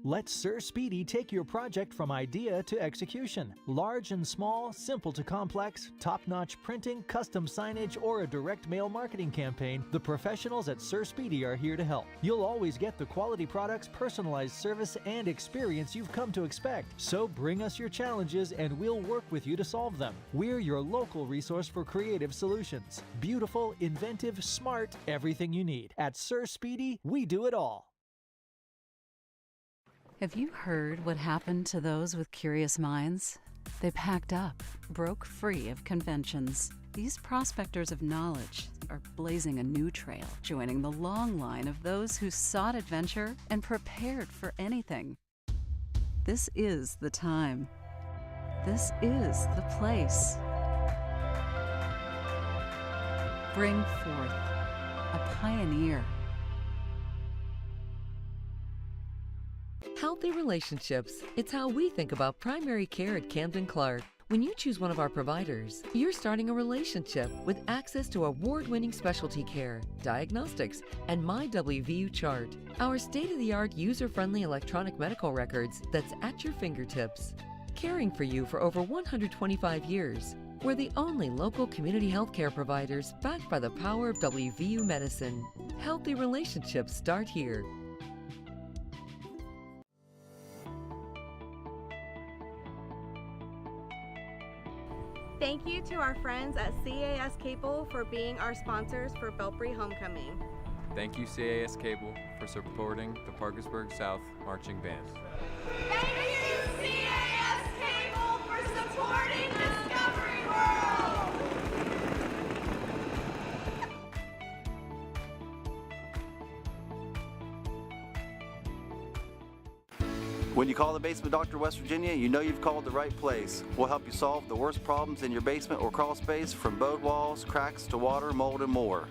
Let Sir Speedy take your project from idea to execution. Large and small, simple to complex, top-notch printing, custom signage, or a direct mail marketing campaign, the professionals at Sir Speedy are here to help. You'll always get the quality products, personalized service, and experience you've come to expect. So bring us your challenges and we'll work with you to solve them. We're your local resource for creative solutions. Beautiful, inventive, smart, everything you need. At Sir Speedy, we do it all. Have you heard what happened to those with curious minds? They packed up, broke free of conventions. These prospectors of knowledge are blazing a new trail, joining the long line of those who sought adventure and prepared for anything. This is the time. This is the place. Bring forth a pioneer. Healthy relationships. It's how we think about primary care at Camden Clark. When you choose one of our providers, you're starting a relationship with access to award-winning specialty care, diagnostics, and MyWVU chart. Our state-of-the-art user-friendly electronic medical records that's at your fingertips. Caring for you for over 125 years. We're the only local community healthcare providers backed by the power of WVU medicine. Healthy relationships start here. Thank you to our friends at CAS Cable for being our sponsors for Belpre Homecoming. Thank you, CAS Cable, for supporting the Parkersburg South Marching Band. Thank you, CAS Cable, for supporting Discovery World! When you call the Basement Doctor of West Virginia, you know you've called the right place. We'll help you solve the worst problems in your basement or crawl space, from bowed walls, cracks to water, mold, and more.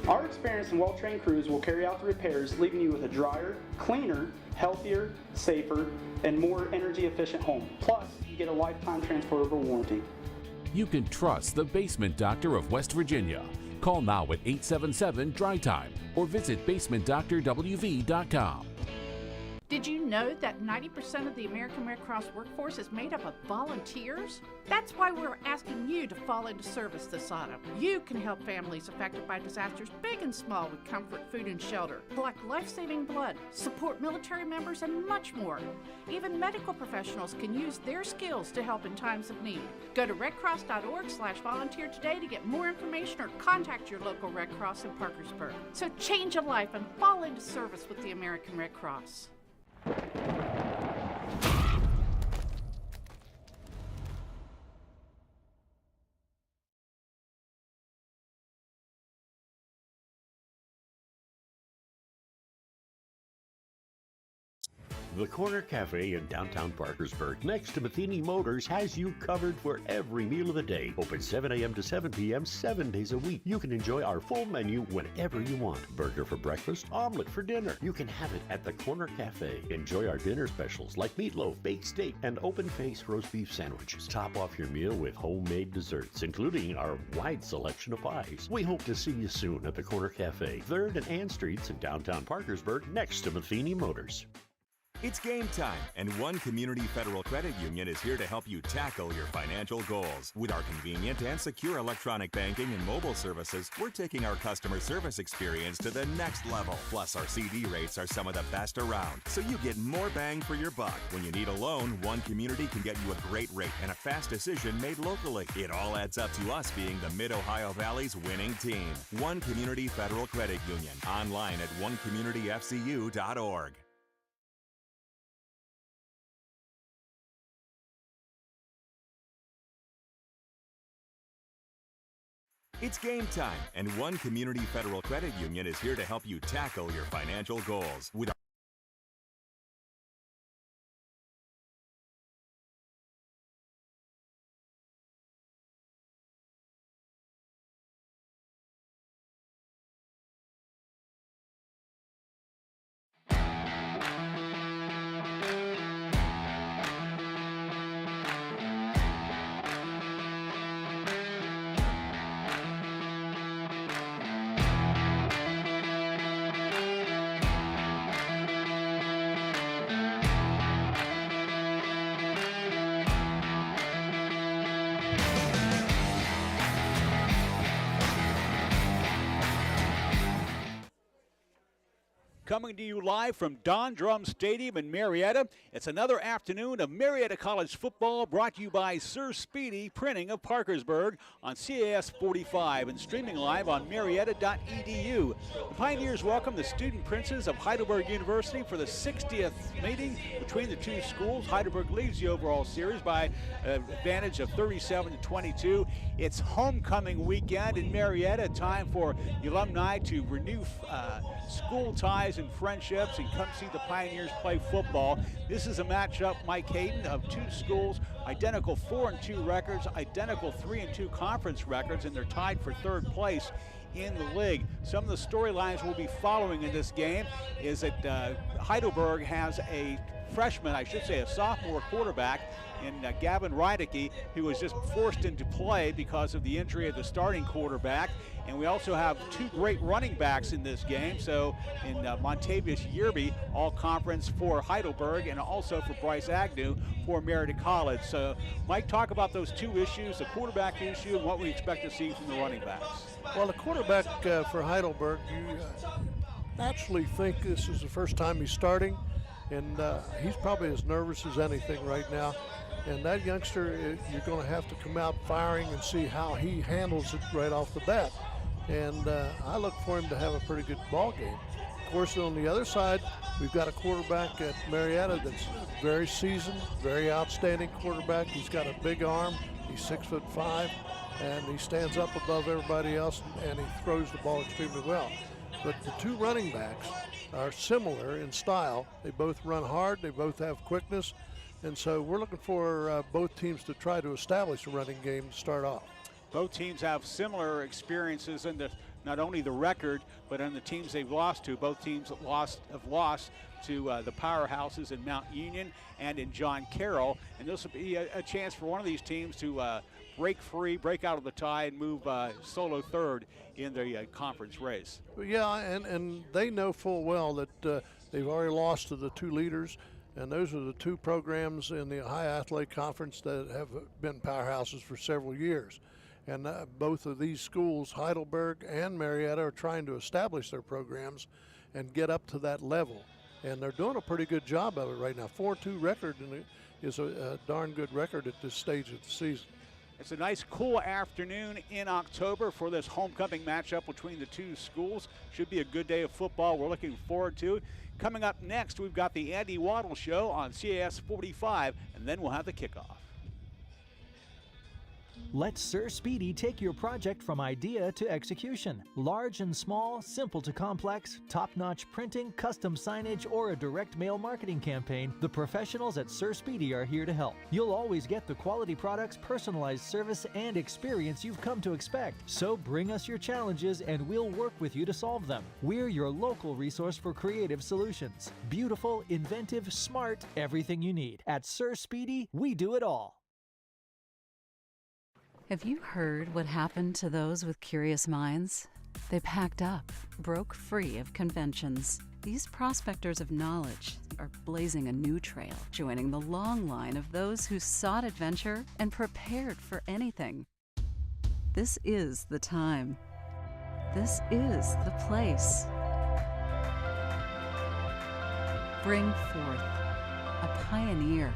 Our experienced and well-trained crews will carry out the repairs, leaving you with a drier, cleaner, healthier, safer, and more energy-efficient home. Plus, you get a lifetime transferable warranty. You can trust the Basement Doctor of West Virginia. Call now at 877-DRY-TIME or visit basementdoctorwv.com. Did you know that 90% of the American Red Cross workforce is made up of volunteers? That's why we're asking you to fall into service this autumn. You can help families affected by disasters big and small with comfort, food, and shelter, collect life-saving blood, support military members, and much more. Even medical professionals can use their skills to help in times of need. Go to redcross.org/volunteer today to get more information or contact your local Red Cross in Parkersburg. So change a life and fall into service with the American Red Cross. The Corner Cafe in downtown Parkersburg, next to Matheny Motors, has you covered for every meal of the day. Open 7 a.m. to 7 p.m. 7 days a week. You can enjoy our full menu whenever you want. Burger for breakfast, omelet for dinner. You can have it at the Corner Cafe. Enjoy our dinner specials like meatloaf, baked steak, and open-face roast beef sandwiches. Top off your meal with homemade desserts, including our wide selection of pies. We hope to see you soon at the Corner Cafe, 3rd and Ann Streets in downtown Parkersburg, next to Matheny Motors. It's game time, and One Community Federal Credit Union is here to help you tackle your financial goals. With our convenient and secure electronic banking and mobile services, we're taking our customer service experience to the next level. Plus, our CD rates are some of the best around, so you get more bang for your buck. When you need a loan, One Community can get you a great rate and a fast decision made locally. It all adds up to us being the Mid-Ohio Valley's winning team. One Community Federal Credit Union. Online at onecommunityfcu.org. It's game time, and One Community Federal Credit Union is here to help you tackle your financial goals. With Coming to you live from Don Drum Stadium in Marietta. It's another afternoon of Marietta College football brought to you by Sir Speedy Printing of Parkersburg on CAS 45 and streaming live on marietta.edu. The Pioneers welcome the student princes of Heidelberg University for the 60th meeting between the two schools. Heidelberg leads the overall series by an advantage of 37-22. It's homecoming weekend in Marietta, time for the alumni to renew school ties and friendships and come see the Pioneers play football. This is a matchup, Mike Hayden, of two schools, identical 4-2 records, identical 3-2 conference records, and they're tied for third place in the league. Some of the storylines we'll be following in this game is that Heidelberg has a freshman, I should say a sophomore quarterback in Gavin Reidecke, who was just forced into play because of the injury of the starting quarterback. And we also have two great running backs in this game. So in Montavious Yerby, all conference for Heidelberg, and also for Bryce Agnew for Marietta College. So Mike, talk about those two issues, the quarterback issue and what we expect to see from the running backs. Well, the quarterback for Heidelberg, you naturally think this is the first time he's starting, and he's probably as nervous as anything right now. And that youngster, you're going to have to come out firing and see how he handles it right off the bat. And I look for him to have a pretty good ball game. Of course, on the other side, we've got a quarterback at Marietta that's very seasoned, very outstanding quarterback. He's got a big arm. He's 6'5", and he stands up above everybody else, and he throws the ball extremely well. But the two running backs are similar in style. They both run hard. They both have quickness. And so we're looking for both teams to try to establish a running game to start off. Both teams have similar experiences in not only the record, but in the teams they've lost to. Both teams have lost to the powerhouses in Mount Union and in John Carroll. And this will be a chance for one of these teams to break free, break out of the tie, and move solo third in the conference race. Yeah, and they know full well that they've already lost to the two leaders. And those are the two programs in the High Athletic Conference that have been powerhouses for several years. And both of these schools, Heidelberg and Marietta, are trying to establish their programs and get up to that level. And they're doing a pretty good job of it right now. 4-2 record is a darn good record at this stage of the season. It's a nice cool afternoon in October for this homecoming matchup between the two schools. Should be a good day of football. We're looking forward to it. Coming up next, we've got the Andy Waddle Show on CAS 45, and then we'll have the kickoff. Let Sir Speedy take your project from idea to execution. Large and small, simple to complex, top-notch printing, custom signage, or a direct mail marketing campaign, the professionals at Sir Speedy are here to help. You'll always get the quality products, personalized service, and experience you've come to expect. So bring us your challenges and we'll work with you to solve them. We're your local resource for creative solutions. Beautiful, inventive, smart, everything you need. At Sir Speedy, we do it all. Have you heard what happened to those with curious minds? They packed up, broke free of conventions. These prospectors of knowledge are blazing a new trail, joining the long line of those who sought adventure and prepared for anything. This is the time. This is the place. Bring forth a pioneer.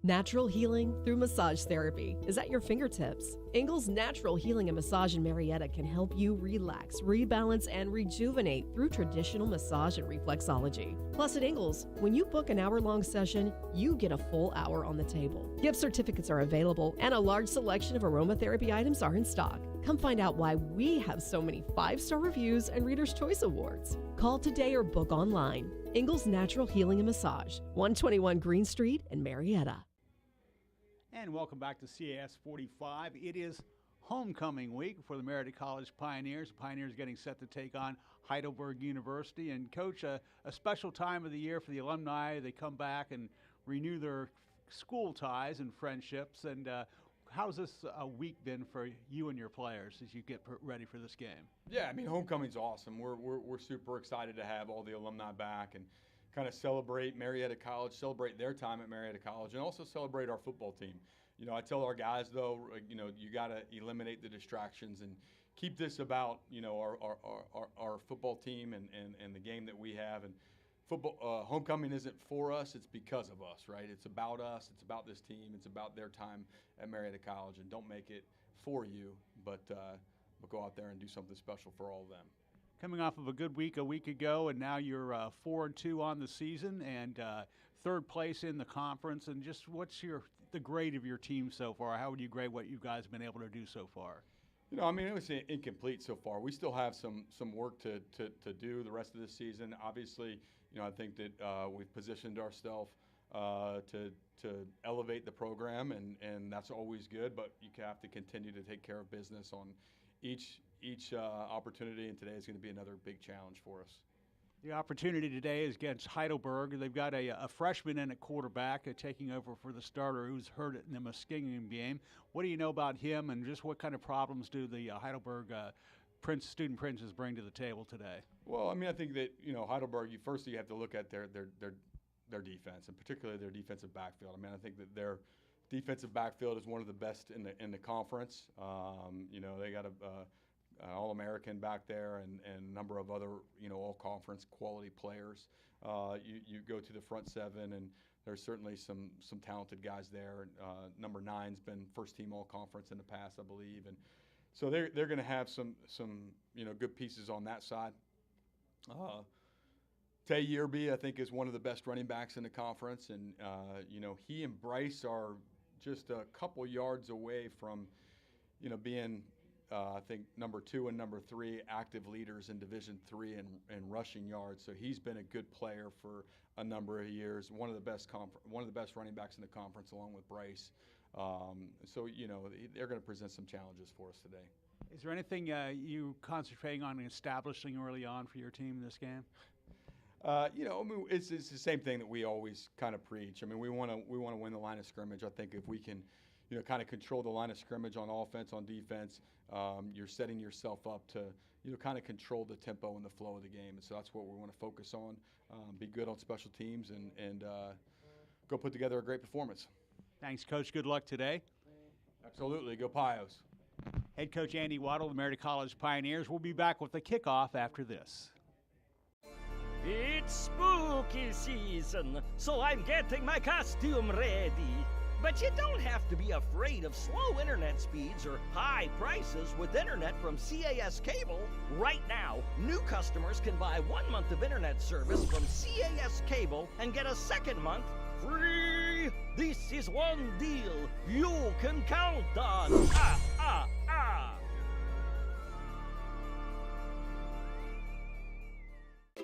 Natural healing through massage therapy is at your fingertips. Ingles Natural Healing and Massage in Marietta can help you relax, rebalance, and rejuvenate through traditional massage and reflexology. Plus at Ingles, when you book an hour-long session, you get a full hour on the table. Gift certificates are available, and a large selection of aromatherapy items are in stock. Come find out why we have so many 5-star reviews and Reader's Choice Awards. Call today or book online. Ingles Natural Healing and Massage, 121 Green Street in Marietta. And welcome back to CAS 45. It is homecoming week for the Marietta College Pioneers. The Pioneers getting set to take on Heidelberg University. And Coach, a special time of the year for the alumni. They come back and renew their school ties and friendships. And how's this week been for you and your players as you get ready for this game? Yeah, I mean, homecoming's awesome. We're super excited to have all the alumni back and kind of celebrate Marietta College, celebrate their time at Marietta College, and also celebrate our football team. I tell our guys, though, you got to eliminate the distractions and keep this about, our football team and the game that we have. And football, homecoming isn't for us, it's because of us, right? It's about us, it's about this team, it's about their time at Marietta College. And don't make it for you, but go out there and do something special for all of them. Coming off of a good week a week ago, and now you're 4-2 on the season and third place in the conference. And just what's the grade of your team so far? How would you grade what you guys have been able to do so far? It was incomplete so far. We still have some work to do the rest of this season. Obviously, I think that we've positioned ourselves to elevate the program, and that's always good. But you have to continue to take care of business on each opportunity, and today is going to be another big challenge for us. The opportunity today is against Heidelberg. They've got a freshman in at quarterback taking over for the starter who's hurt in the Muskingum game. What do you know about him, and just what kind of problems do the Heidelberg student princes bring to the table today? Well, I think that Heidelberg. You have to look at their defense, and particularly their defensive backfield. I think that their defensive backfield is one of the best in the conference. They got an All-American back there and a number of other all-conference quality players. You go to the front seven, and there's certainly some talented guys there. Number 9's been first-team all-conference in the past, I believe, and so they're going to have some good pieces on that side. Tay Yearby, I think, is one of the best running backs in the conference, and he and Bryce are just a couple yards away from being I think number 2 and number 3 active leaders in Division III in rushing yards. So he's been a good player for a number of years. One of the best running backs in the conference, along with Bryce. So they're going to present some challenges for us today. Is there anything you concentrating on establishing early on for your team in this game? It's the same thing that we always kind of preach. We want to win the line of scrimmage. I think if we can, kind of control the line of scrimmage on offense, on defense, you're setting yourself up to, kind of control the tempo and the flow of the game. And so that's what we want to focus on. Be good on special teams and go put together a great performance. Thanks, Coach. Good luck today. Absolutely. Go Pios. Head Coach Andy Waddle, the Marietta College Pioneers. We'll be back with the kickoff after this. It's spooky season, so I'm getting my costume ready. But you don't have to be afraid of slow internet speeds or high prices with internet from CAS Cable. Right now, new customers can buy 1 month of internet service from CAS Cable and get a second month free. This is one deal you can count on.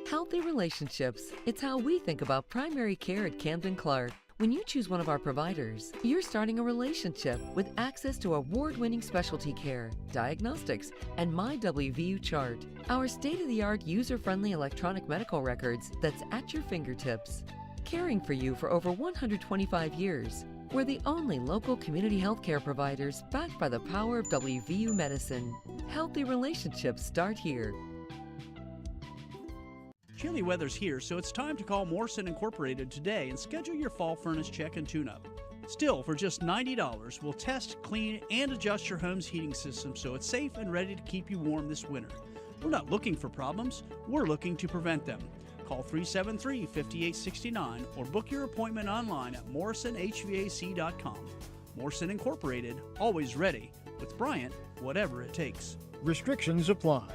Healthy relationships. It's how we think about primary care at Camden Clark. When you choose one of our providers, you're starting a relationship with access to award-winning specialty care, diagnostics, and MyWVU chart. Our state-of-the-art user-friendly electronic medical records that's at your fingertips. Caring for you for over 125 years. We're the only local community healthcare providers backed by the power of WVU medicine. Healthy relationships start here. Chilly weather's here, so it's time to call Morrison Incorporated today and schedule your fall furnace check and tune-up. Still, for just $90, we'll test, clean, and adjust your home's heating system so it's safe and ready to keep you warm this winter. We're not looking for problems, we're looking to prevent them. Call 373-5869 or book your appointment online at morrisonhvac.com. Morrison Incorporated, always ready. With Bryant, whatever it takes. Restrictions apply.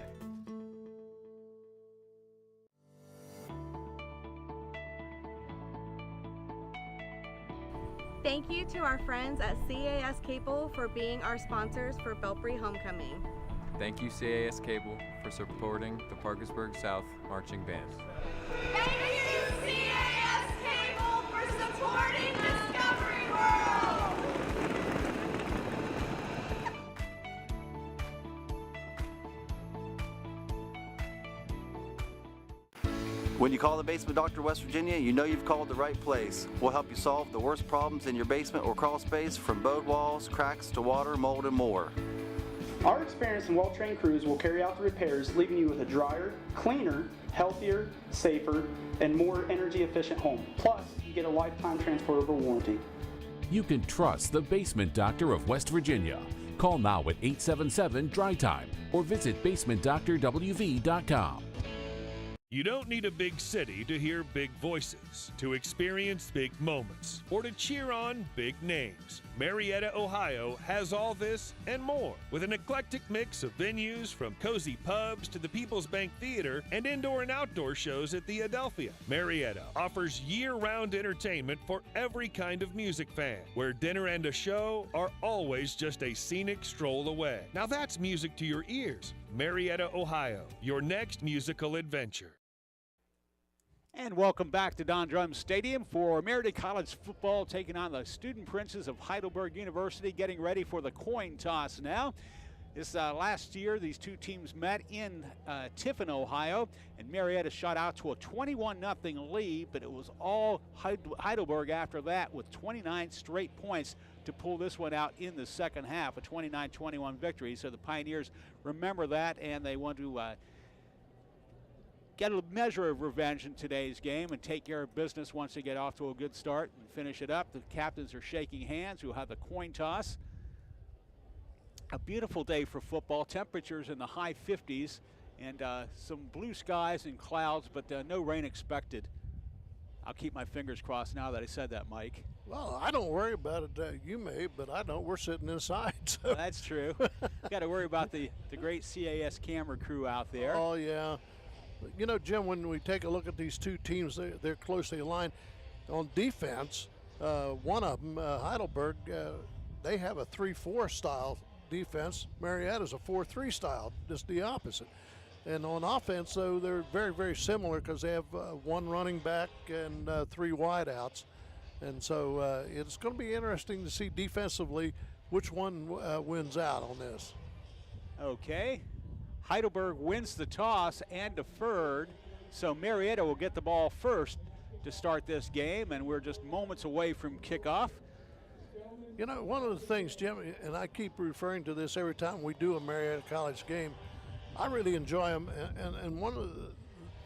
Thank you to our friends at CAS Cable for being our sponsors for Belpre Homecoming. Thank you, CAS Cable, for supporting the Parkersburg South Marching Band. Thank you, CAS Cable, for supporting Discovery World! When you call the Basement Doctor West Virginia, you know you've called the right place. We'll help you solve the worst problems in your basement or crawl space, from bowed walls, cracks to water, mold, and more. Our experienced and well-trained crews will carry out the repairs, leaving you with a drier, cleaner, healthier, safer, and more energy-efficient home. Plus, you get a lifetime transferable warranty. You can trust the Basement Doctor of West Virginia. Call now at 877-DRY-TIME or visit basementdoctorwv.com. You don't need a big city to hear big voices, to experience big moments, or to cheer on big names. Marietta, Ohio has all this and more, with an eclectic mix of venues from cozy pubs to the People's Bank Theater and indoor and outdoor shows at the Adelphia. Marietta offers year-round entertainment for every kind of music fan, where dinner and a show are always just a scenic stroll away. Now that's music to your ears. Marietta, Ohio, your next musical adventure. And welcome back to Don Drum Stadium for Marietta College football, taking on the Student Princes of Heidelberg University, getting ready for the coin toss now. This last year, these two teams met in Tiffin, Ohio, and Marietta shot out to a 21-0 lead, but it was all Heidelberg after that with 29 straight points to pull this one out in the second half, a 29-21 victory. So the Pioneers remember that, and they want to get a measure of revenge in today's game and take care of business once they get off to a good start and finish it up. The captains are shaking hands. We'll have the coin toss. A beautiful day for football. Temperatures in the high 50s and some blue skies and clouds, but no rain expected. I'll keep my fingers crossed now that I said that, Mike. Well, I don't worry about it. You may, but I don't. We're sitting inside. So. Well, that's true. Got to worry about the great CAS camera crew out there. Oh, yeah. You know, Jim, when we take a look at these two teams, they're closely aligned. On defense, one of them, Heidelberg, they have a 3-4 style defense. Marietta's a 4-3 style, just the opposite. And on offense, though, they're very, very similar because they have one running back and 3 wideouts. And so it's going to be interesting to see defensively which one wins out on this. Okay. Heidelberg wins the toss and deferred, so Marietta will get the ball first to start this game, and we're just moments away from kickoff. You know, one of the things, Jim, and I keep referring to this every time we do a Marietta College game, I really enjoy them, and one of the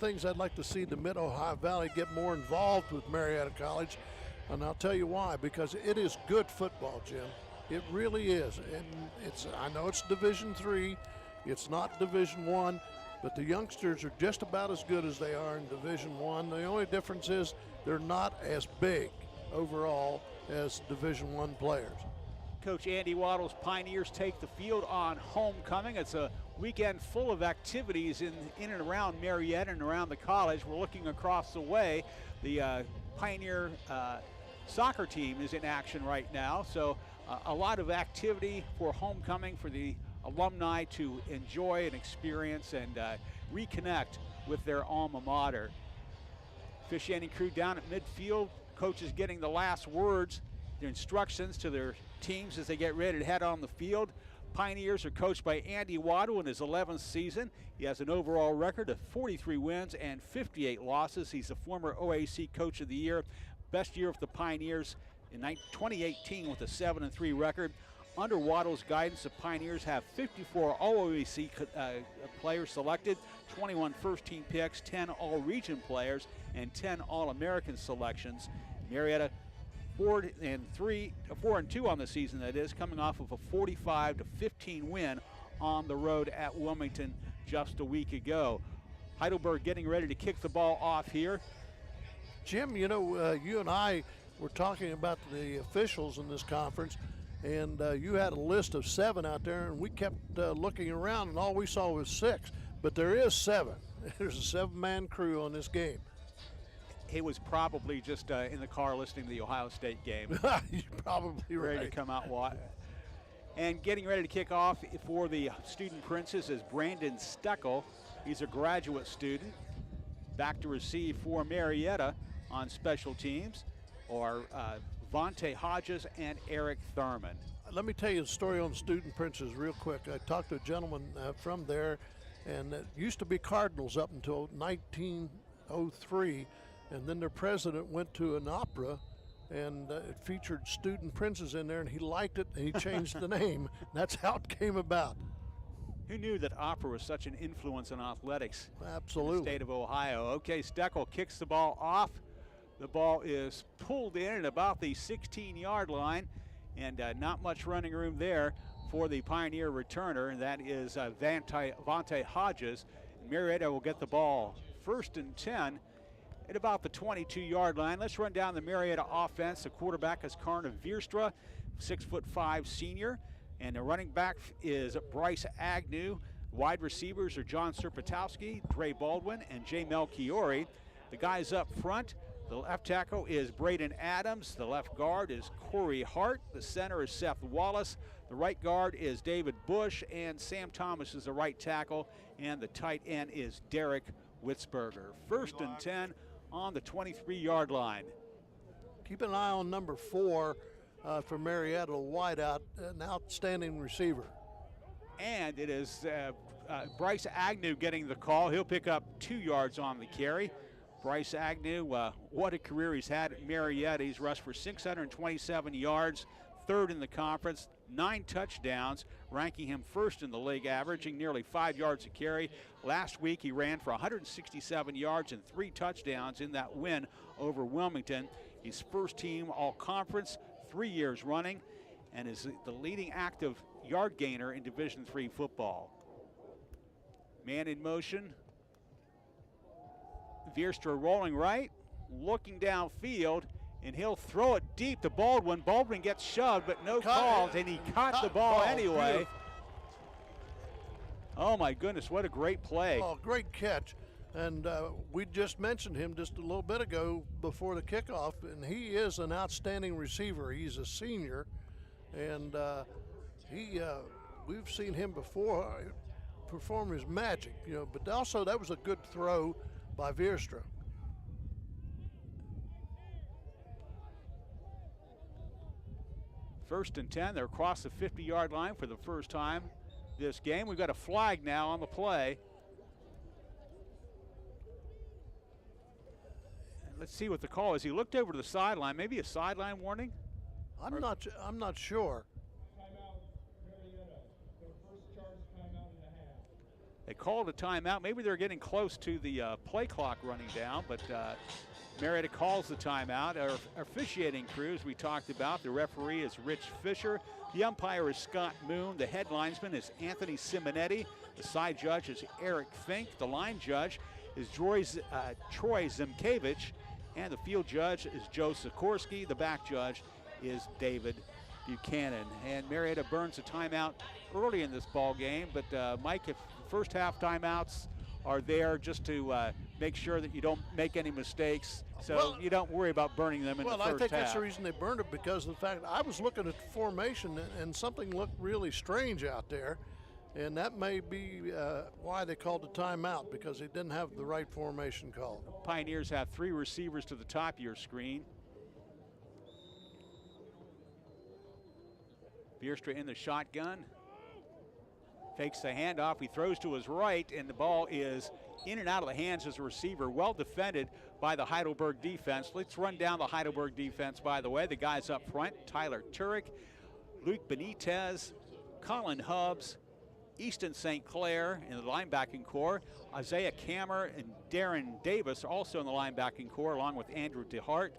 things I'd like to see the Mid-Ohio Valley get more involved with Marietta College, and I'll tell you why, because it is good football, Jim. It really is, and I know it's Division III, it's not Division I, but the youngsters are just about as good as they are in Division I. The only difference is they're not as big overall as Division I players. Coach Andy Waddle's Pioneers take the field on homecoming. It's a weekend full of activities in and around Marietta and around the college. We're looking across the way. The Pioneer soccer team is in action right now, so a lot of activity for homecoming for the alumni to enjoy and experience and reconnect with their alma mater. Officiating crew down at midfield. Coaches getting the last words, their instructions to their teams as they get ready to head on the field. Pioneers are coached by Andy Waddle in his 11th season. He has an overall record of 43 wins and 58 losses. He's a former OAC Coach of the Year. Best year of the Pioneers in 2018 with a 7-3 record. Under Waddle's guidance, the Pioneers have 54 All-OAC players selected, 21 first-team picks, 10 All-Region players, and 10 All-American selections. Marietta 4-2 on the season, that is, coming off of a 45-15 win on the road at Wilmington just a week ago. Heidelberg getting ready to kick the ball off here. Jim, you know, you and I were talking about the officials in this conference, and you had a list of 7 out there, and we kept looking around, and all we saw was 6. But there is 7. There's a 7-man crew on this game. He was probably just in the car listening to the Ohio State game. You're probably right. Ready to come out. And getting ready to kick off for the Student Princes is Brandon Steckel. He's a graduate student. Back to receive for Marietta on special teams are Vontae Hodges and Eric Thurman. Let me tell you a story on Student Princes real quick. I talked to a gentleman from there, and it used to be Cardinals up until 1903, and then their president went to an opera, and it featured Student Princes in there, and he liked it, and he changed the name. That's how it came about. Who knew that opera was such an influence on athletics? Absolutely. In the state of Ohio. Okay, Steckel kicks the ball off. The ball is pulled in at about the 16-yard line, and not much running room there for the Pioneer returner, and that is Vante Hodges. Marietta will get the ball 1st and 10 at about the 22-yard line. Let's run down the Marietta offense. The quarterback is Karna Vierstra, 6'5" senior, and the running back is Bryce Agnew. Wide receivers are John Serpatowski, Dre Baldwin, and Jay Melchiori. The guys up front, the left tackle is Braden Adams. The left guard is Corey Hart. The center is Seth Wallace. The right guard is David Bush, and Sam Thomas is the right tackle, and the tight end is Derek Witzberger. 1st and 10 on the 23-yard line. Keep an eye on number 4 for Marietta, wideout, an outstanding receiver. And it is Bryce Agnew getting the call. He'll pick up 2 yards on the carry. Bryce Agnew, what a career he's had at Marietta. He's rushed for 627 yards, 3rd in the conference, 9 touchdowns, ranking him 1st in the league, averaging nearly 5 yards a carry. Last week he ran for 167 yards and 3 touchdowns in that win over Wilmington. He's first team all-conference 3 years running, and is the leading active yard gainer in Division III football. Man in motion. Vierstra rolling right, looking downfield, and he'll throw it deep to Baldwin. Baldwin gets shoved, but no calls, and he caught the ball anyway. Beautiful. Oh my goodness, what a great play. Oh, great catch. And we just mentioned him just a little bit ago before the kickoff, and he is an outstanding receiver. He's a senior, and we've seen him before perform his magic, but also that was a good throw by Vierstra. First and 10, they're across the 50-yard line for the first time this game. We've got a flag now on the play. And let's see what the call is. He looked over to the sideline, maybe a sideline warning? I'm not sure. They called a timeout. Maybe they're getting close to the play clock running down, but Marietta calls the timeout. Our officiating crew, as we talked about, the referee is Rich Fisher. The umpire is Scott Moon. The head linesman is Anthony Simonetti. The side judge is Eric Fink. The line judge is Troy Zimkevich. And the field judge is Joe Sikorsky. The back judge is David Buchanan. And Marietta burns a timeout early in this ball game, but Mike, if first half timeouts are there just to make sure that you don't make any mistakes, so you don't worry about burning them in the first half. Well, I think that's the reason they burned it, because of the fact I was looking at the formation and something looked really strange out there, and that may be why they called the timeout, because they didn't have the right formation called. Pioneers have 3 receivers to the top of your screen. Vierstra in the shotgun. Fakes the handoff, he throws to his right, and the ball is in and out of the hands as a receiver. Well defended by the Heidelberg defense. Let's run down the Heidelberg defense, by the way. The guys up front, Tyler Turek, Luke Benitez, Colin Hubbs, Easton St. Clair in the linebacking core. Isaiah Kammer and Darren Davis also in the linebacking core, along with Andrew DeHart.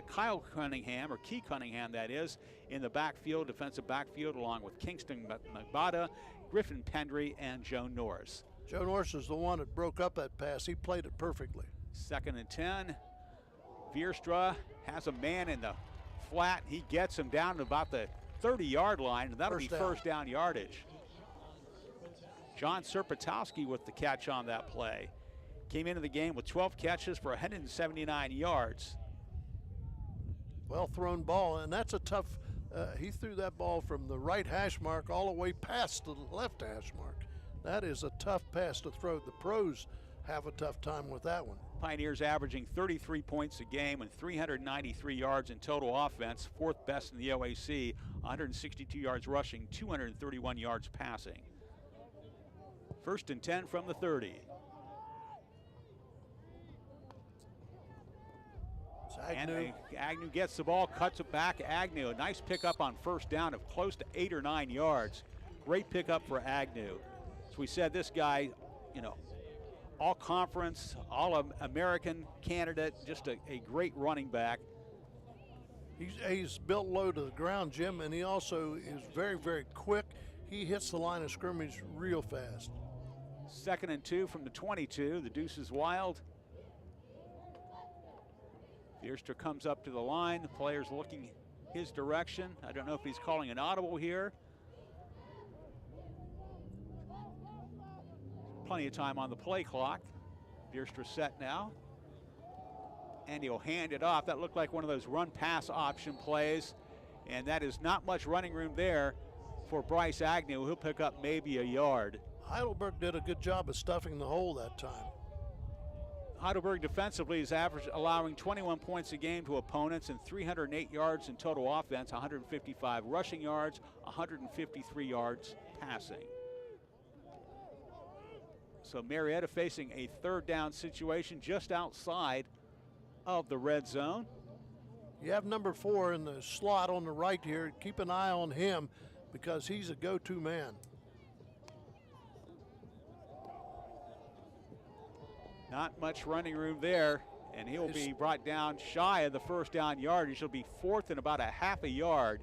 Kyle Cunningham, or Key Cunningham that is, in the backfield, defensive backfield, along with Kingston Magbata, Griffin Pendry, and Joe Norris. Joe Norris is the one that broke up that pass. He played it perfectly. 2nd and 10. Vierstra has a man in the flat. He gets him down to about the 30-yard line, and that'll be first down yardage. John Serpatowski with the catch on that play. Came into the game with 12 catches for 179 yards. Well thrown ball, and that's a tough, he threw that ball from the right hash mark all the way past the left hash mark. That is a tough pass to throw. The pros have a tough time with that one. Pioneers averaging 33 points a game and 393 yards in total offense, 4th best in the OAC, 162 yards rushing, 231 yards passing. 1st and 10 from the 30. Agnew gets the ball, cuts it back. Agnew, a nice pickup on first down of close to 8 or 9 yards. Great pickup for Agnew. As we said, this guy, all-conference, all-American candidate, just a great running back. He's built low to the ground, Jim, and he also is very, very quick. He hits the line of scrimmage real fast. 2nd and 2 from the 22. The deuce is wild. Vierster comes up to the line. The player's looking his direction. I don't know if he's calling an audible here. Plenty of time on the play clock. Vierster set now. And he'll hand it off. That looked like one of those run-pass option plays. And that is not much running room there for Bryce Agnew. He'll pick up maybe a yard. Heidelberg did a good job of stuffing the hole that time. Heidelberg defensively is allowing 21 points a game to opponents and 308 yards in total offense, 155 rushing yards, 153 yards passing. So Marietta facing a 3rd down situation just outside of the red zone. You have number 4 in the slot on the right here. Keep an eye on him because he's a go-to man. Not much running room there, and he'll be brought down shy of the 1st down yardage. He'll be 4th and about a half a yard.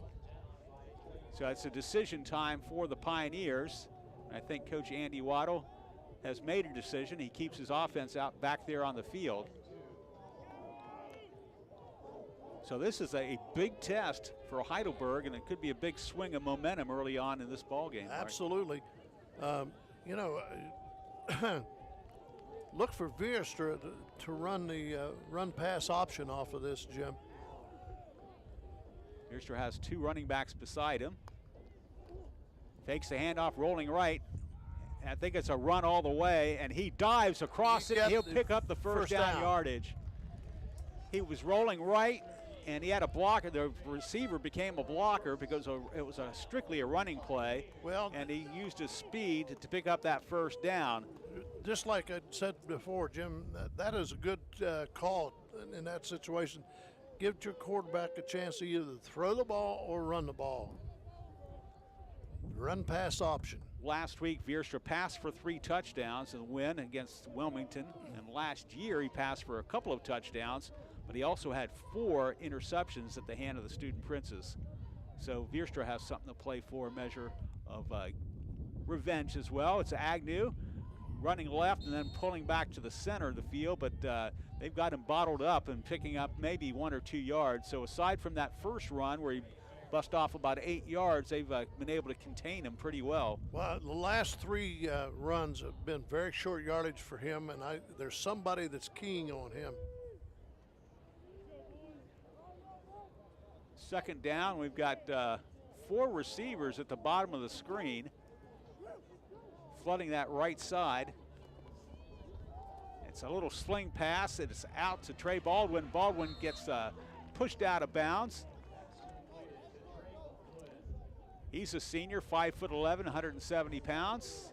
So it's a decision time for the Pioneers. I think Coach Andy Waddle has made a decision. He keeps his offense out back there on the field. So this is a big test for Heidelberg, and it could be a big swing of momentum early on in this ball game. Absolutely. You know, look for Vierster to run the run-pass option off of this, Jim. Vierster has 2 running backs beside him. Fakes the handoff, rolling right. I think it's a run all the way, and he dives across it. He'll pick up the first down yardage. He was rolling right, and he had a blocker. The receiver became a blocker because it was strictly a running play. Well, and he used his speed to pick up that first down. Just like I said before, Jim, that is a good call in that situation. Give your quarterback a chance to either throw the ball or run the ball. Run pass option. Last week, Vierster passed for 3 touchdowns in the win against Wilmington. And last year, he passed for a couple of touchdowns, but he also had 4 interceptions at the hand of the Student Princes. So Vierster has something to play for, a measure of revenge as well. It's Agnew running left and then pulling back to the center of the field, but they've got him bottled up and picking up maybe 1 or 2 yards. So aside from that first run where he bust off about 8 yards, they've been able to contain him pretty well. Well, the last 3 runs have been very short yardage for him, and there's somebody that's keying on him. 2nd down, we've got 4 receivers at the bottom of the screen, flooding that right side. It's a little sling pass. It's out to Trey Baldwin. Baldwin gets pushed out of bounds. He's a senior, 5'11", 170 pounds.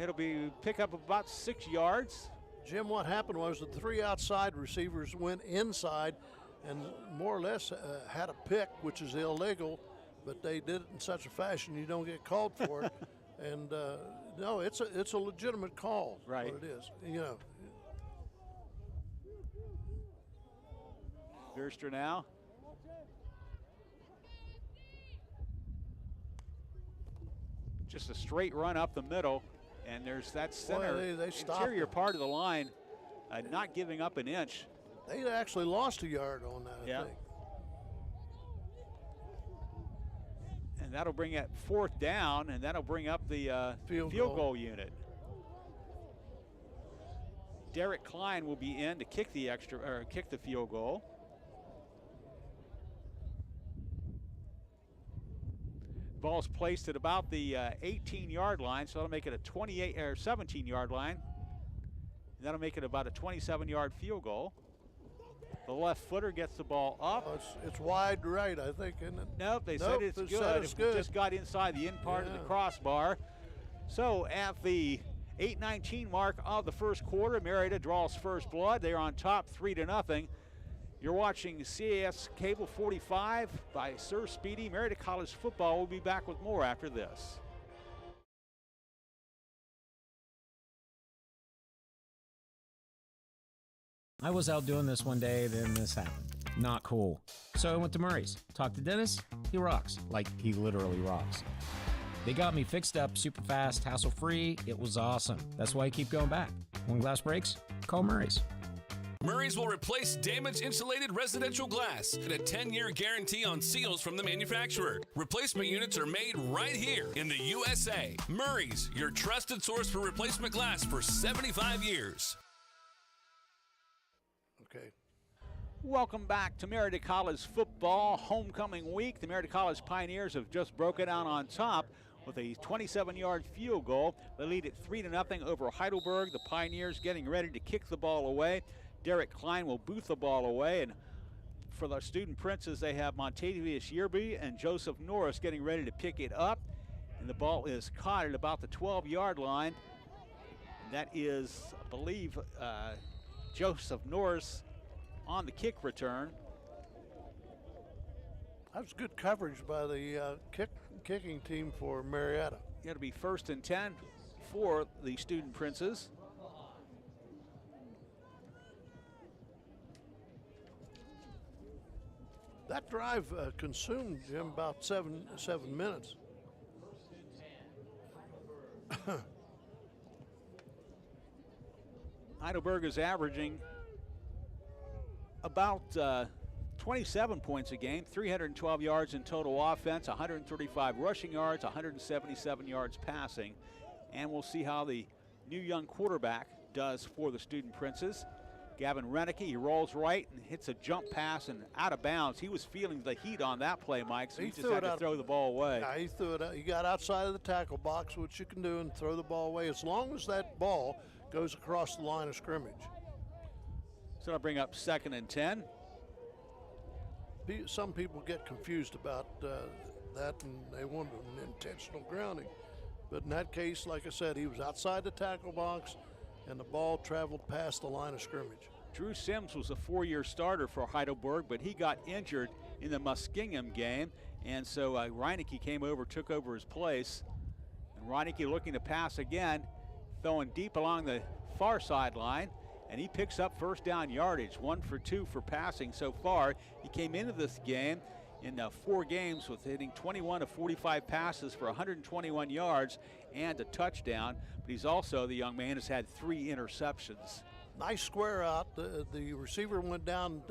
It'll be pick up about 6 yards. Jim, what happened was the 3 outside receivers went inside and more or less had a pick, which is illegal, but they did it in such a fashion you don't get called for it. And no, it's a legitimate call. Right. What it is, you know. Vierster now. Just a straight run up the middle, and there's that center they interior part of the line, not giving up an inch. They actually lost a yard on that, I think. And that'll bring it 4th down, and that'll bring up the field goal unit. Derek Klein will be in to kick the field goal. Ball's placed at about the 18-yard line, so that'll make it a 28 or 17-yard line. And that'll make it about a 27-yard field goal. The left footer gets the ball up. It's wide right, I think, isn't it? Nope, they said it's good. It just got inside the end part of the crossbar. So at the 8:19 mark of the first quarter, Marietta draws first blood. They're on top 3-0. You're watching CAS Cable 45 by Sir Speedy. Marietta College football will be back with more after this. I was out doing this one day, then this happened. Not cool. So I went to Murray's. Talked to Dennis. He rocks. Like, he literally rocks. They got me fixed up super fast, hassle-free. It was awesome. That's why I keep going back. When glass breaks, call Murray's. Murray's will replace damaged insulated residential glass and a 10-year guarantee on seals from the manufacturer. Replacement units are made right here in the USA. Murray's, your trusted source for replacement glass for 75 years. Okay. Welcome back to Marietta College football homecoming week. The Marietta College Pioneers have just broken out on top with a 27-yard field goal. They lead it 3-0 over Heidelberg. The Pioneers getting ready to kick the ball away. Derek Klein will boot the ball away, and for the Student Princes, they have Montavious Yerby and Joseph Norris getting ready to pick it up, and the ball is caught at about the 12-yard line. That is, I believe, Joseph Norris on the kick return. That was good coverage by the kicking team for Marietta. Got to be 1st and 10 for the Student Princes. That drive consumed him about seven minutes. Heidelberg is averaging about 27 points a game, 312 yards in total offense, 135 rushing yards, 177 yards passing. And we'll see how the new young quarterback does for the Student Princes. Gavin Renicky, he rolls right and hits a jump pass and out of bounds. He was feeling the heat on that play, Mike, so he just had to throw the ball away. Yeah, he threw it out. He got outside of the tackle box, which you can do, and throw the ball away as long as that ball goes across the line of scrimmage. So I'll bring up 2nd and 10. Some people get confused about that, and they want an intentional grounding. But in that case, like I said, he was outside the tackle box, and the ball traveled past the line of scrimmage. Drew Sims was a 4-year starter for Heidelberg, but he got injured in the Muskingum game, and so Reinecke came over, took over his place. And Reinecke looking to pass again, throwing deep along the far sideline, and he picks up 1st down yardage, 1 for 2 for passing so far. He came into this game in 4 games with hitting 21 of 45 passes for 121 yards and a touchdown, but he's also, the young man, has had 3 interceptions. Nice square out. The receiver went down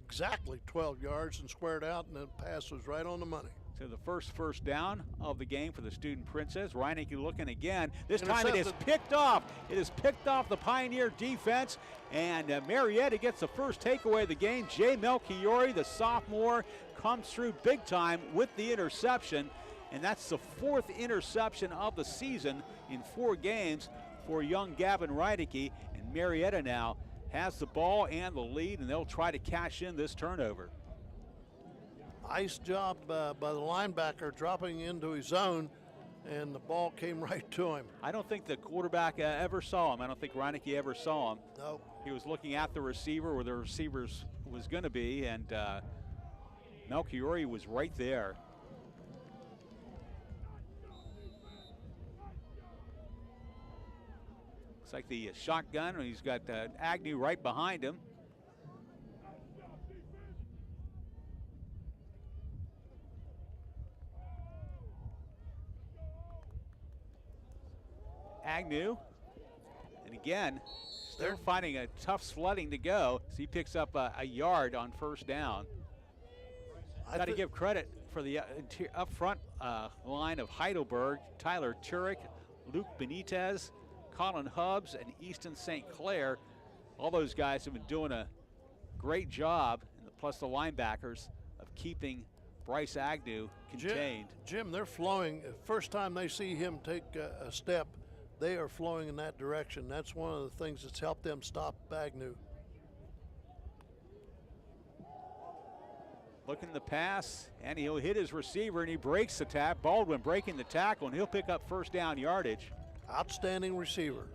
exactly 12 yards and squared out, and the pass was right on the money. So the first down of the game for the Student Princes. Reinecke looking again. This time it is picked off. It is picked off the Pioneer defense, and Marietta gets the first takeaway of the game. Jay Melchiori, the sophomore, comes through big time with the interception, and that's the 4th interception of the season in 4 games for young Gavin Reinecke. And Marietta now has the ball and the lead, and they'll try to cash in this turnover. Nice job by the linebacker dropping into his zone, and the ball came right to him. I don't think the quarterback ever saw him. I don't think Reinecke ever saw him. No. He was looking at the receiver where the receiver was going to be, and Melchiori was right there. Looks like the shotgun, and he's got Agnew right behind him. Agnew, and again, still finding a tough sledding to go, so he picks up a yard on 1st down. Got to give credit for the up front line of Heidelberg. Tyler Turek, Luke Benitez, Colin Hubbs, and Easton St. Clair. All those guys have been doing a great job, plus the linebackers, of keeping Bryce Agnew contained. Jim, they're flowing. First time they see him take a step, they are flowing in that direction. That's one of the things that's helped them stop Agnew. Looking the pass, and he'll hit his receiver, and he breaks the tap. Baldwin breaking the tackle, and he'll pick up 1st down yardage. Outstanding receiver.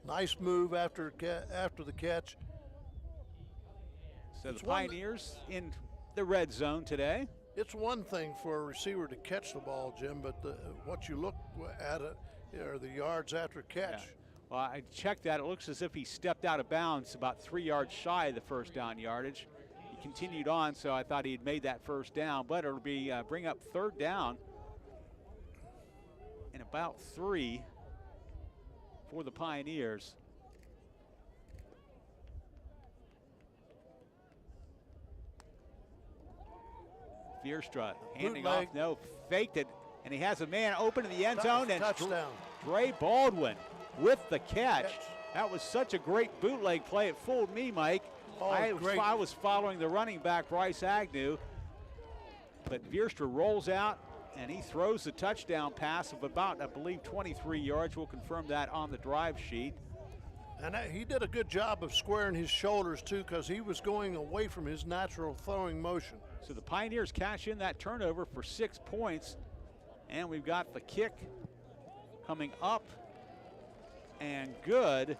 Nice move after the catch. So the Pioneers in the red zone today. It's one thing for a receiver to catch the ball, Jim, but what you look at it are the yards after catch. Yeah. Well, I checked that. It looks as if he stepped out of bounds about 3 yards shy of the first down yardage. He continued on, so I thought he had made that first down, but it'll be bring up third down and about 3 for the Pioneers. Vierstra handing off, no, faked it, and he has a man open in the end zone, and touchdown. Dre Baldwin with the catch. That was such a great bootleg play. It fooled me, Mike. Oh, I was following the running back, Bryce Agnew, but Vierstra rolls out, and he throws the touchdown pass of about, I believe, 23 yards. We'll confirm that on the drive sheet. And he did a good job of squaring his shoulders, too, because he was going away from his natural throwing motion. So the Pioneers cash in that turnover for 6 points, and we've got the kick coming up and good.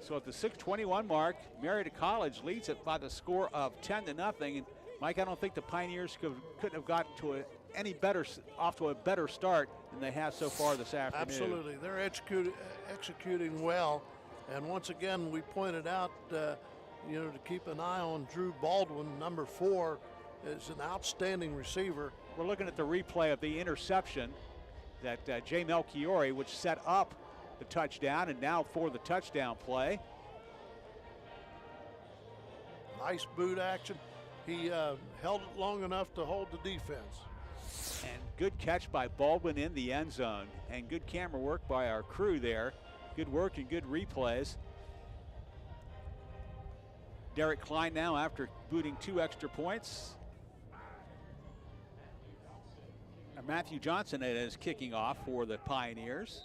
So at the 6:21 mark, Marietta College leads it by the score of 10-0. And Mike, I don't think the Pioneers couldn't have gotten to off to a better start than they have so far this afternoon. Absolutely, they're executing well, and once again we pointed out, to keep an eye on Drew Baldwin, number 4, is an outstanding receiver. We're looking at the replay of the interception that Jay Melchiori, which set up the touchdown, and now for the touchdown play. Nice boot action. He held it long enough to hold the defense. And good catch by Baldwin in the end zone, and good camera work by our crew there. Good work and good replays. Derek Klein now after booting 2 extra points. And Matthew Johnson is kicking off for the Pioneers.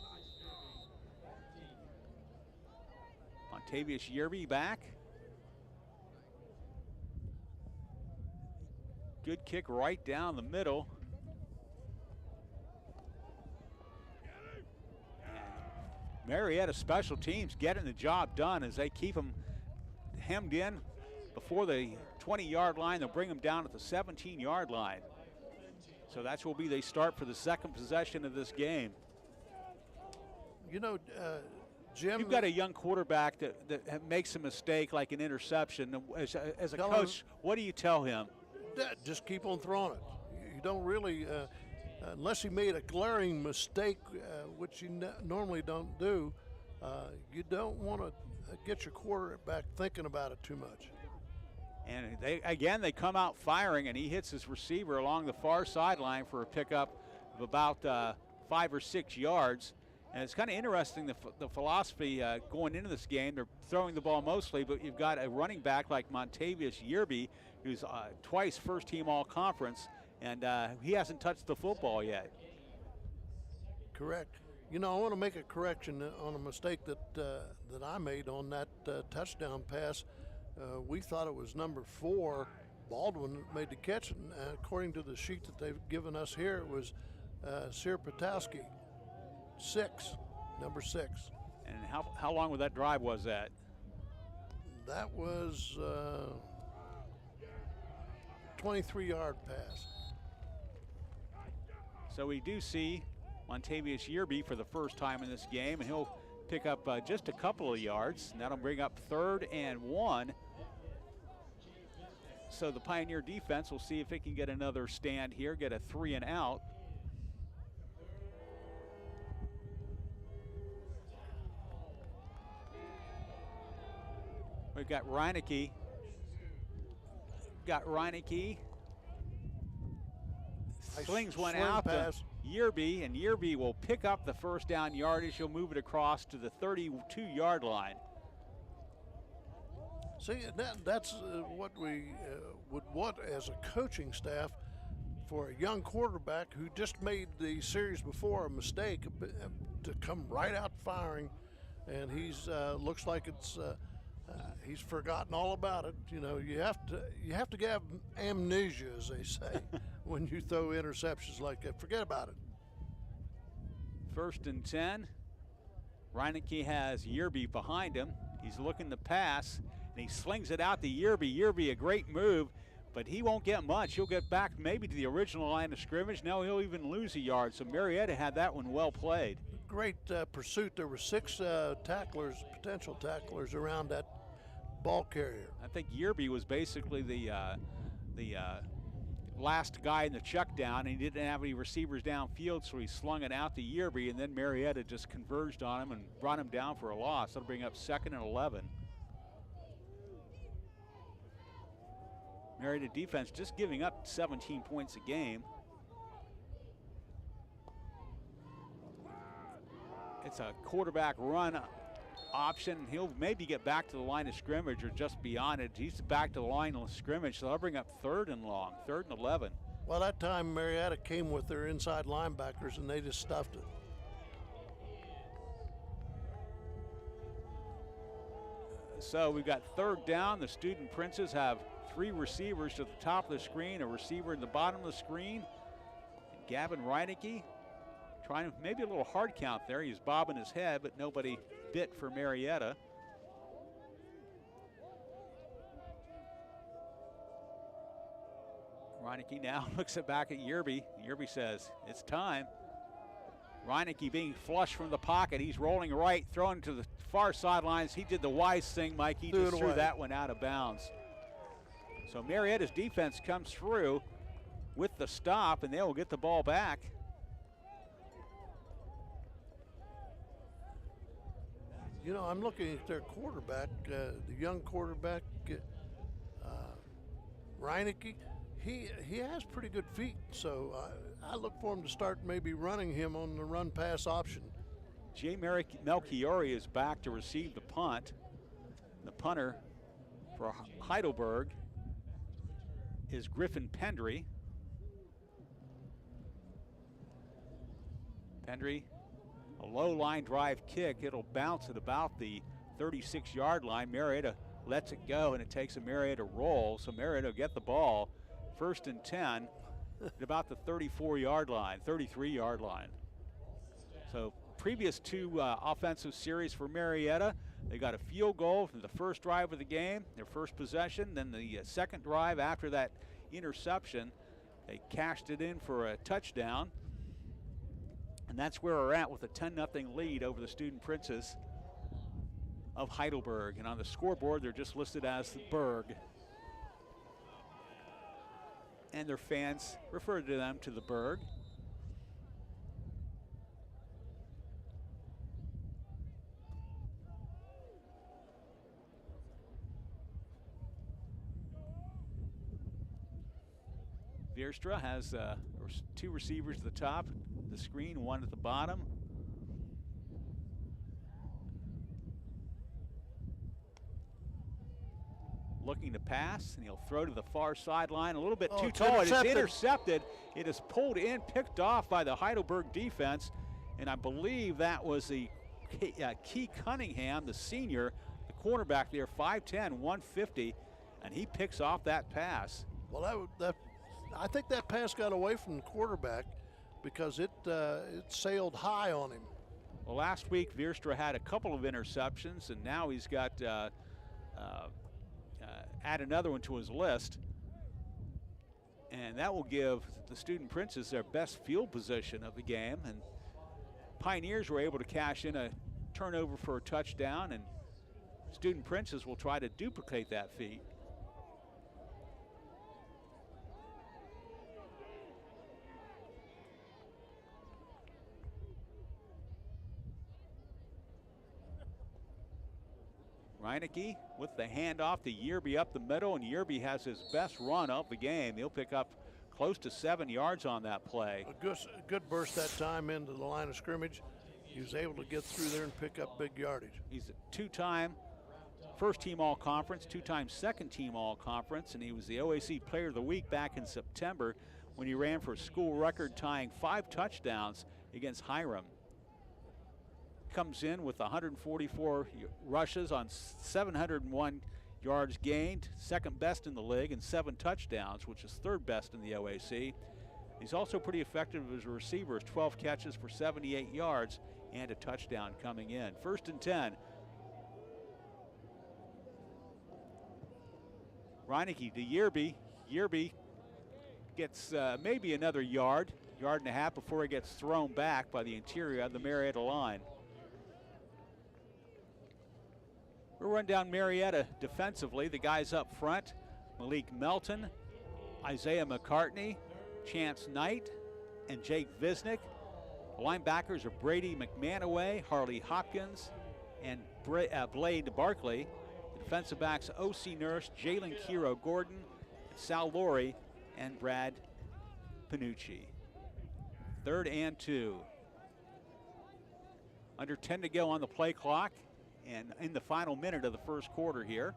Montavious Yerby back. Good kick right down the middle. Marietta special teams getting the job done as they keep them hemmed in before the 20-yard line. They'll bring them down at the 17-yard line. So that will be they start for the second possession of this game. Jim, you've got a young quarterback that makes a mistake like an interception. As a coach, what do you tell him? Just keep on throwing it. You don't really, unless he made a glaring mistake, which you normally don't do, you don't want to get your quarterback thinking about it too much. And they come out firing, and he hits his receiver along the far sideline for a pickup of about 5 or 6 yards. And it's kind of interesting, the philosophy going into this game. They're throwing the ball mostly, but you've got a running back like Montavious Yerby, who's twice first-team all-conference, and he hasn't touched the football yet. Correct. I want to make a correction on a mistake that I made on that touchdown pass. We thought it was number 4, Baldwin, that made the catch. And according to the sheet that they've given us here, it was Sir Patowski, number 6. And how long with that drive was that? That was 23-yard pass. So we do see Montavious Yerby for the first time in this game, and he'll pick up just a couple of yards, and that'll bring up 3rd and 1. So the Pioneer defense will see if it can get another stand here, get a 3 and out. We've got Reineke. Slings one out to Yerby, and Yerby will pick up the first down yardage. He'll move it across to the 32-yard line. See, that's what we would want as a coaching staff for a young quarterback who just made the series before a mistake to come right out firing, and he's looks like he's forgotten all about it. You have to have amnesia, as they say, when you throw interceptions like that. Forget about it. 1st and 10. Reineke has Yerby behind him. He's looking to pass, and he slings it out to Yerby. Yerby, a great move, but he won't get much. He'll get back maybe to the original line of scrimmage. Now he'll even lose a yard. So Marietta had that one well played. great pursuit. There were 6 potential tacklers around that ball carrier. I think Yearby was basically the last guy in the check down, and he didn't have any receivers downfield, so he slung it out to Yearby, and then Marietta just converged on him and brought him down for a loss. That'll bring up 2nd and 11. Marietta defense just giving up 17 points a game. It's a quarterback run option. He'll maybe get back to the line of scrimmage or just beyond it. He's back to the line of scrimmage, so that'll bring up 3rd and long, 3rd and 11. Well, that time Marietta came with their inside linebackers and they just stuffed it. So we've got 3rd down. The Student Princes have 3 receivers to the top of the screen, a receiver in the bottom of the screen. And Gavin Reinecke trying maybe a little hard count there. He's bobbing his head, but nobody bit for Marietta. Reinecke now looks back at Yearby. Yearby says, it's time. Reinecke being flush from the pocket. He's rolling right, throwing to the far sidelines. He did the wise thing, Mike. He just threw that one out of bounds. So Marietta's defense comes through with the stop, and they will get the ball back. You know, I'm looking at their quarterback, the young quarterback, Reinecke. He has pretty good feet, so I look for him to start maybe running him on the run-pass option. Jay Melchiori is back to receive the punt. The punter for Heidelberg is Griffin Pendry. Pendry, a low line drive kick. It'll bounce at about the 36-yard line. Marietta lets it go, and it takes a Marietta roll. So Marietta will get the ball. 1st and 10 at about the 34-yard line, 33-yard line. So previous 2 offensive series for Marietta, they got a field goal from the first drive of the game, their first possession. Then the second drive after that interception, they cashed it in for a touchdown. And that's where we're at with a 10-0 lead over the Student Princes of Heidelberg. And on the scoreboard, they're just listed as the Berg. And their fans refer to them to the Berg. Veerstra has 2 receivers at the top, the screen, 1 at the bottom. Looking to pass, and he'll throw to the far sideline. A little bit too tall. It is intercepted. It is pulled in, picked off by the Heidelberg defense, and I believe that was the Key Cunningham, the senior, the cornerback there, 5'10", 150, and he picks off that pass. Well, I think that pass got away from the quarterback because it sailed high on him. Well, last week Veerstra had a couple of interceptions, and now he's got add another one to his list, and that will give the Student Princes their best field position of the game. And Pioneers were able to cash in a turnover for a touchdown, and Student Princes will try to duplicate that feat. Reinecke with the handoff to Yearby up the middle, and Yearby has his best run of the game. He'll pick up close to 7 yards on that play. A good burst that time into the line of scrimmage. He was able to get through there and pick up big yardage. He's a 2-time first-team All-Conference, 2-time second-team All-Conference, and he was the OAC Player of the Week back in September when he ran for a school record, tying 5 touchdowns against Hiram. Comes in with 144 rushes on 701 yards gained, second best in the league, and 7 touchdowns, which is third best in the OAC. He's also pretty effective as a receiver, 12 catches for 78 yards and a touchdown coming in. 1st and 10. Reinecke to Yearby. Yearby gets maybe another yard yard and a half before he gets thrown back by the interior of the Marietta line. We'll run down Marietta defensively. The guys up front, Malik Melton, Isaiah McCartney, Chance Knight, and Jake Visnick. The linebackers are Brady McManaway, Harley Hopkins, and Blade Barkley. The defensive backs, O.C. Nurse, Jalen Kiro Gordon, Sal Laurie, and Brad Panucci. 3rd and 2. Under 10 to go on the play clock, and in the final minute of the first quarter here.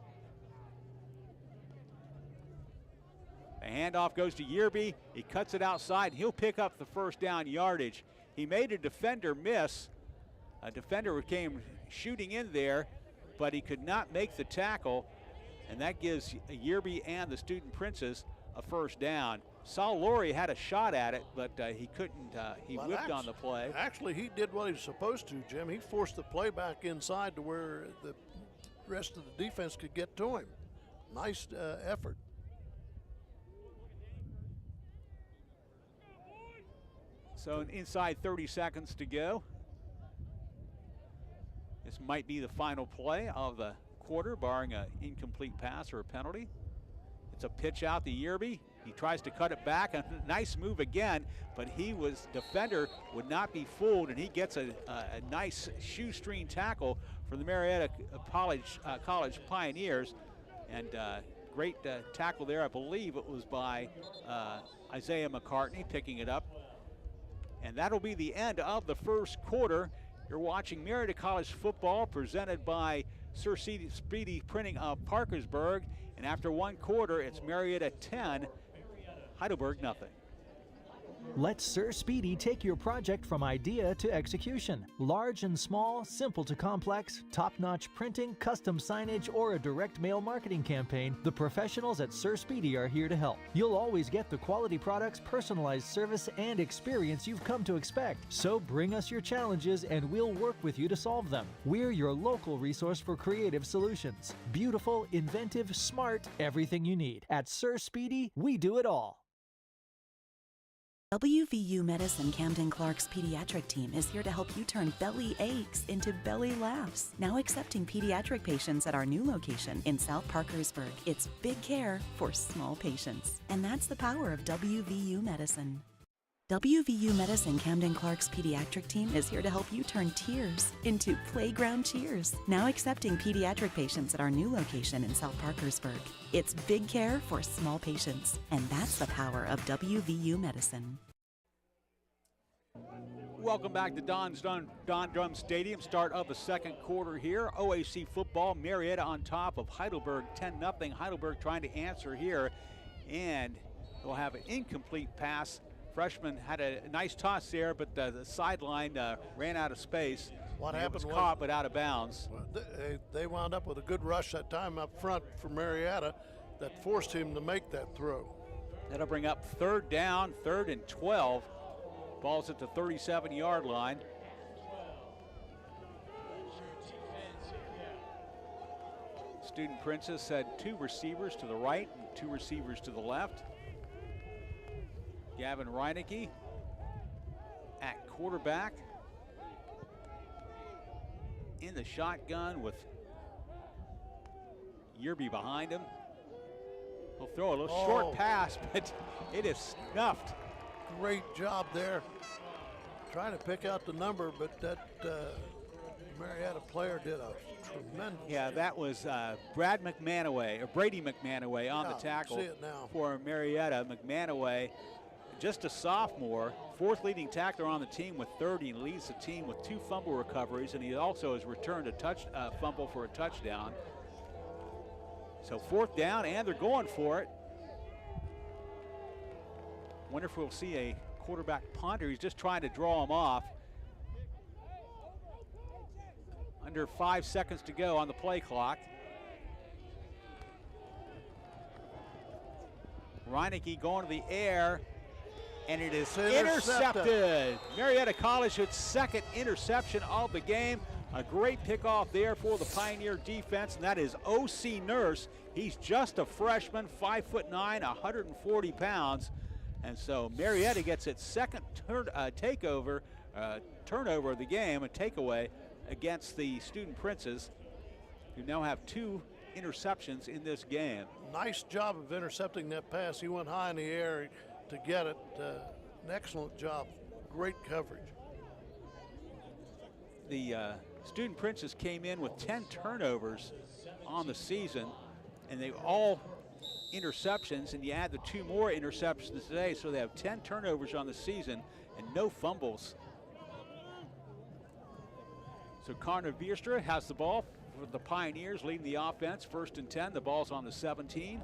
The handoff goes to Yearby. He cuts it outside. He'll pick up the first down yardage. He made a defender miss. A defender came shooting in there, but he could not make the tackle, and that gives Yearby and the Student Princes a first down. Saul Laurie had a shot at it, but he couldn't. He whipped on the play. Actually, he did what he was supposed to, Jim. He forced the play back inside to where the rest of the defense could get to him. Nice effort. So inside 30 seconds to go. This might be the final play of the quarter, barring an incomplete pass or a penalty. It's a pitch out to Yearby. He tries to cut it back. A nice move again, but defender would not be fooled, and he gets a nice shoestring tackle for the Marietta College Pioneers. And great tackle there. I believe it was by Isaiah McCartney picking it up. And that'll be the end of the first quarter. You're watching Marietta College football presented by Sir Speedy Printing of Parkersburg. And after one quarter, it's Marietta 10, Heidelberg nothing. Let Sir Speedy take your project from idea to execution. Large and small, simple to complex, top-notch printing, custom signage, or a direct mail marketing campaign, the professionals at Sir Speedy are here to help. You'll always get the quality products, personalized service, and experience you've come to expect. So bring us your challenges and we'll work with you to solve them. We're your local resource for creative solutions. Beautiful, inventive, smart, everything you need. At Sir Speedy, we do it all. WVU Medicine Camden Clark's pediatric team is here to help you turn belly aches into belly laughs. Now accepting pediatric patients at our new location in South Parkersburg. It's big care for small patients. And that's the power of WVU Medicine. WVU Medicine Camden Clark's pediatric team is here to help you turn tears into playground cheers. Now accepting pediatric patients at our new location in South Parkersburg. It's big care for small patients, and that's the power of WVU Medicine. Welcome back to Don Drum Stadium. Start of the second quarter here. OAC football, Marietta on top of Heidelberg 10-0. Heidelberg trying to answer here, and they'll have an incomplete pass. Freshman had a nice toss there, but the sideline ran out of space. What happened was caught but out of bounds. They wound up with a good rush that time up front for Marietta that forced him to make that throw. That'll bring up 3rd down, 3rd and 12. Ball's at the 37-yard line. Student Princess had 2 receivers to the right and 2 receivers to the left. Gavin Reinecke at quarterback. In the shotgun with Yearby behind him. He'll throw a little short pass, but it is snuffed. Great job there. Trying to pick out the number, but that Marietta player did a tremendous job. That was Brady McManaway on the tackle for Marietta. McManaway, just a sophomore, 4th leading tackler on the team with 30, and leads the team with 2 fumble recoveries, and he also has returned a fumble for a touchdown. So 4th down, and they're going for it. Wonder if we'll see a quarterback punt, or he's just trying to draw him off. Under 5 seconds to go on the play clock. Reinecke going to the air, and it is intercepted. Marietta College its 2nd interception of the game. A great pickoff there for the Pioneer defense, and that is O.C. Nurse. He's just a freshman, 5'9", 140 pounds. And so Marietta gets its second turnover of the game, a takeaway against the Student Princes, who now have 2 interceptions in this game. Nice job of intercepting that pass. He went high in the air to get it. An excellent job. Great coverage. The Student Princes came in with 10 turnovers on the season, and they all interceptions, and you add the 2 more interceptions today, so they have 10 turnovers on the season and no fumbles. So Connor Vierstra has the ball for the Pioneers, leading the offense. 1st and 10, the ball's on the 17.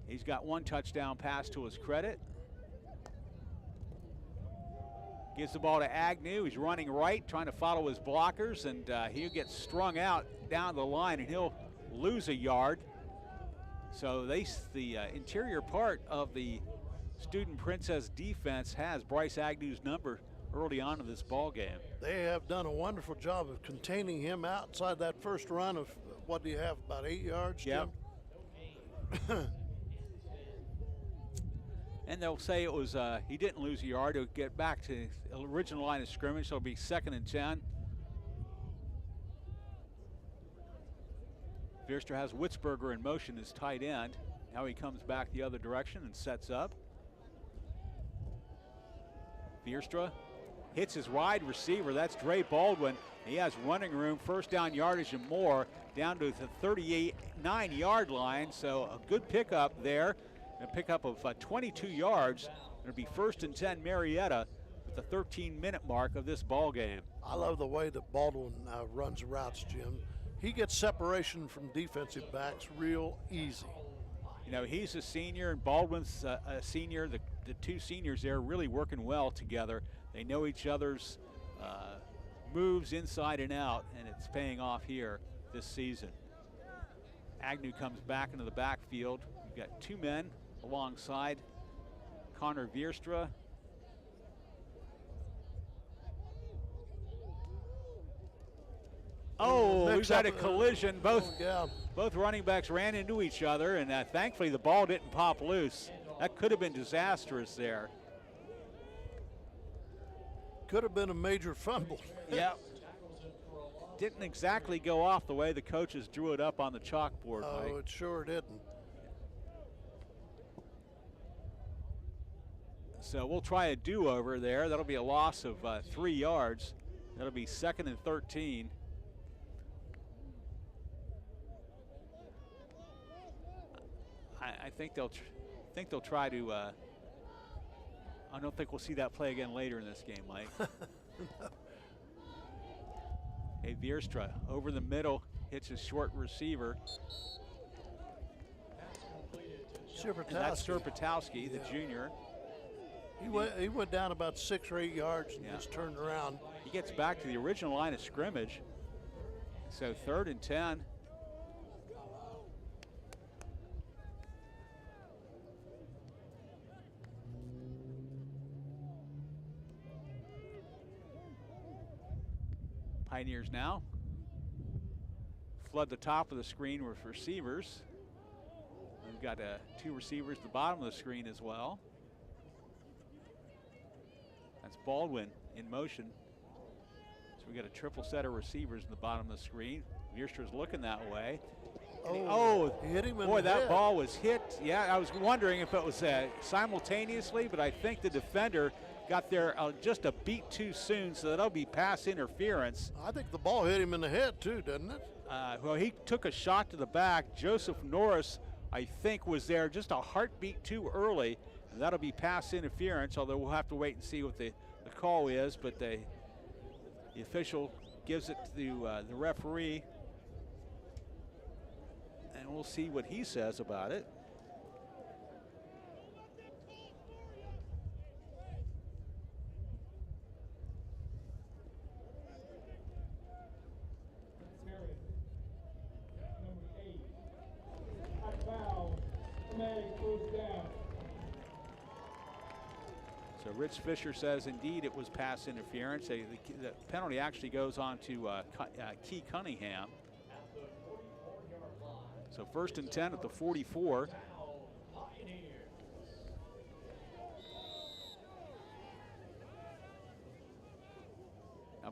He's got 1 touchdown pass to his credit. Gives the ball to Agnew. He's running right, trying to follow his blockers, and he'll get strung out down the line, and he'll lose a yard. So the interior part of the Student Princess defense has Bryce Agnew's number early on in this ball game. They have done a wonderful job of containing him outside that first run of, what do you have, about 8 yards, Jim? Yep. And they'll say it was, he didn't lose a yard. He'll get back to the original line of scrimmage, so it'll be 2nd and 10. Vierster has Witzberger in motion as tight end. Now he comes back the other direction and sets up. Vierstra hits his wide receiver. That's Dre Baldwin. He has running room, 1st down yardage and more, down to the 39-yard line. So a good pickup there. A pickup of 22 yards. It'll be 1st and 10 Marietta at the 13-minute mark of this ball game. I love the way that Baldwin runs routes, Jim. He gets separation from defensive backs real easy. You know, he's a senior and Baldwin's a senior. The 2 seniors there really working well together. They know each other's moves inside and out, and it's paying off here this season. Agnew comes back into the backfield. We've got 2 men alongside Connor Vierstra. Oh, we've got a collision. Both running backs ran into each other, and thankfully the ball didn't pop loose. That could have been disastrous there. Could have been a major fumble. Yep. Didn't exactly go off the way the coaches drew it up on the chalkboard, Oh, Mike. it sure didn't. So we'll try a do-over there. That'll be a loss of 3 yards. That'll be 2nd and 13. I think they'll try to. I don't think we'll see that play again later in this game, Mike. Hey, Vierstra over the middle, hits a short receiver. And that's Serpatowski, the junior. He went down about 6 or 8 yards and just turned around. He gets back to the original line of scrimmage. So 3rd and 10. Pioneers now flood the top of the screen with receivers. We've got 2 receivers at the bottom of the screen as well. That's Baldwin in motion. So we got a triple set of receivers in the bottom of the screen. Vierstra's looking that way. He hit him in boy, the that head. ball was hit. Yeah, I was wondering if it was simultaneously, but I think the defender got there just a beat too soon, so that'll be pass interference. I think the ball hit him in the head too, doesn't it? Well, he took a shot to the back. Joseph Norris, I think, was there just a heartbeat too early, and that'll be pass interference, although we'll have to wait and see what the call is, but the official gives it to the referee, and we'll see what he says about it. So Rich Fisher says indeed it was pass interference. The penalty actually goes on to Key Cunningham. So 1st and 10 at the 44.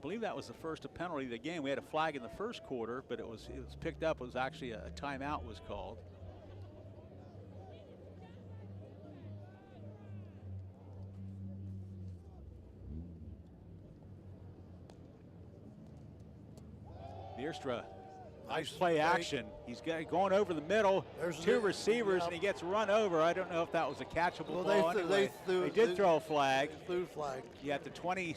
believe that was the first penalty of the game. We had a flag in the first quarter, but it was picked up. It was actually a timeout was called. Bierstra, nice play action. He's going over the middle. There's two receivers, and he gets run over. I don't know if that was a catchable ball. Anyway, they did throw a flag. They threw a flag. Yeah, at the 20,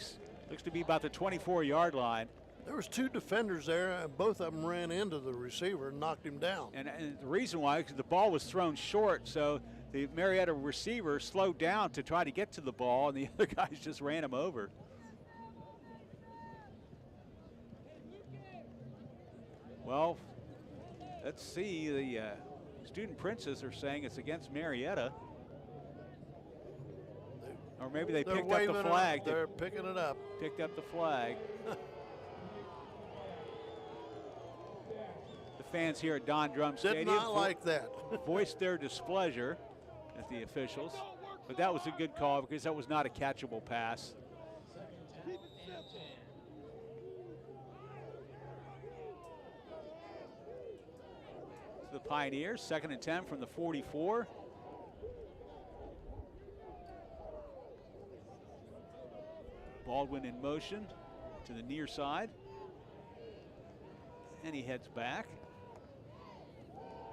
looks to be about the 24-yard line. There was two defenders there, and both of them ran into the receiver and knocked him down. And the reason why, because the ball was thrown short, so the Marietta receiver slowed down to try to get to the ball, and the other guys just ran him over. Well, let's see. The student princes are saying it's against Marietta. Or maybe they picked up the flag. They're picking it up. Picked up the flag. The fans here at Don Drum Stadium did not like that. voiced their displeasure at the officials. But that was a good call because that was not a catchable pass. The Pioneers, 2nd and 10 from the 44. Baldwin in motion to the near side. And he heads back.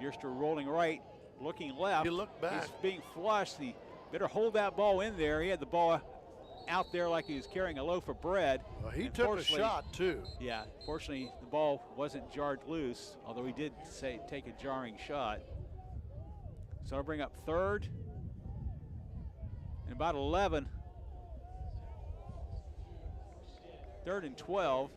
Bierster rolling right, looking left. He looked back. He's being flushed. He better hold that ball in there. He had the ball out there like he was carrying a loaf of bread. Well, he took a shot too. Yeah, fortunately the ball wasn't jarred loose, although he did take a jarring shot. So I'll bring up 3rd and about 11. 3rd and 12.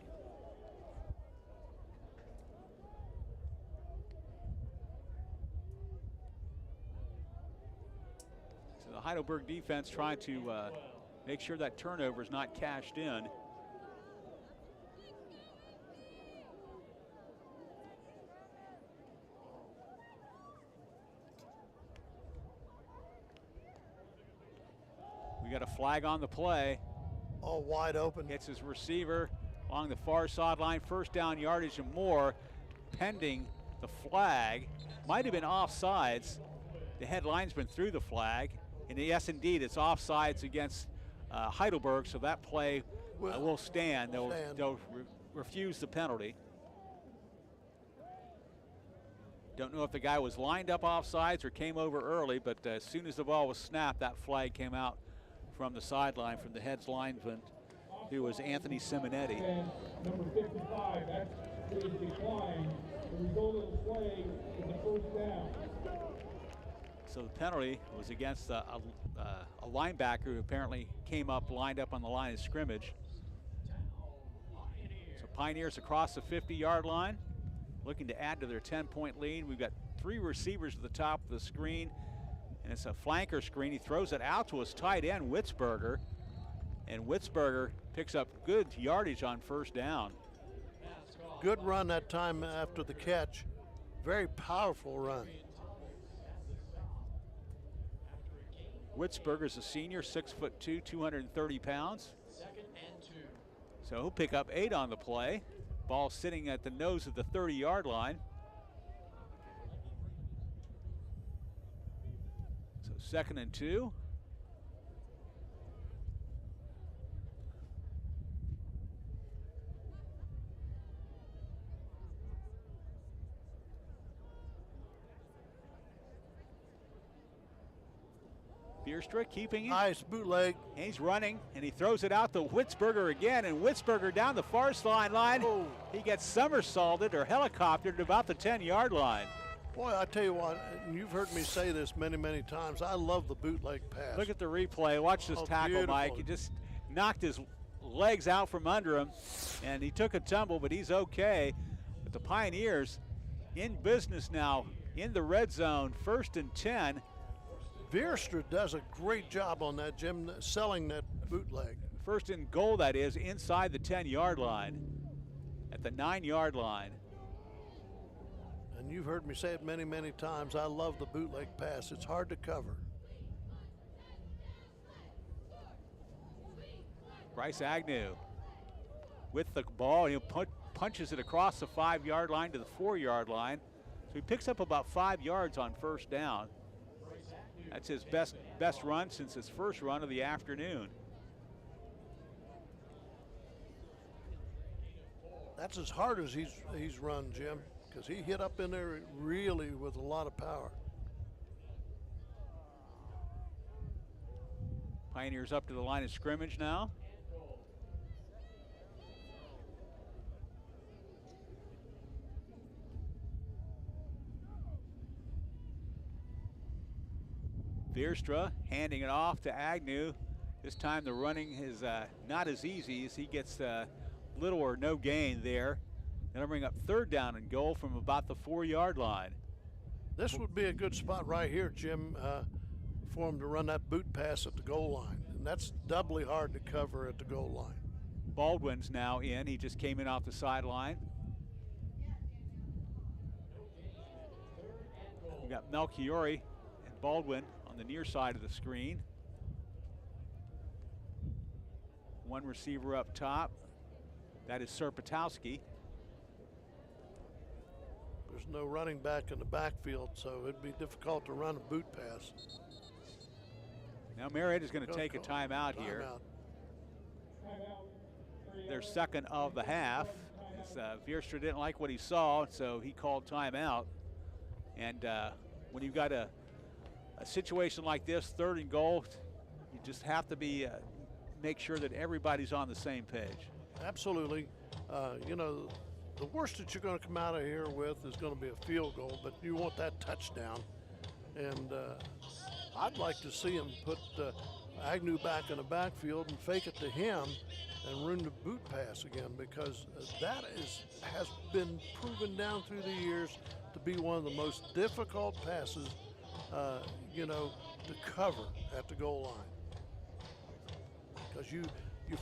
So the Heidelberg defense trying to make sure that turnover is not cashed in. We got a flag on the play. All wide open. Hits his receiver along the far sideline. 1st down yardage and more pending the flag. Might have been offsides. The head linesman threw the flag. And yes, indeed, it's offsides against Heidelberg, so that play will stand. They'll refuse the penalty. Don't know if the guy was lined up offsides or came over early, but as soon as the ball was snapped, that flag came out from the sideline from the head's lineman, who was Anthony Simonetti. Number 55, that's declined. The result of the play is a 1st down. So the penalty was against a linebacker who apparently came up, lined up on the line of scrimmage. So Pioneers across the 50-yard line, looking to add to their 10-point lead. We've got 3 receivers at the top of the screen, and it's a flanker screen. He throws it out to his tight end, Witzberger, and Witzberger picks up good yardage on 1st down. Good run that time after the catch. Very powerful run. Witzberger's a senior, 6'2", 230 pounds. So he'll pick up 8 on the play. Ball sitting at the nose of the 30-yard line. So 2nd and 2. Bierstra keeping it. Nice bootleg. And he's running, and he throws it out to Witzberger again, and Witzberger down the far sideline. Oh. He gets somersaulted or helicoptered about the 10-yard line. Boy, I tell you what, and you've heard me say this many, many times, I love the bootleg pass. Look at the replay. Watch this tackle, beautiful. Mike. He just knocked his legs out from under him, and he took a tumble, but he's okay. But the Pioneers in business now in the red zone, 1st and 10. Bierstra does a great job on that, Jim, selling that bootleg. 1st and goal, that is, inside the 10-yard line, at the 9-yard line. And you've heard me say it many, many times, I love the bootleg pass. It's hard to cover. Bryce Agnew with the ball. He punches it across the 5-yard line to the 4-yard line. So he picks up about 5 yards on first down. That's his best run since his first run of the afternoon. That's as hard as he's run, Jim, because he hit up in there really with a lot of power. Pioneers up to the line of scrimmage now. Veerstra handing it off to Agnew. This time the running is not as easy as he gets little or no gain there. That'll bring up 3rd down and goal from about the 4-yard line. This would be a good spot right here, Jim, for him to run that boot pass at the goal line. And that's doubly hard to cover at the goal line. Baldwin's now in. He just came in off the sideline. We got Melchiori and Baldwin on the near side of the screen. One receiver up top. That is Serpatowski. There's no running back in the backfield, so it'd be difficult to run a boot pass. Now Marietta's going to take a timeout here. Their second of the half. Veerstra didn't like what he saw, so he called timeout. And when you've got a situation like this, 3rd and goal, you just have to make sure that everybody's on the same page. Absolutely. You know, the worst that you're going to come out of here with is going to be a field goal, but you want that touchdown. And I'd like to see him put Agnew back in the backfield and fake it to him and run the boot pass again, because that has been proven down through the years to be one of the most difficult passes, you know, to cover at the goal line. Because you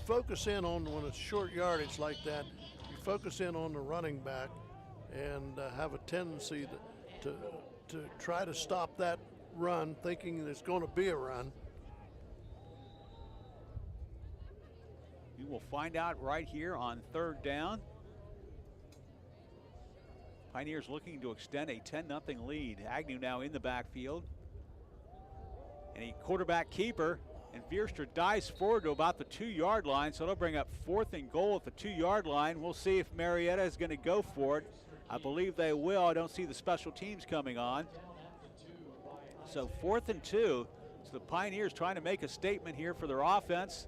focus in on, when it's short yardage like that, you focus in on the running back and have a tendency to try to stop that run, thinking there's going to be a run. We will find out right here on 3rd down. Pioneers looking to extend a 10-0 lead. Agnew now in the backfield. And a quarterback keeper. And Veerstra dives forward to about the 2-yard line, so it'll bring up 4th and goal at the 2-yard line. We'll see if Marietta is going to go for it. I believe they will. I don't see the special teams coming on. So 4th and 2. So the Pioneers trying to make a statement here for their offense.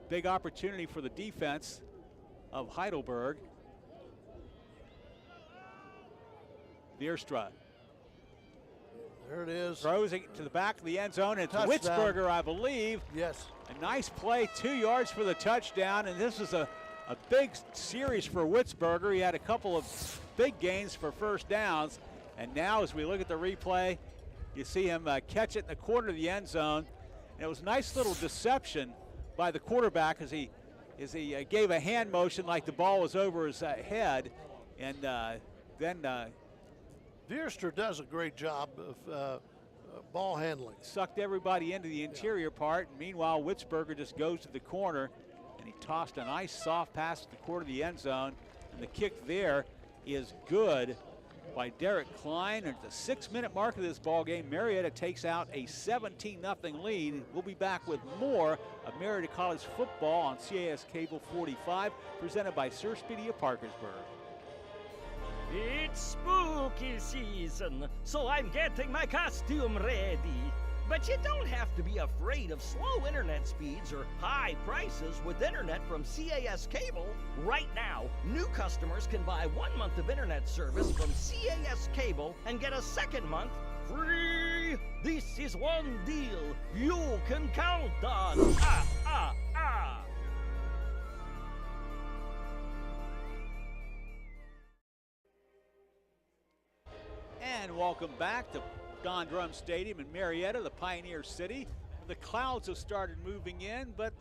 Big opportunity for the defense of Heidelberg. Veerstra. There it is. Throws it to the back of the end zone. It's Touchdown. Witzberger, I believe. Yes. A nice play, 2 yards for the touchdown, and this is a big series for Witzberger. He had a couple of big gains for first downs, and now as we look at the replay, you see him catch it in the corner of the end zone. And it was a nice little deception by the quarterback as he gave a hand motion like the ball was over his head, and then Veerstra does a great job of ball handling. Sucked everybody into the interior part, and meanwhile Witzberger just goes to the corner, and he tossed a nice soft pass to the corner of the end zone, and the kick there is good by Derek Klein. At the 6-minute mark of this ball game, Marietta takes out a 17-0 lead. We'll be back with more of Marietta College football on CAS Cable 45, presented by Sir Speedy of Parkersburg. It's spooky season, so I'm getting my costume ready. But you don't have to be afraid of slow internet speeds or high prices with internet from CAS Cable. Right now, new customers can buy 1 month of internet service from CAS Cable and get a second month free. This is one deal you can count on. And welcome back to Don Drum Stadium in Marietta, the Pioneer City. The clouds have started moving in, but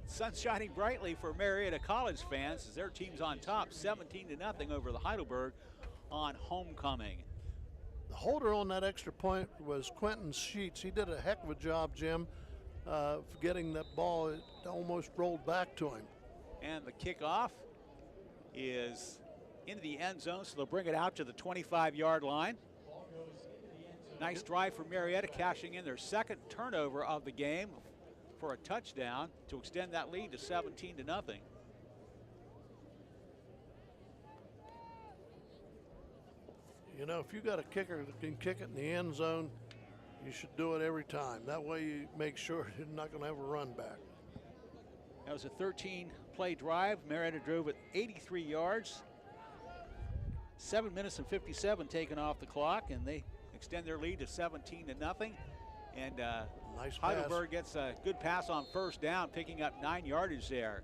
sun's shining brightly for Marietta College fans as their team's on top, 17-0 over the Heidelberg on homecoming. The holder on that extra point was Quentin Sheets. He did a heck of a job, Jim, for getting that ball. It almost rolled back to him. And the kickoff is into the end zone, so they'll bring it out to the 25-yard line. Nice drive for Marietta, cashing in their second turnover of the game for a touchdown to extend that lead to 17-0. You know, if you got a kicker that can kick it in the end zone, you should do it every time. That way you make sure you're not going to have a run back. That was a 13-play drive. Marietta drove it 83 yards. 7 minutes and 57 taken off the clock, and they extend their lead to 17-0. And nice Heidelberg gets a good pass on first down, picking up 9 yardage there.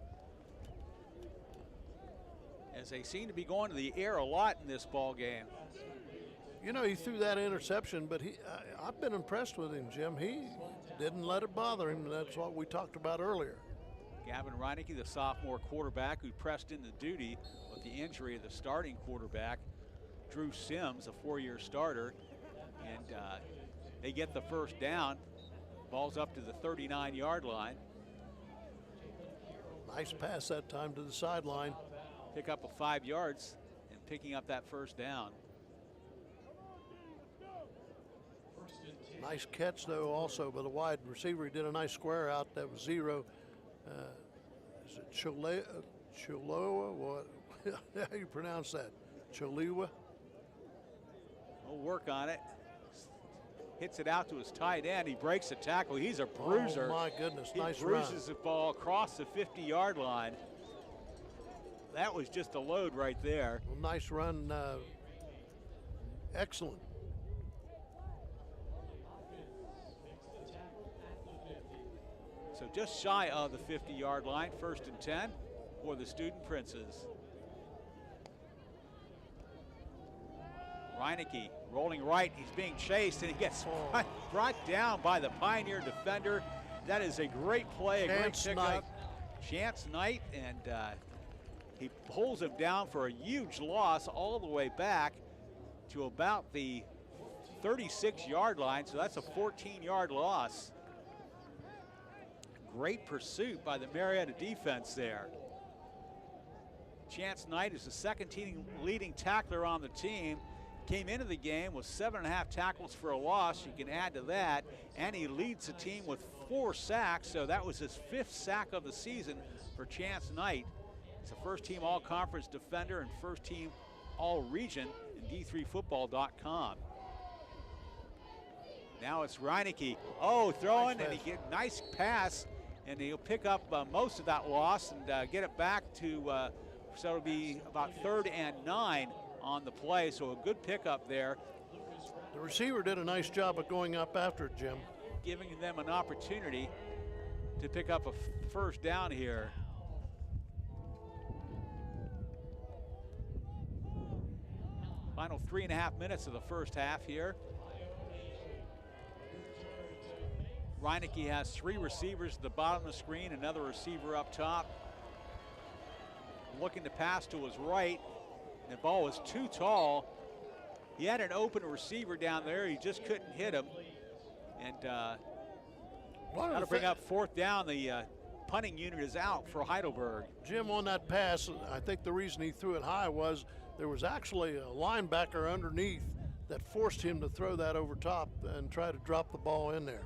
As they seem to be going to the air a lot in this ball game. You know, he threw that interception, but I've been impressed with him, Jim. He didn't let it bother him. That's what we talked about earlier. Gavin Reinecke, the sophomore quarterback who pressed into duty with the injury of the starting quarterback, Drew Sims, a 4-year starter, and they get the first down. Ball's up to the 39-yard line. Nice pass that time to the sideline. Pick up a 5 yards and picking up that first down. Nice catch, though, also by the wide receiver. He did a nice square out. That was zero. Is it Chiloa? What? How do you pronounce that? Choliwa? We'll work on it. Hits it out to his tight end. He breaks the tackle. He's a bruiser. Oh, my goodness. Nice He run. bruises the ball across the 50-yard line. That was just a load right there. Well, nice run. Excellent. So just shy of the 50-yard line, 1st and 10 for the Student Princes. Reinecke rolling right, he's being chased, and he gets brought down by the Pioneer defender. That is a great play, a great pickup. Chance Knight, and he pulls him down for a huge loss all the way back to about the 36-yard line, so that's a 14-yard loss. Great pursuit by the Marietta defense there. Chance Knight is the second leading tackler on the team. Came into the game with 7.5 tackles for a loss. You can add to that, and he leads the team with 4 sacks, so that was his 5th sack of the season for Chance Knight. He's a first-team all-conference defender and first-team all-region in D3Football.com. Now it's Reinecke. Oh, throwing, nice, and he get nice pass, and he'll pick up most of that loss and get it back to, so it'll be about 3rd and 9 on the play, so a good pickup there. The receiver did a nice job of going up after it, Jim. Giving them an opportunity to pick up a first down here. Final 3.5 minutes of the first half here. Reinecke has 3 receivers at the bottom of the screen, another receiver up top. Looking to pass to his right. The ball was too tall. He had an open receiver down there. He just couldn't hit him. And got to bring up 4th down. The punting unit is out for Heidelberg. Jim, on that pass, I think the reason he threw it high was there was actually a linebacker underneath that forced him to throw that over top and try to drop the ball in there.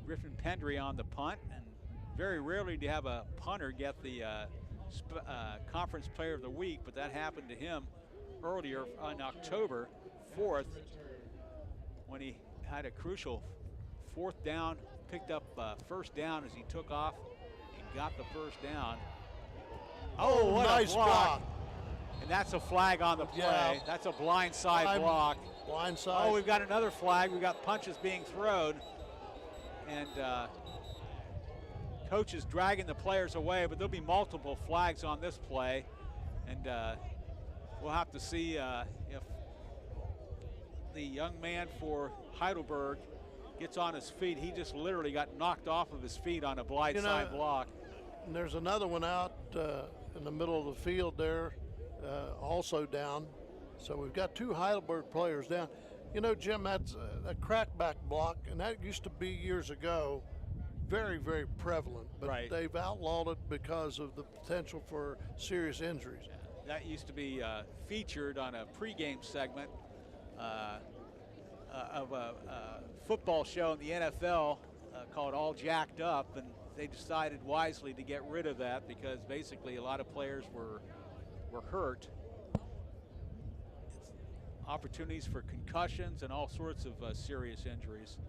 Griffin Pendry on the punt, and very rarely do you have a punter get the Conference Player of the Week, but that happened to him earlier on October 4th when he had a crucial 4th down, picked up first down as he took off and got the first down. Oh, what nice a block. And that's a flag on the play. Yeah. That's a blindside block. Blindside. Oh, we've got another flag. We've got punches being thrown. And coach is dragging the players away, but there'll be multiple flags on this play. And we'll have to see if the young man for Heidelberg gets on his feet. He just literally got knocked off of his feet on a blindside block. And there's another one out in the middle of the field there, also down. So we've got 2 Heidelberg players down. You know, Jim, that's a crackback block, and that used to be years ago very, very prevalent, but Right. they've outlawed it because of the potential for serious injuries. That used to be featured on a pregame segment of a football show in the NFL called All Jacked Up, and they decided wisely to get rid of that because basically a lot of players were hurt. It's opportunities for concussions and all sorts of serious injuries.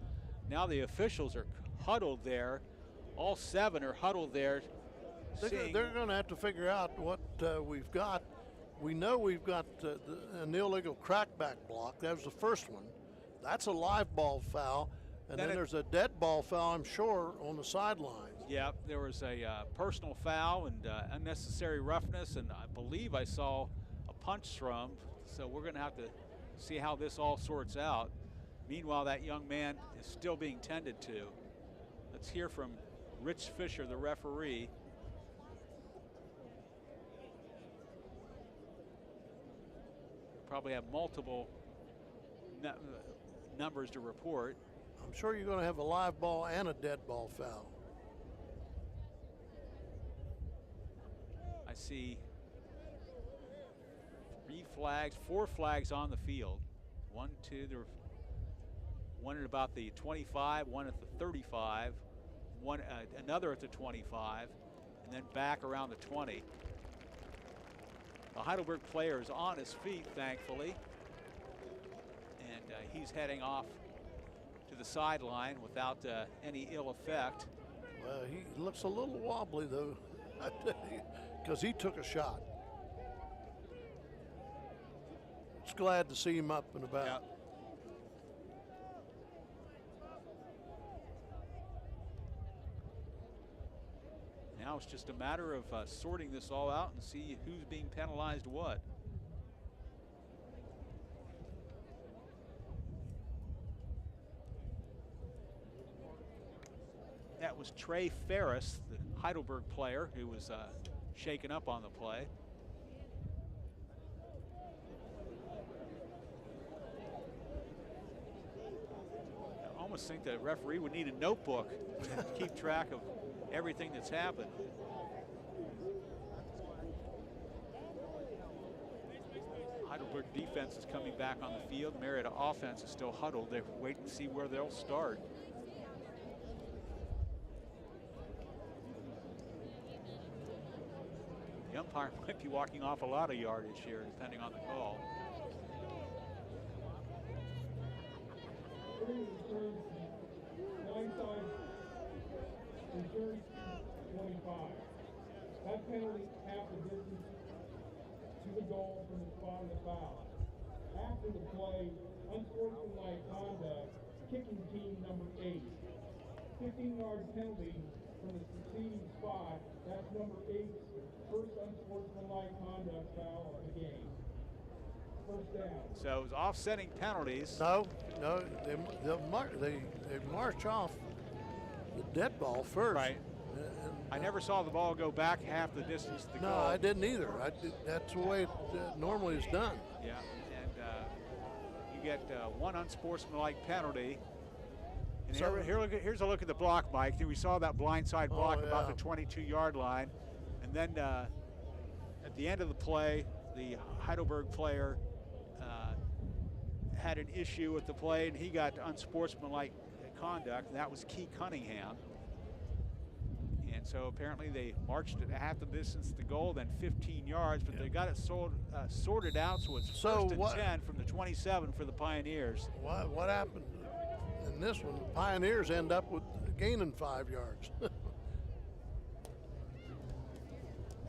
Now the officials are huddled there. All 7 are huddled there. They're going to have to figure out what we've got. We know we've got an illegal crackback block. That was the first one. That's a live ball foul. And then there's a dead ball foul, I'm sure, on the sidelines. Yeah, there was a personal foul and unnecessary roughness, and I believe I saw a punch thrown. So we're going to have to see how this all sorts out. Meanwhile, that young man is still being tended to. Let's hear from Rich Fisher, the referee. Probably have multiple numbers to report. I'm sure you're going to have a live ball and a dead ball foul. I see 4 flags on the field. 1, 2, there were one at about the 25, one at the 35, another at the 25, and then back around the 20. The Heidelberg player is on his feet, thankfully, and he's heading off to the sideline without any ill effect. Well, he looks a little wobbly, though, I tell you, because he took a shot. Just glad to see him up and about. Yep. Now it's just a matter of sorting this all out and see who's being penalized what. That was Trey Ferris, the Heidelberg player, who was shaken up on the play. I almost think the referee would need a notebook to keep track of everything that's happened. Heidelberg defense is coming back on the field. Marietta offense is still huddled. They're waiting to see where they'll start. The umpire might be walking off a lot of yardage here, depending on the call. Return 25. That penalty half the distance to the goal from the spot of the foul. After the play, unsportsmanlike conduct, kicking team number 8. 15-yard penalty from the succeeding spot. That's number 8's first unsportsmanlike conduct foul of the game. First down. So it was offsetting penalties. No, they march off the dead ball first. Right. I never saw the ball go back half the distance to the goal. No, I didn't either. That's the way it normally is done. Yeah, and you get one unsportsmanlike penalty. And So- here's a look at the block, Mike. We saw that blindside block about the 22-yard line. And then at the end of the play, the Heidelberg player had an issue with the play, and he got unsportsmanlike conduct, and that was Key Cunningham. And so apparently they marched it half the distance to the goal, then 15 yards, but they got it sorted out, so it's first and 10 from the 27 for the Pioneers. What happened in this one? The Pioneers end up with gaining 5 yards.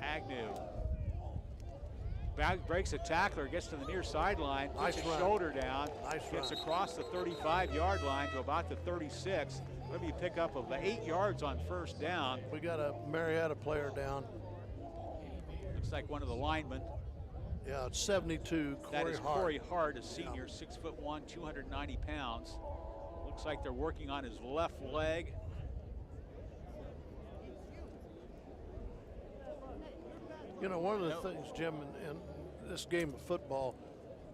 Agnew breaks a tackler, gets to the near sideline, puts Nice his run. shoulder down, Nice gets run. across the 35-yard line to about the 36. That'll be a pickup of 8 yards on first down. We got a Marietta player down. Looks like one of the linemen. Yeah, it's 72, Corey That is Hart. Corey Hart, a senior, 6'1", 290 pounds. Looks like they're working on his left leg. You know, one of the things, Jim, in this game of football,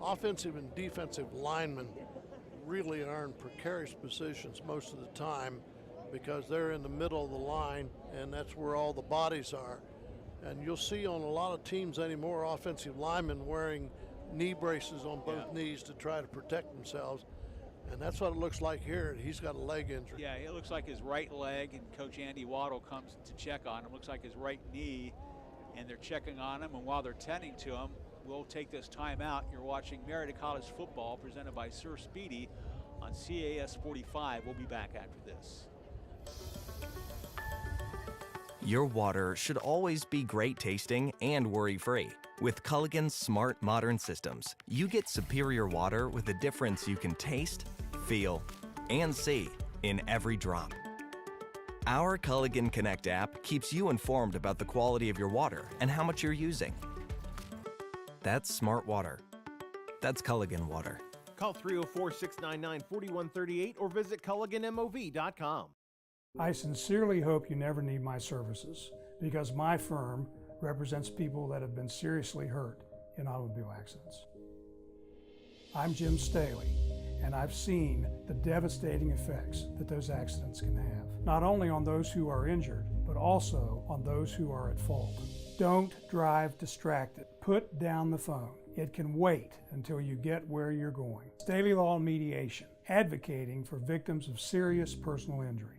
offensive and defensive linemen really are in precarious positions most of the time. because they're in the middle of the line, and that's where all the bodies are. And you'll see on a lot of teams anymore offensive linemen wearing knee braces on both knees to try to protect themselves. And that's what it looks like here. He's got a leg injury. Yeah, it looks like his right leg, and Coach Andy Waddle comes to check on him. Looks like his right knee, and they're checking on him. And while they're tending to him, we'll take this timeout. You're watching Marietta College football presented by Sir Speedy on CAS 45. We'll be back after this. Your water should always be great tasting and worry-free. With Culligan's smart modern systems, you get superior water with a difference you can taste, feel, and see in every drop. Our Culligan Connect app keeps you informed about the quality of your water and how much you're using. That's smart water. That's Culligan water. Call 304-699-4138 or visit CulliganMOV.com. I sincerely hope you never need my services, because my firm represents people that have been seriously hurt in automobile accidents. I'm Jim Staley, and I've seen the devastating effects that those accidents can have, not only on those who are injured, but also on those who are at fault. Don't drive distracted. Put down the phone. It can wait until you get where you're going. Staley Law and Mediation, advocating for victims of serious personal injury.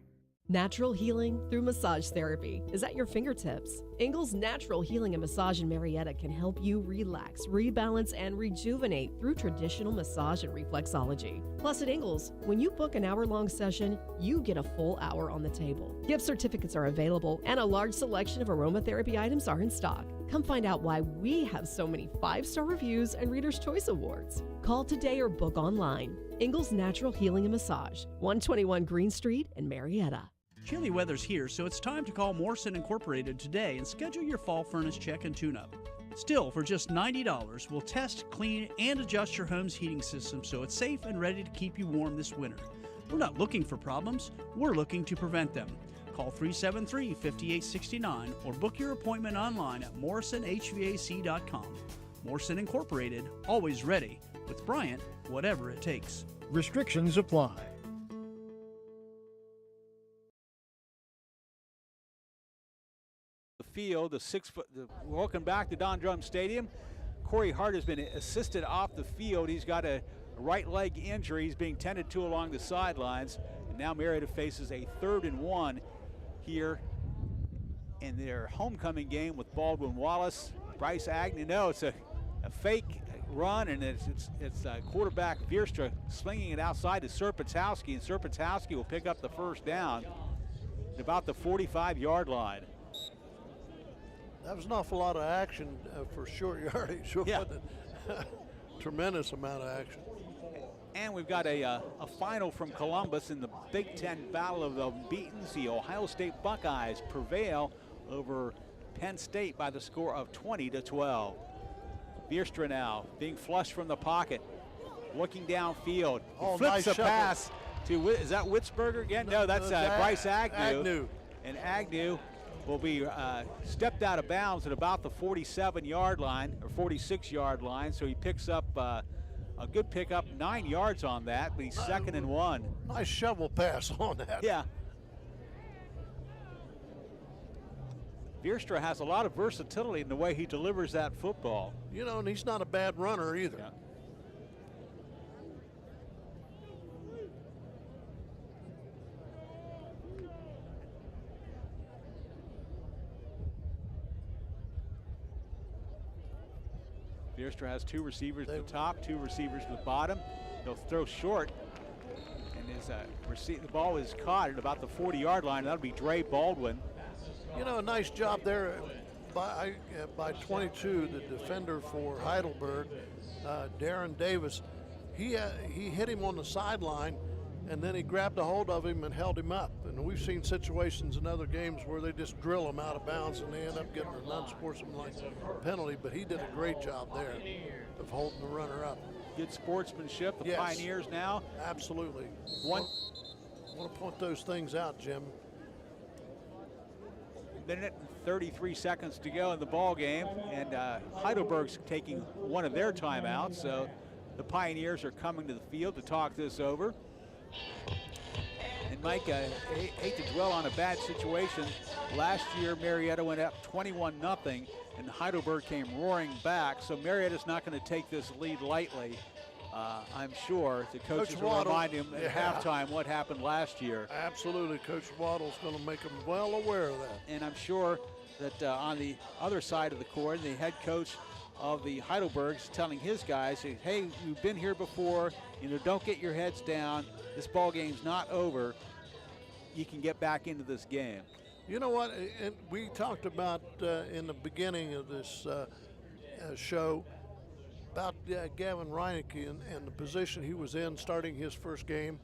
Natural healing through massage therapy is at your fingertips. Ingles Natural Healing and Massage in Marietta can help you relax, rebalance, and rejuvenate through traditional massage and reflexology. Plus at Ingles, when you book an hour-long session, you get a full hour on the table. Gift certificates are available, and a large selection of aromatherapy items are in stock. Come find out why we have so many 5-star reviews and Reader's Choice Awards. Call today or book online. Ingles Natural Healing and Massage, 121 Green Street in Marietta. Chilly weather's here, so it's time to call Morrison Incorporated today and schedule your fall furnace check and tune-up. Still, for just $90, we'll test, clean, and adjust your home's heating system so it's safe and ready to keep you warm this winter. We're not looking for problems, we're looking to prevent them. Call 373-5869 or book your appointment online at morrisonhvac.com. Morrison Incorporated, always ready. With Bryant, whatever it takes. Restrictions apply. Field, welcome back to Don Drum Stadium. Corey Hart has been assisted off the field. He's got a right leg injury. He's being tended to along the sidelines. And now Marietta faces a 3rd and 1 here in their homecoming game with Baldwin Wallace. Bryce Agnew, no, it's a fake run, and it's quarterback Vierstra slinging it outside to Serpentowski, and Serpentowski will pick up the first down at about the 45-yard line. That was an awful lot of action for short yardage. Yeah. Tremendous amount of action. And we've got a final from Columbus in the Big Ten Battle of the Beatens. The Ohio State Buckeyes prevail over Penn State by the score of 20-12. Vierstra now being flushed from the pocket, looking downfield. Oh, flips nice a pass to, is that Witzberger again? No, that's Bryce Agnew. And Agnew will be stepped out of bounds at about the 47-yard line or 46-yard line. So he picks up a good pickup, 9 yards on that, but he's 2nd and 1. Nice shovel pass on that. Yeah. Vierstra has a lot of versatility in the way he delivers that football. You know, and he's not a bad runner either. Yeah. Vierstra has 2 receivers at the top, 2 receivers at the bottom. He'll throw short, and the ball is caught at about the 40-yard line. That'll be Dre Baldwin. You know, a nice job there by 22, the defender for Heidelberg, Darren Davis. He hit him on the sideline, and then he grabbed a hold of him and held him up. And we've seen situations in other games where they just drill him out of bounds and they end up getting an unsportsmanlike penalty, but he did a great job there of holding the runner up. Good sportsmanship, the Pioneers now. Absolutely. I want to point those things out, Jim. Minute and 33 seconds to go in the ball game, and Heidelberg's taking one of their timeouts, so the Pioneers are coming to the field to talk this over. And Mike, I hate to dwell on a bad situation. Last year, Marietta went up 21-0, and Heidelberg came roaring back. So Marietta's not going to take this lead lightly. I'm sure the coaches will remind him at halftime what happened last year. Absolutely. Coach Waddle's going to make him well aware of that. And I'm sure that on the other side of the court, the head coach of the Heidelbergs telling his guys, hey, you've been here before, don't get your heads down. This ball game's not over. You can get back into this game. You know what, and we talked about in the beginning of this show about Gavin Reineke and the position he was in starting his first game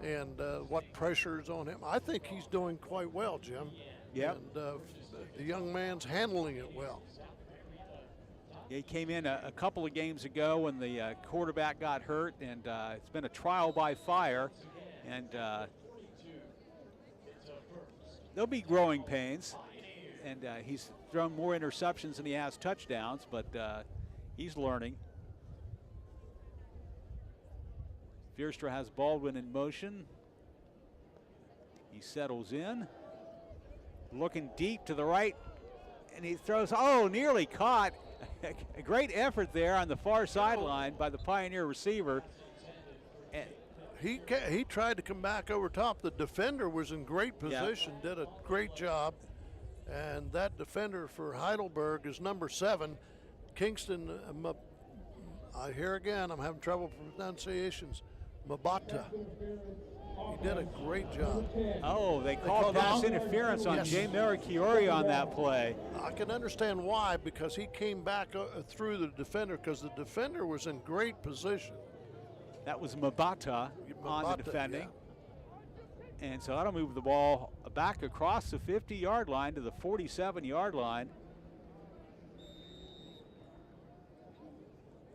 and what pressure is on him. I think he's doing quite well, Jim. Yeah. And the young man's handling it well. He came in a couple of games ago when the quarterback got hurt, and it's been a trial by fire. And there'll be growing pains. And he's thrown more interceptions than he has touchdowns, but he's learning. Fierstra has Baldwin in motion. He settles in. Looking deep to the right, and he throws, nearly caught. A great effort there on the far sideline by the Pioneer receiver. And he tried to come back over top. The defender was in great position, did a great job. And that defender for Heidelberg is number 7, Kingston. Here again, I'm having trouble with pronunciations. Mabata. He did a great job. They called pass interference on Jay Marachiori on that play. I can understand why, because he came back through the defender because the defender was in great position. That was Mabata on the defending. Yeah. And so that'll move the ball back across the 50-yard line to the 47-yard line.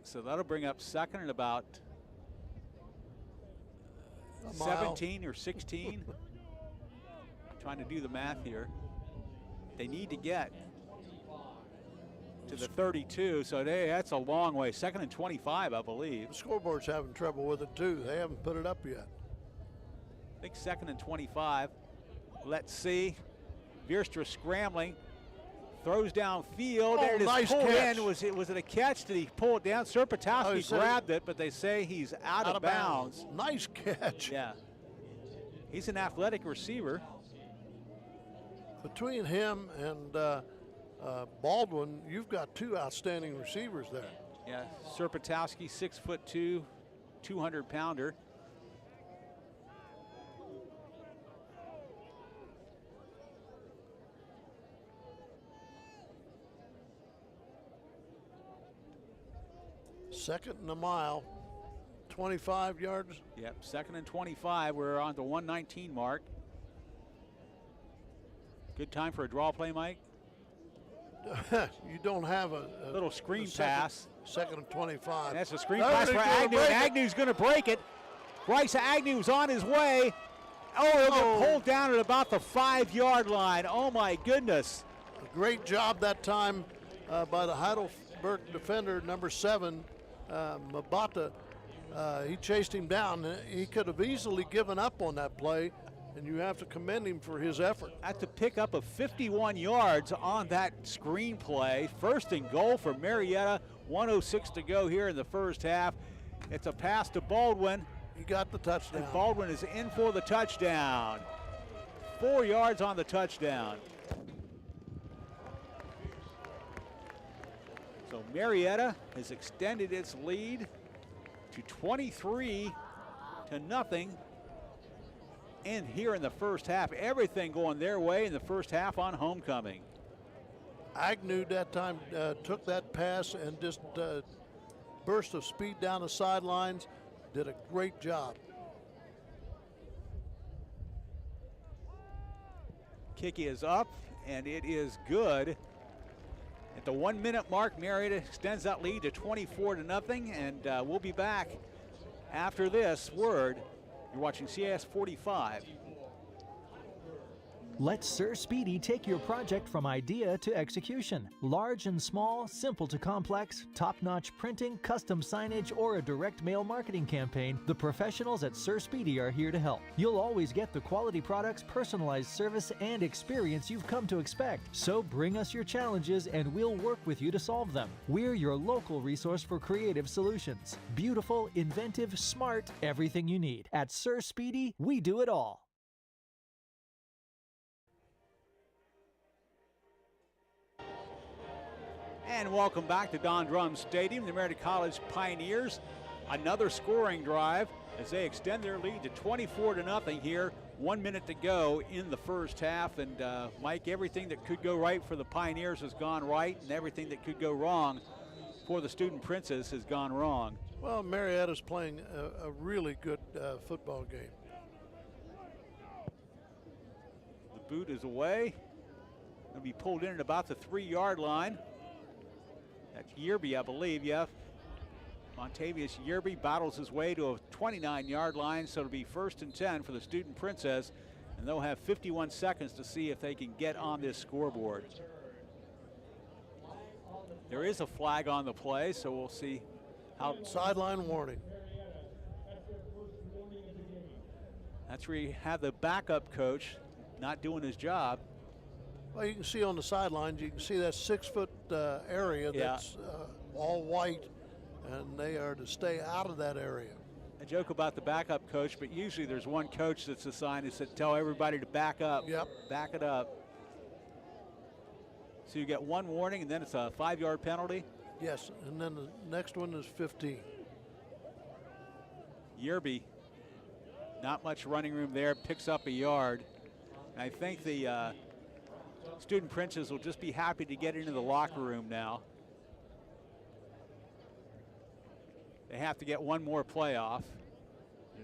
So that'll bring up second and about 17 or 16. Trying to do the math here. They need to get to the 32, so that's a long way. Second and 25, I believe. The scoreboard's having trouble with it too. They haven't put it up yet. I think second and 25. Let's see. Fierstra scrambling. Throws downfield. There it is, nice pulled catch. in. Was it a catch? Did he pull it down? Serpatowski grabbed it, but they say he's out of bounds. Nice catch. Yeah. He's an athletic receiver. Between him and Baldwin, you've got 2 outstanding receivers there. Yeah, Serpatowski, 6'2", 200-pounder. Second and a mile, 25 yards. Yep, second and 25. We're on the 119 mark. Good time for a draw play, Mike. You don't have a little screen pass. Second and 25. And that's a screen pass for Agnew. And Agnew's going to break it. Bryce Agnew's on his way. He'll get pulled down at about the 5-yard line. Oh my goodness. A great job that time by the Heidelberg defender, number 7, Mabata. He chased him down. He could have easily given up on that play, and you have to commend him for his effort. At the pickup of 51 yards on that screen play. First and goal for Marietta. 1:06 to go here in the first half. It's a pass to Baldwin. He got the touchdown. And Baldwin is in for the touchdown. 4 yards on the touchdown. So Marietta has extended its lead to 23-0. And here in the first half, everything going their way in the first half on homecoming. Agnew that time took that pass and just burst of speed down the sidelines. Did a great job. Kick is up, and it is good. At the 1-minute mark, Marietta extends that lead to 24-0, and we'll be back after this word. You're watching CIS 45. Let Sir Speedy take your project from idea to execution. Large and small, simple to complex, top-notch printing, custom signage, or a direct mail marketing campaign, the professionals at Sir Speedy are here to help. You'll always get the quality products, personalized service, and experience you've come to expect. So bring us your challenges and we'll work with you to solve them. We're your local resource for creative solutions. Beautiful, inventive, smart, everything you need. At Sir Speedy, we do it all. And welcome back to Don Drum Stadium. The Marietta College Pioneers, another scoring drive as they extend their lead to 24-0 here. 1 minute to go in the first half. And Mike, everything that could go right for the Pioneers has gone right, and everything that could go wrong for the Student Princes has gone wrong. Well, Marietta's playing a really good football game. The boot is away. Going to be pulled in at about the 3-yard line. That's Yerby, I believe, yeah. Montavious Yerby battles his way to a 29-yard line, so it'll be 1st and 10 for the Student Princess, and they'll have 51 seconds to see if they can get on this scoreboard. There is a flag on the play, so we'll see how. Sideline warning. That's where you have the backup coach not doing his job. Well, you can see on the sidelines, you can see that 6-foot area that's all white, and they are to stay out of that area. I joke about the backup coach, but usually there's one coach that's assigned to tell everybody to back up. Yep. Back it up. So you get one warning, and then it's a 5-yard penalty? Yes, and then the next one is 15. Yerby, not much running room there, picks up a yard. And I think the Student Princes will just be happy to get into the locker room now. They have to get one more play off.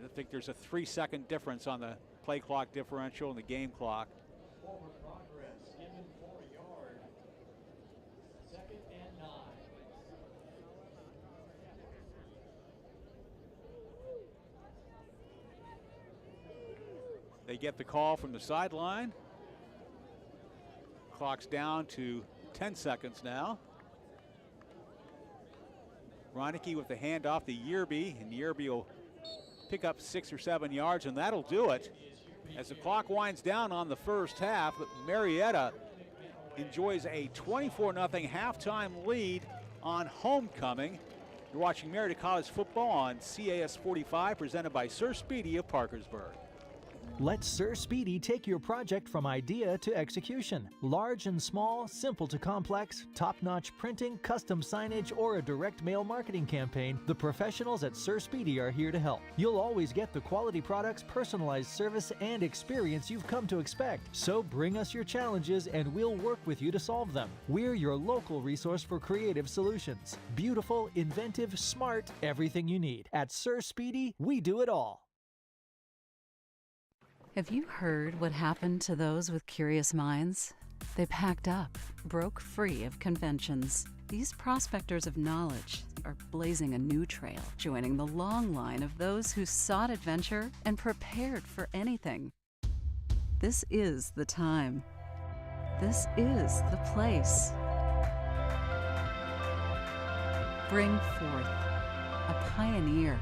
I think there's a 3-second difference on the play clock differential and the game clock. They get the call from the sideline. Clock's down to 10 seconds now. Reinecke with the handoff to Yerby, and Yerby will pick up 6 or 7 yards, and that'll do it. As the clock winds down on the first half, Marietta enjoys a 24-0 halftime lead on homecoming. You're watching Marietta College football on CAS 45, presented by Sir Speedy of Parkersburg. Let Sir Speedy take your project from idea to execution. Large and small, simple to complex, top-notch printing, custom signage, or a direct mail marketing campaign, the professionals at Sir Speedy are here to help. You'll always get the quality products, personalized service, and experience you've come to expect. So bring us your challenges and we'll work with you to solve them. We're your local resource for creative solutions. Beautiful, inventive, smart, everything you need. At Sir Speedy, we do it all. Have you heard what happened to those with curious minds? They packed up, broke free of conventions. These prospectors of knowledge are blazing a new trail, joining the long line of those who sought adventure and prepared for anything. This is the time. This is the place. Bring forth a pioneer.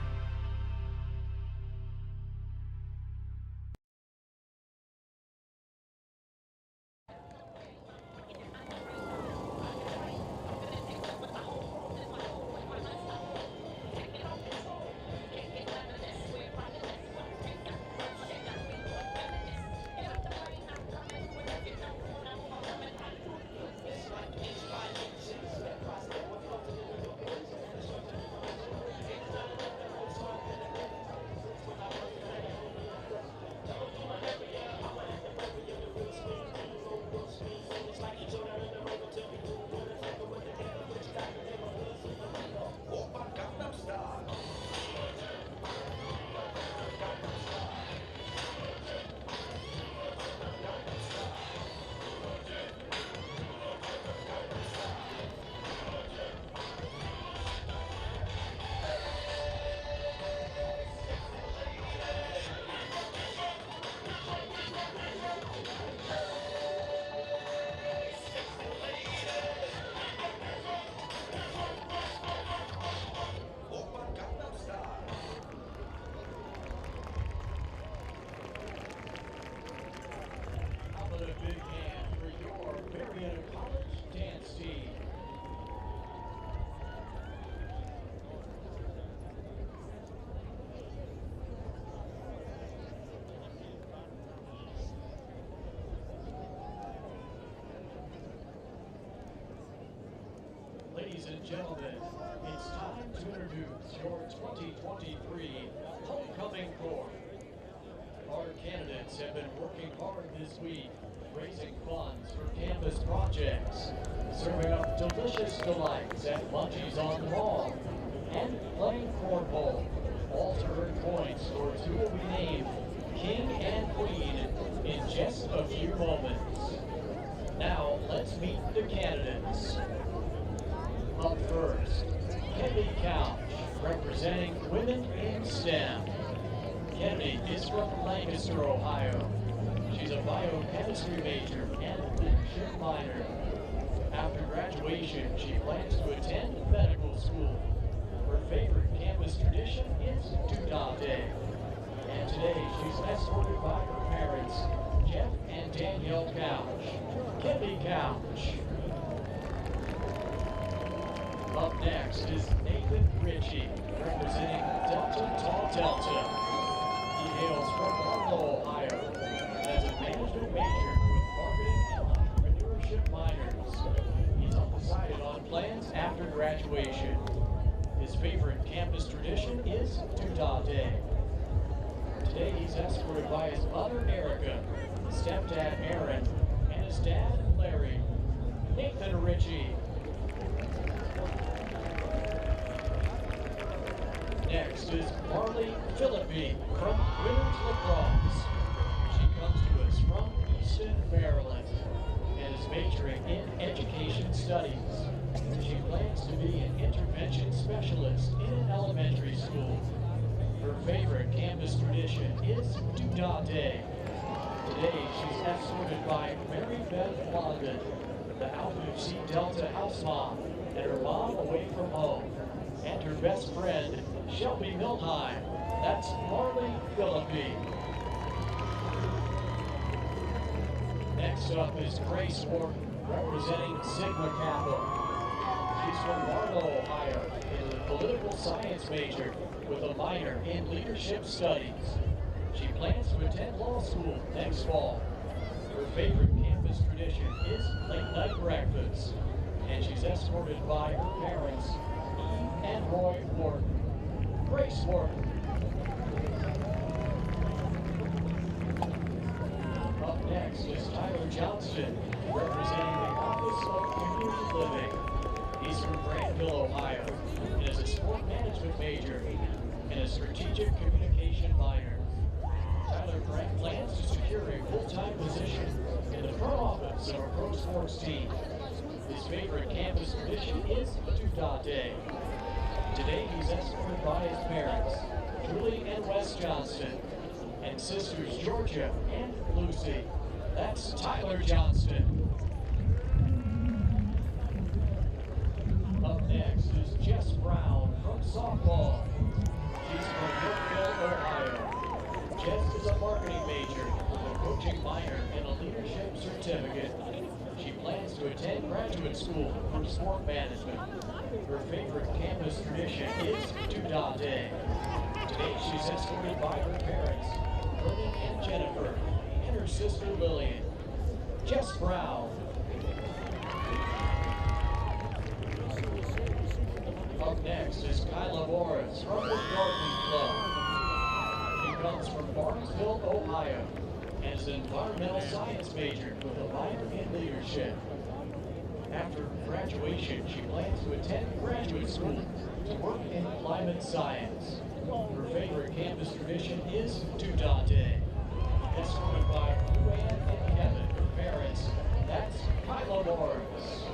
Ladies and gentlemen, it's time to introduce your 2023 Homecoming Corps. Our candidates have been working hard this week, raising funds for campus projects, serving up delicious delights at Munchies on the Mall, and playing cornhole, all to earn points towards who will be named King and Queen in just a few moments. Now, let's meet the candidates. Up first, Kennedy Couch, representing Women in STEM. Kennedy is from Lancaster, Ohio. She's a biochemistry major and leadership minor. After graduation, she plans to attend medical school. Her favorite campus tradition is Doodah Day. And today, she's escorted by her parents, Jeff and Danielle Couch. Kennedy Couch. Up next is Nathan Ritchie, representing Delta Tau Delta. He hails from Marlow, Ohio, as a management major with marketing and entrepreneurship minors. He's undecided on plans after graduation. His favorite campus tradition is Doodah Day. Today he's escorted by his mother Erica, stepdad Aaron, and his dad Larry. Nathan Ritchie. Next is Marley Philippi from Winners Lacrosse. She comes to us from Easton, Maryland, and is majoring in education studies. She plans to be an intervention specialist in an elementary school. Her favorite campus tradition is Doodah Day. Today she's escorted by Mary Beth London, the Alpha Psi Delta house mom, and her mom away from home, and her best friend, Shelby Milheim. That's Marley Philippi. Next up is Grace Morton, representing Sigma Kappa. She's from Marlow, Ohio, and is a political science major with a minor in leadership studies. She plans to attend law school next fall. Her favorite campus tradition is late night breakfast, and she's escorted by her parents, Eve and Roy Morton. Grace Morton. Up next is Tyler Johnston, representing the Office of Community Living. He's from Granville, Ohio, and is a sport management major and a strategic communication minor. Tyler plans to secure a full-time position in the front office of a pro sports team. His favorite campus tradition is Doodah Day. Today he's escorted by his parents, Julie and Wes Johnston, and sisters Georgia and Lucy. That's Tyler Johnston. Up next is Jess Brown from softball. She's from Yorkville, Ohio. Jess is a marketing major with a coaching minor and a leadership certificate. She plans to attend graduate school for sport management. Her favorite campus tradition is Doodah Day. Today she's escorted by her parents, Vernon and Jennifer, and her sister Lillian. Jess Brown. Up next is Kyla Morris from the Garden Club. She comes from Barnesville, Ohio, and is an environmental science major with a minor in leadership. After graduation, she plans to attend graduate school to work in climate science. Her favorite campus tradition is Doodah Day. Escorted by Luann and Kevin, her parents. That's Kyla Morris.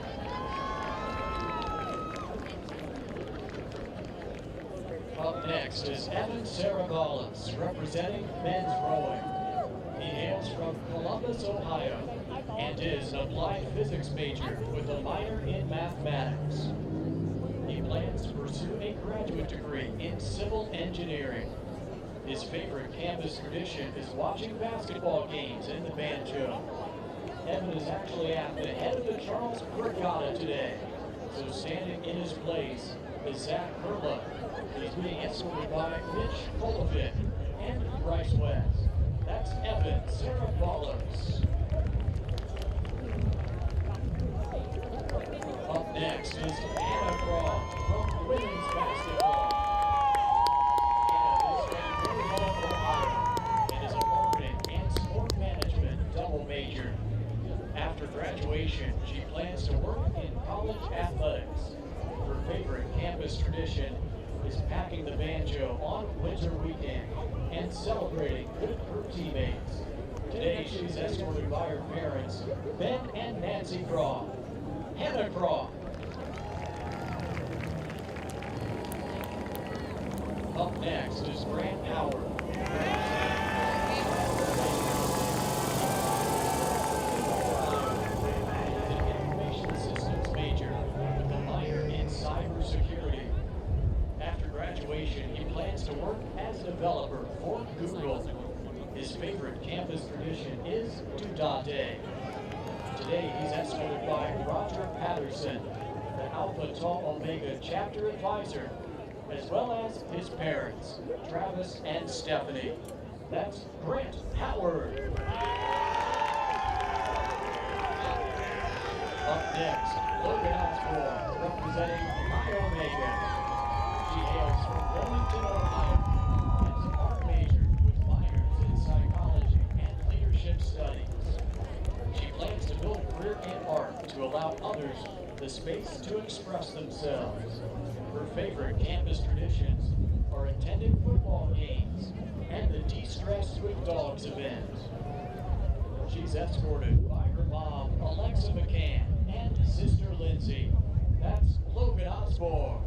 Up next is Evan Saragolis, representing men's rowing. He hails from Columbus, Ohio, and is an applied physics major with a minor in mathematics. He plans to pursue a graduate degree in civil engineering. His favorite campus tradition is watching basketball games in the banjo. Evan is actually at the head of the Charles Regatta today, so standing in his place is Zach Perla. He's being escorted by Mitch Kolofit and Bryce West. That's Evan Saragolis. Up next is Anna women's basketball. Hannah is from Marietta, Ohio, and is a marketing and sport management double major. After graduation, she plans to work in college athletics. Her favorite campus tradition is packing the banjo on winter weekend and celebrating with her teammates. Today, she's escorted by her parents, Ben and Nancy Craw. Hannah Craw. Up next is Grant Howard. Information systems major with a minor in cybersecurity. After graduation, he plans to work as a developer for Google. His favorite campus tradition is Doodah Day. Today, he's escorted by Roger Patterson, the Alpha Tau Omega chapter advisor, as well as his parents, Travis and Stephanie. That's Grant Howard. Up next, Logan Osborne, representing Phi Omega. She hails from Wilmington, Ohio, and is an art major with minors in psychology and leadership studies. She plans to build a career in art to allow others the space to express themselves. Her favorite campus traditions are attending football games and the De-Stress with Dogs event. She's escorted by her mom, Alexa McCann, and sister Lindsay. That's Logan Osborne.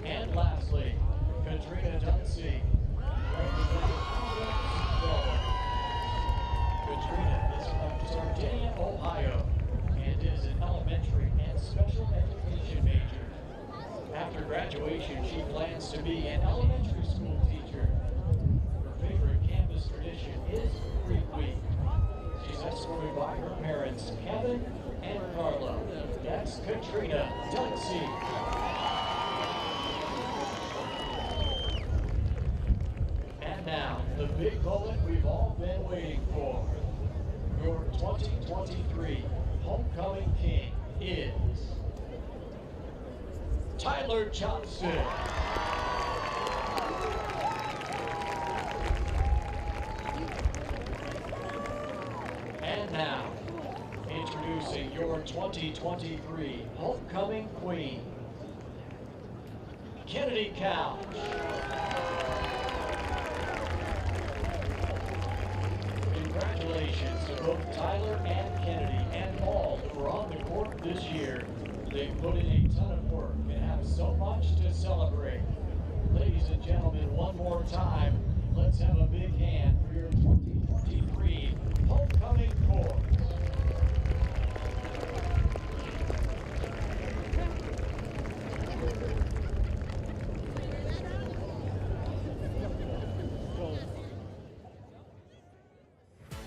And lastly, Katrina Dunsey, representing Katrina is from Sardinia, Ohio, and is an elementary and special education major. After graduation, she plans to be an elementary school teacher. Her favorite campus tradition is Greek Week. She's escorted by her parents, Kevin and Carla. That's Katrina Dunsey. And now, the big moment we've all been waiting for. Your 2023 Homecoming King is Tyler Johnson. And now, introducing your 2023 Homecoming Queen, Kennedy Couch. Congratulations to both Tyler and Kennedy and all who are on the court this year. They've put in a ton of work and have so much to celebrate. Ladies and gentlemen, one more time, let's have a big hand for your 2023 Homecoming Court.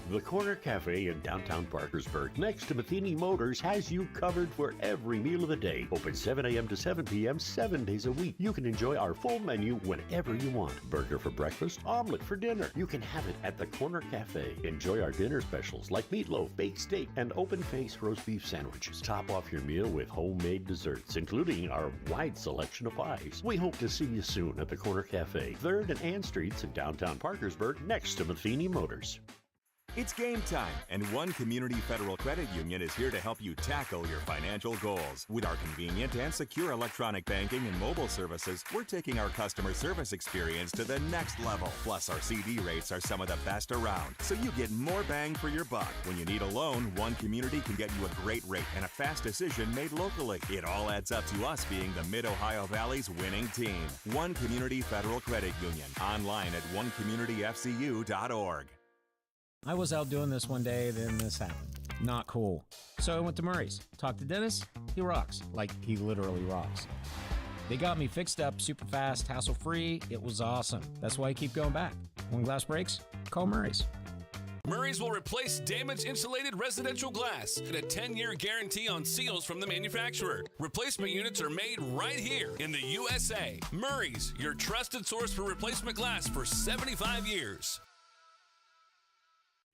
The Corner Cafe in downtown Parkersburg, next to Matheny Motors, has you covered for every meal of the day. Open 7 a.m. to 7 p.m. 7 days a week. You can enjoy our full menu whenever you want. Burger for breakfast, omelet for dinner. You can have it at the Corner Cafe. Enjoy our dinner specials like meatloaf, baked steak, and open-faced roast beef sandwiches. Top off your meal with homemade desserts, including our wide selection of pies. We hope to see you soon at the Corner Cafe, 3rd and Ann Streets in downtown Parkersburg, next to Matheny Motors. It's game time, and One Community Federal Credit Union is here to help you tackle your financial goals. With our convenient and secure electronic banking and mobile services, we're taking our customer service experience to the next level. Plus, our CD rates are some of the best around, so you get more bang for your buck. When you need a loan, One Community can get you a great rate and a fast decision made locally. It all adds up to us being the Mid-Ohio Valley's winning team. One Community Federal Credit Union. Online at onecommunityfcu.org. I was out doing this one day, then this happened. Not cool. So I went to Murray's. Talked to Dennis. He rocks. Like, he literally rocks. They got me fixed up super fast, hassle-free. It was awesome. That's why I keep going back. When glass breaks, call Murray's. Murray's will replace damaged insulated residential glass and a 10-year guarantee on seals from the manufacturer. Replacement units are made right here in the USA. Murray's, your trusted source for replacement glass for 75 years.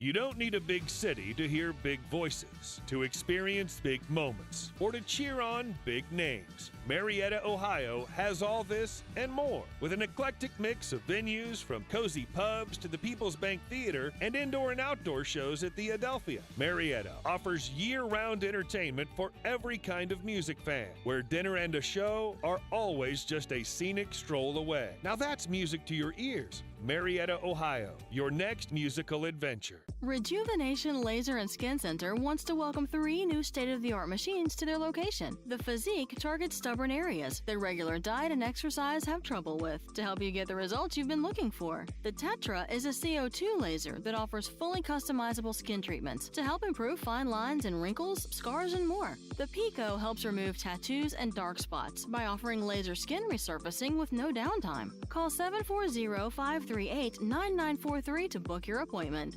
You don't need a big city to hear big voices, to experience big moments, or to cheer on big names. Marietta, Ohio has all this and more, with an eclectic mix of venues from cozy pubs to the People's Bank Theater and indoor and outdoor shows at the Adelphia. Marietta offers year-round entertainment for every kind of music fan, where dinner and a show are always just a scenic stroll away. Now that's music to your ears. Marietta, Ohio, your next musical adventure. Rejuvenation Laser and Skin Center wants to welcome 3 new state-of-the-art machines to their location. The Physique targets stubborn areas that regular diet and exercise have trouble with to help you get the results you've been looking for. The Tetra is a CO2 laser that offers fully customizable skin treatments to help improve fine lines and wrinkles, scars, and more. The Pico helps remove tattoos and dark spots by offering laser skin resurfacing with no downtime. Call 740-538-9943 to book your appointment.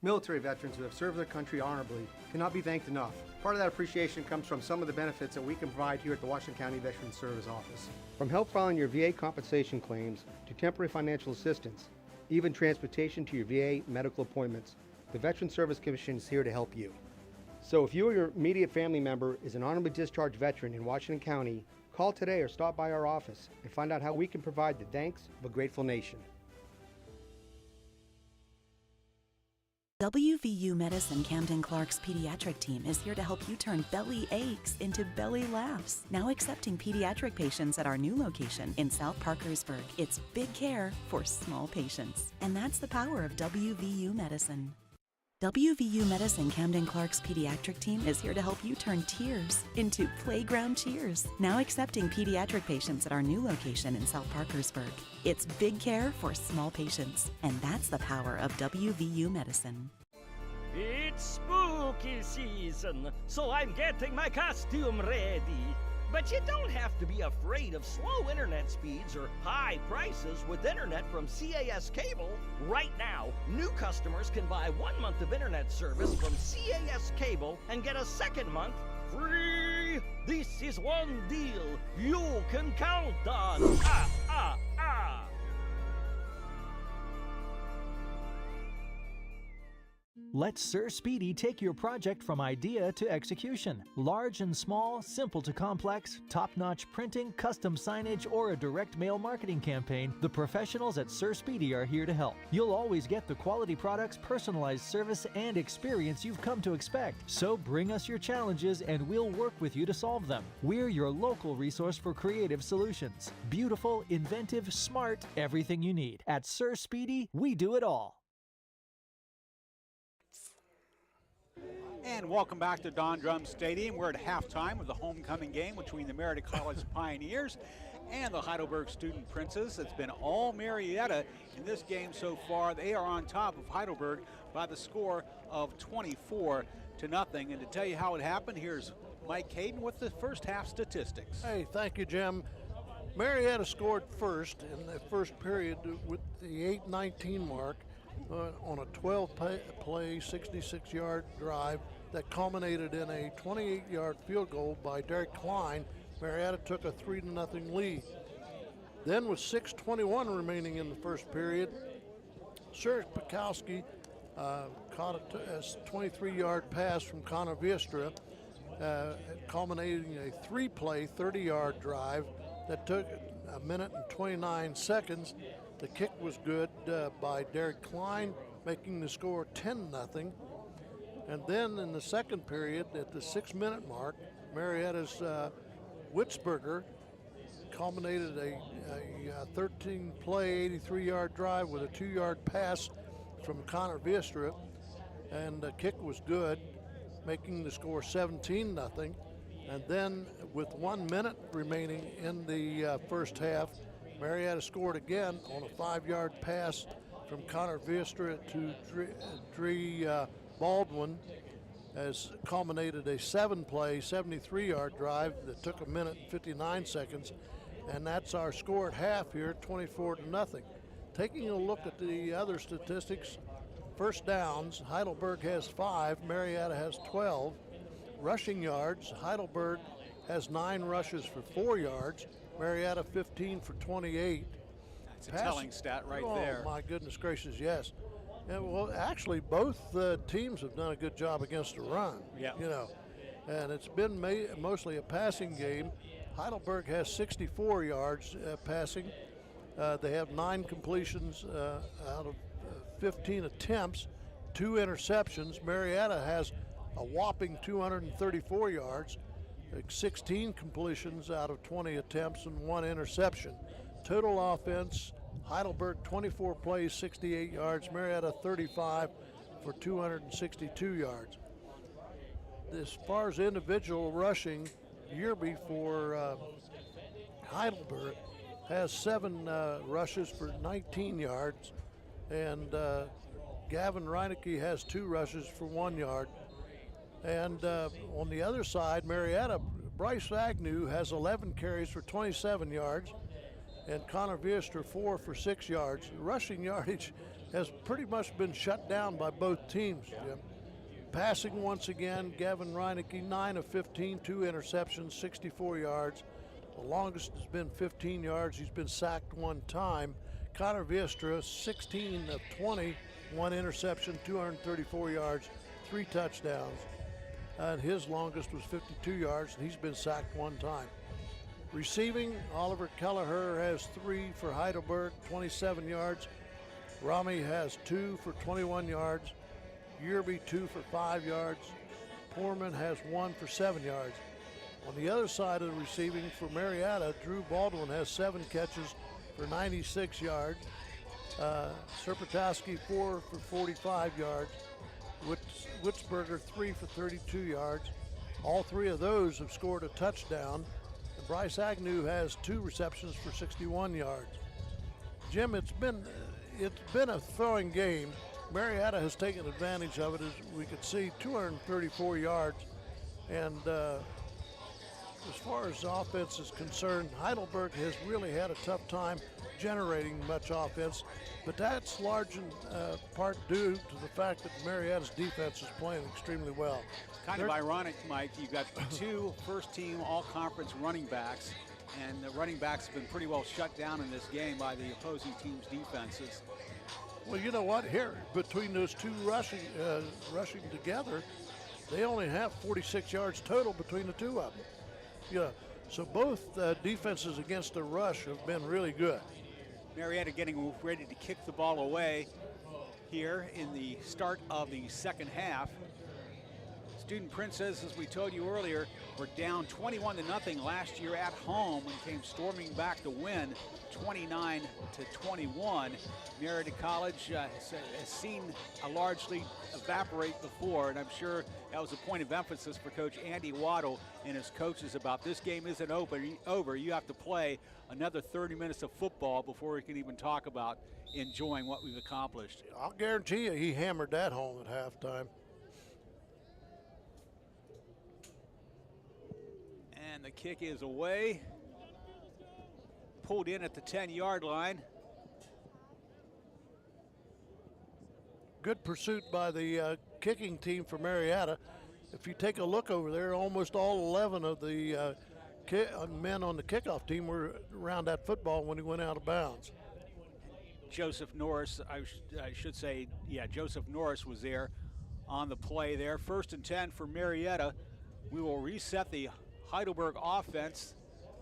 Military veterans who have served their country honorably cannot be thanked enough. Part of that appreciation comes from some of the benefits that we can provide here at the Washington County Veterans Service Office. From help filing your VA compensation claims to temporary financial assistance, even transportation to your VA medical appointments, the Veterans Service Commission is here to help you. So if you or your immediate family member is an honorably discharged veteran in Washington County, call today or stop by our office and find out how we can provide the thanks of a grateful nation. WVU Medicine Camden Clark's pediatric team is here to help you turn belly aches into belly laughs. Now accepting pediatric patients at our new location in South Parkersburg. It's big care for small patients. And that's the power of WVU Medicine. WVU Medicine Camden Clark's pediatric team is here to help you turn tears into playground cheers. Now accepting pediatric patients at our new location in South Parkersburg. It's big care for small patients, and that's the power of WVU Medicine. It's spooky season, so I'm getting my costume ready. But you don't have to be afraid of slow internet speeds or high prices with internet from CAS Cable. Right now, new customers can buy 1 month of internet service from CAS Cable and get a second month free. This is one deal you can count on. Let Sir Speedy take your project from idea to execution. Large and small, simple to complex, top-notch printing, custom signage, or a direct mail marketing campaign, the professionals at Sir Speedy are here to help. You'll always get the quality products, personalized service, and experience you've come to expect. So bring us your challenges and we'll work with you to solve them. We're your local resource for creative solutions. Beautiful, inventive, smart, everything you need. At Sir Speedy, we do it all. And welcome back to Don Drum Stadium. We're at halftime of the homecoming game between the Marietta College Pioneers and the Heidelberg Student Princes. It's been all Marietta in this game so far. They are on top of Heidelberg by the score of 24-0. And to tell you how it happened, here's Mike Hayden with the first half statistics. Hey, thank you, Jim. Marietta scored first in the first period with the 8:19 mark on a 12-play, 66-yard drive that culminated in a 28-yard field goal by Derek Klein. Marietta took a 3-0 lead. Then with 6:21 remaining in the first period, Serge Pikowski caught a 23-yard pass from Connor Viestra, culminating in a 3-play, 30-yard drive that took a minute and 29 seconds. The kick was good by Derek Klein, making the score 10-0. And then in the second period, at the 6-minute mark, Marietta's Witzberger culminated a 13-play, 83-yard drive with a 2-yard pass from Connor Viestra, and the kick was good, making the score 17-0. And then with 1 minute remaining in the first half, Marietta scored again on a 5-yard pass from Connor Viestra to Dree Baldwin, has culminated a 7-play, 73-yard drive that took a minute and 59 seconds. And that's our score at half here, 24-0. Taking a look at the other statistics, first downs, Heidelberg has 5, Marietta has 12. Rushing yards, Heidelberg has 9 rushes for 4 yards, Marietta 15 for 28. That's a telling stat right there. Oh, my goodness gracious, yes. And well, actually, both teams have done a good job against the run. Yeah. You know, and it's been mostly a passing game. Heidelberg has 64 yards passing. They have 9 completions out of 15 attempts, 2 interceptions. Marietta has a whopping 234 yards, 16 completions out of 20 attempts, and 1 interception. Total offense, Heidelberg 24 plays, 68 yards. Marietta 35 for 262 yards. As far as individual rushing, Yearby for Heidelberg has 7 rushes for 19 yards, and Gavin Reinecke has 2 rushes for 1 yard. And on the other side, Marietta, Bryce Agnew has 11 carries for 27 yards, and Connor Viester 4 for 6 yards. The rushing yardage has pretty much been shut down by both teams, Jim. Passing once again, Gavin Reinecke 9 of 15, 2 interceptions, 64 yards. The longest has been 15 yards. He's been sacked 1 time. Connor Viestra 16 of 20, 1 interception, 234 yards, 3 touchdowns. And his longest was 52 yards, and he's been sacked 1 time. Receiving, Oliver Kelleher has 3 for Heidelberg, 27 yards. Rami has 2 for 21 yards. Yearby 2 for 5 yards. Poorman has 1 for 7 yards. On the other side of the receiving for Marietta, Drew Baldwin has 7 catches for 96 yards. Serpatowski 4 for 45 yards. Witzberger 3 for 32 yards. All 3 of those have scored a touchdown. And Bryce Agnew has 2 receptions for 61 yards. Jim, it's been a throwing game. Marietta has taken advantage of it, as we could see, 234 yards. And as far as offense is concerned, Heidelberg has really had a tough time generating much offense, but that's large in part due to the fact that Marietta's defense is playing extremely well. Kind of ironic, Mike, you've got 2 first-team all-conference running backs, and the running backs have been pretty well shut down in this game by the opposing team's defenses. Well, you know what? Here, between those 2 rushing together, they only have 46 yards total between the 2 of them. Yeah, so both defenses against the rush have been really good. Marietta getting ready to kick the ball away here in the start of the second half. Student Princess, as we told you earlier, were down 21-0 last year at home and came storming back to win 29-21. Marietta College has seen a large lead evaporate before, and I'm sure that was a point of emphasis for Coach Andy Waddle and his coaches about this game isn't over. You have to play another 30 minutes of football before we can even talk about enjoying what we've accomplished. I'll guarantee you he hammered that home at halftime. And the kick is away. Pulled in at the 10-yard line. Good pursuit by the kicking team for Marietta. If you take a look over there, almost all 11 of the men on the kickoff team were around that football when he went out of bounds. Joseph Norris, I should say, Joseph Norris was there on the play there. 1st and 10 for Marietta. We will reset the Heidelberg offense.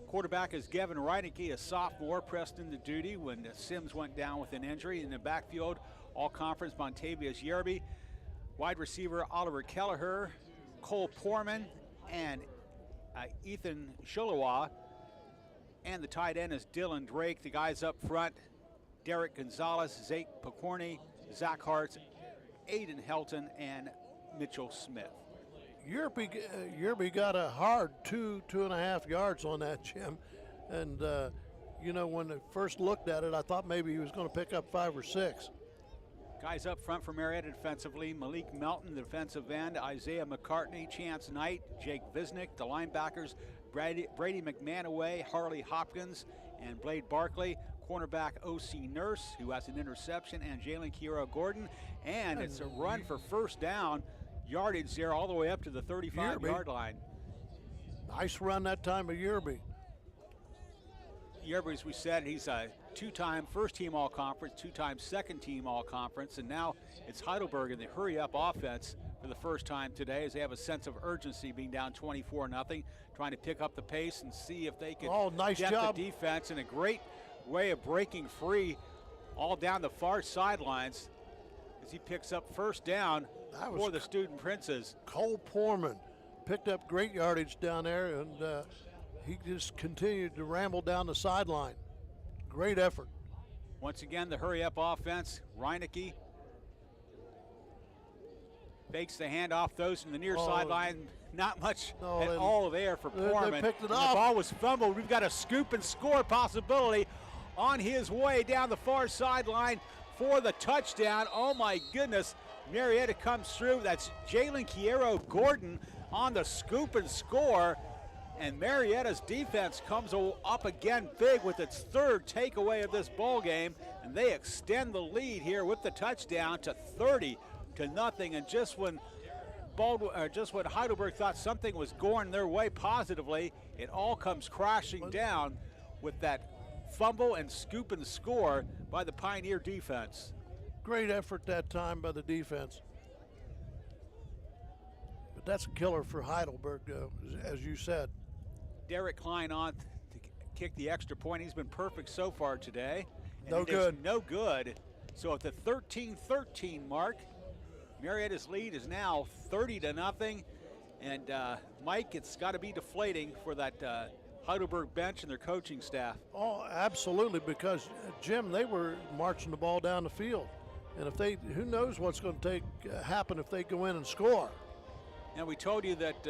Quarterback is Gavin Reinecke, a sophomore, pressed into duty when Sims went down with an injury. In the backfield, all-conference Montavious Yearby. Wide receiver Oliver Kelleher, Cole Poorman, and Ethan Sholowa. And the tight end is Dylan Drake. The guys up front, Derek Gonzalez, Zake Picorni, Zach Hartz, Aiden Helton, and Mitchell Smith. Yearby got a hard 2.5 yards on that, Jim. And, you know, when I first looked at it, I thought maybe he was going to pick up 5 or 6. Guys up front for Marietta defensively, Malik Melton, the defensive end, Isaiah McCartney, Chance Knight, Jake Visnick. The linebackers, Brady McManaway, Harley Hopkins, and Blade Barkley. Cornerback O.C. Nurse, who has an interception, and Jalen Kira Gordon. And it's a run for first down. Yardage there all the way up to the 35-yard line. Nice run that time of Yearby. Yearby, as we said, he's a two-time first-team All-Conference, two-time second-team All-Conference, and now it's Heidelberg in the hurry-up offense for the first time today as they have a sense of urgency being down 24-0, trying to pick up the pace and see if they can nice get job. the defense, and a great way of breaking free all down the far sidelines as he picks up first down for the Student Princes. Cole Poorman picked up great yardage down there, and he just continued to ramble down the sideline. Great effort. Once again, the hurry-up offense. Reinecke fakes the handoff, throws from the near sideline. Not much at all there for Poorman. They picked it The off. ball was fumbled. We've got a scoop and score possibility on his way down the far sideline for the touchdown. Oh my goodness. Marietta comes through. That's Jalen Quiero Gordon on the scoop and score. And Marietta's defense comes up again big with its third takeaway of this ball game, and they extend the lead here with the touchdown to 30-0. And just when Heidelberg thought something was going their way positively, it all comes crashing down with that fumble and scoop and score by the Pioneer defense. Great effort that time by the defense. But that's a killer for Heidelberg, as you said. Derek Klein on to kick the extra point. He's been perfect so far today. And No it is good. No good. So at the 13-13 mark, Marietta's lead is now 30-0. And Mike, it's got to be deflating for that Heidelberg bench and their coaching staff. Oh, absolutely, because, Jim, they were marching the ball down the field. And if they, who knows what's going to happen if they go in and score. And we told you that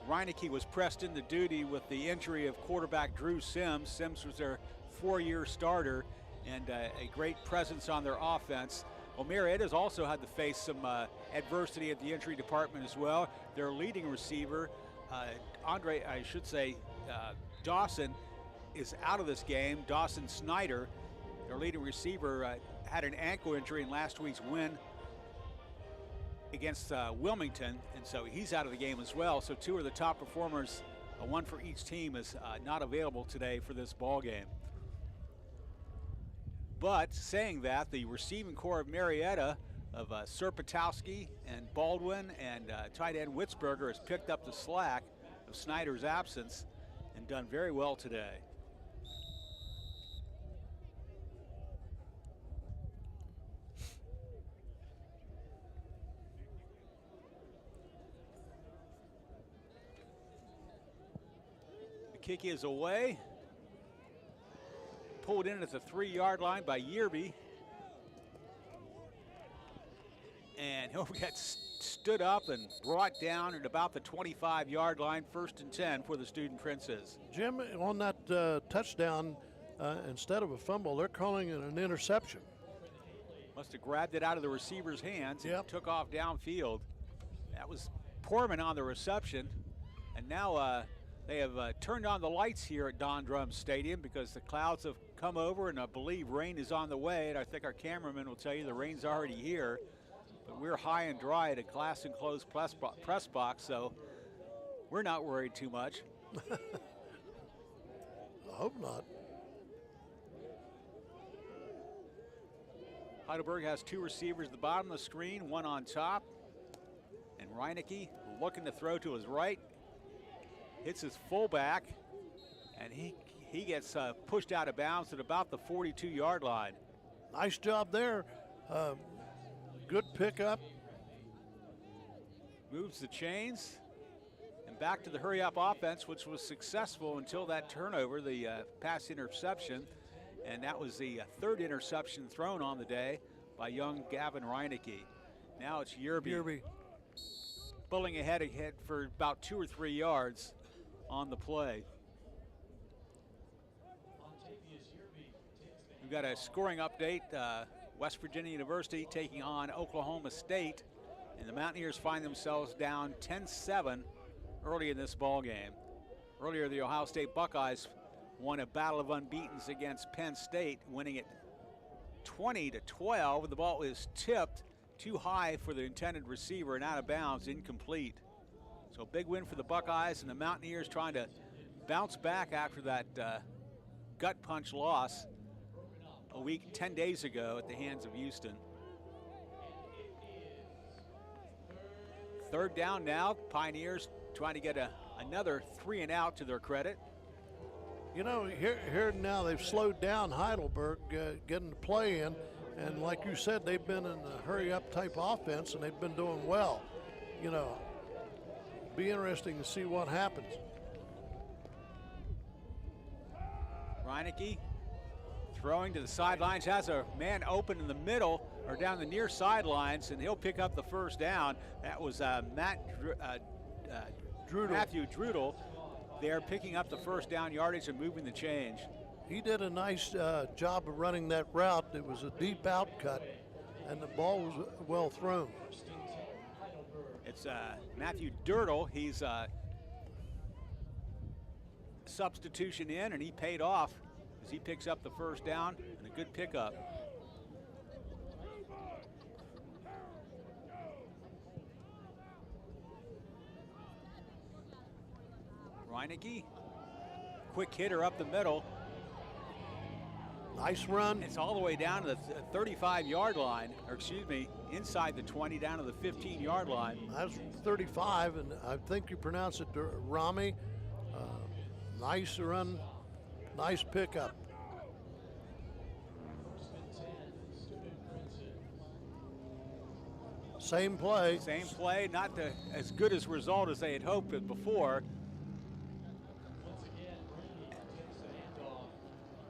Reinecke was pressed into duty with the injury of quarterback Drew Sims. Sims was their 4-year starter and a great presence on their offense. Well, Marietta's also had to face some adversity at the injury department as well. Their leading receiver, Dawson, is out of this game. Dawson Snyder, their leading receiver, had an ankle injury in last week's win against Wilmington, and so he's out of the game as well. So two of the top performers, one for each team, is not available today for this ball game. But saying that, the receiving core of Marietta of Serpatowski and Baldwin and tight end Witzberger has picked up the slack of Snyder's absence and done very well today. Kick is away. Pulled in at the 3-yard line by Yearby. And he'll get stood up and brought down at about the 25-yard line, 1st and 10 for the Student Princes. Jim, on that touchdown, instead of a fumble, they're calling it an interception. Must have grabbed it out of the receiver's hands and took off downfield. That was Poorman on the reception. And now they have turned on the lights here at Don Drum Stadium because the clouds have come over, and I believe rain is on the way. And I think our cameraman will tell you the rain's already here. But we're high and dry at a glass enclosed press box, so we're not worried too much. I hope not. Heidelberg has two receivers at the bottom of the screen, one on top. And Reinecke looking to throw to his right. Hits his fullback, and he gets pushed out of bounds at about the 42-yard line. Nice job there. Good pickup. Moves the chains, and back to the hurry-up offense, which was successful until that turnover, the pass interception, and that was the third interception thrown on the day by young Gavin Reinecke. Now it's Yearby. Pulling ahead for about 2 or 3 yards on the play. We've got a scoring update. West Virginia University taking on Oklahoma State, and the Mountaineers find themselves down 10-7 early in this ball game. Earlier, the Ohio State Buckeyes won a battle of unbeatens against Penn State, winning it 20-12. The ball was tipped too high for the intended receiver and out of bounds, incomplete. So big win for the Buckeyes, and the Mountaineers trying to bounce back after that gut punch loss a week, 10 days ago at the hands of Houston. Third down now. Pioneers trying to get another 3 and out to their credit. You know, here now they've slowed down Heidelberg getting the play in, and like you said, they've been in a hurry-up type offense, and they've been doing well. You know, be interesting to see what happens. Reinecke throwing to the sidelines, has a man open in the middle or down the near sidelines, and he'll pick up the first down. That was Matthew Drudel. They're picking up the first down yardage and moving the change. He did a nice job of running that route. It was a deep out cut, and the ball was well thrown. It's Matthew Dirtle. He's substitution in, and he paid off as he picks up the first down, and a good pickup. Reinecke, quick hitter up the middle. Nice run. It's all the way down to the 35-yard line, or excuse me, inside the 20, down to the 15-yard line. That's 35, and I think you pronounce it Rami. Nice run, nice pickup. Same play. Same play, not as good as result as they had hoped before.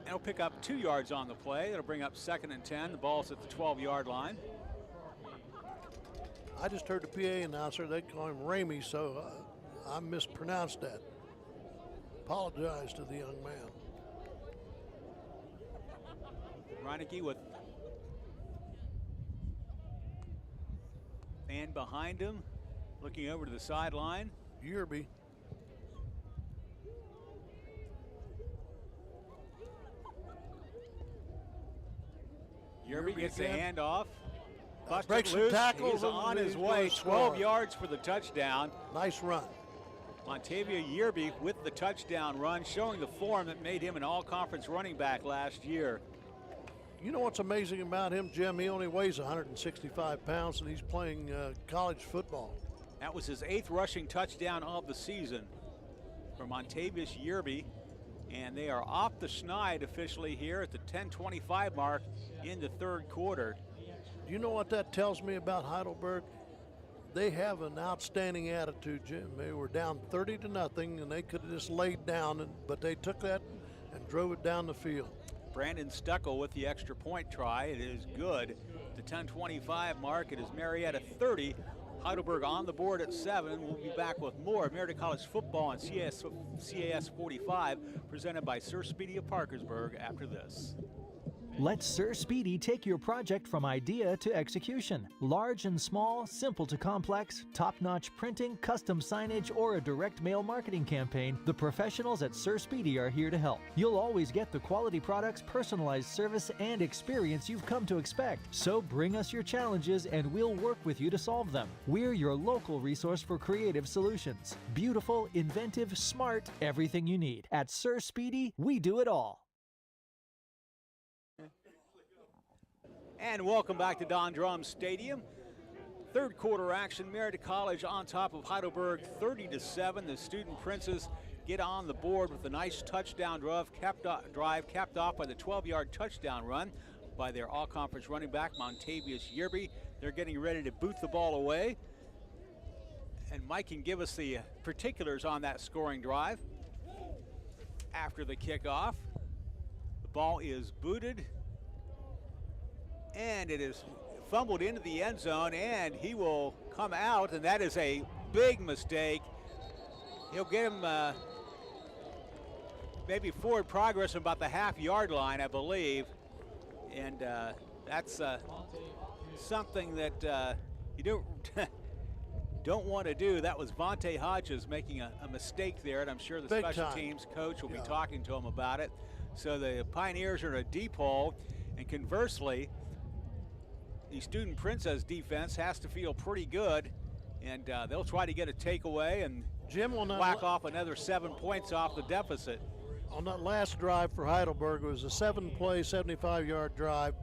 They'll pick up 2 yards on the play. That'll bring up 2nd and 10. The ball's at the 12-yard line. I just heard the PA announcer, they call him Ramey, so I mispronounced that. Apologize to the young man. Reinecke with man behind him, looking over to the sideline. Yerby. Yerby gets a handoff. Breaks loose. the tackle. He's on his way. 12 yards for the touchdown. Nice run. Montavia Yerby with the touchdown run, showing the form that made him an all-conference running back last year. You know what's amazing about him, Jim? He only weighs 165 pounds, and he's playing college football. That was his 8th rushing touchdown of the season for Montavious Yerby. And they are off the schneid officially here at the 10:25 mark in the 3rd quarter. You know what that tells me about Heidelberg? They have an outstanding attitude, Jim. They were down 30-0, and they could have just laid down, but they took that and drove it down the field. Brandon Stuckel with the extra point try. It is good. The 10:25 mark, it is Marietta 30. Heidelberg on the board at 7. We'll be back with more Marietta College football on CAS 45, presented by Sir Speedy of Parkersburg after this. Let Sir Speedy take your project from idea to execution. Large and small, simple to complex, top-notch printing, custom signage, or a direct mail marketing campaign, the professionals at Sir Speedy are here to help. You'll always get the quality products, personalized service, and experience you've come to expect. So bring us your challenges and we'll work with you to solve them. We're your local resource for creative solutions. Beautiful, inventive, smart, everything you need. At Sir Speedy, we do it all. And welcome back to Don Drum Stadium. 3rd quarter action, Marietta College on top of Heidelberg 30-7. The Student Princes get on the board with a nice touchdown drive capped off by the 12-yard touchdown run by their all-conference running back, Montavious Yerby. They're getting ready to boot the ball away. And Mike can give us the particulars on that scoring drive. After the kickoff, the ball is booted. And it is fumbled into the end zone, and he will come out, and that is a big mistake. He'll get him maybe forward progress about the half-yard line, I believe. And that's something that you don't want to do. That was Vontae Hodges making a mistake there, and I'm sure the special teams coach will be talking to him about it. So the Pioneers are in a deep hole, and conversely, the Student Princess defense has to feel pretty good, and they'll try to get a takeaway and Jim will not whack off another 7 points off the deficit. on that last drive for Heidelberg, it was a 7-play, 75-yard drive.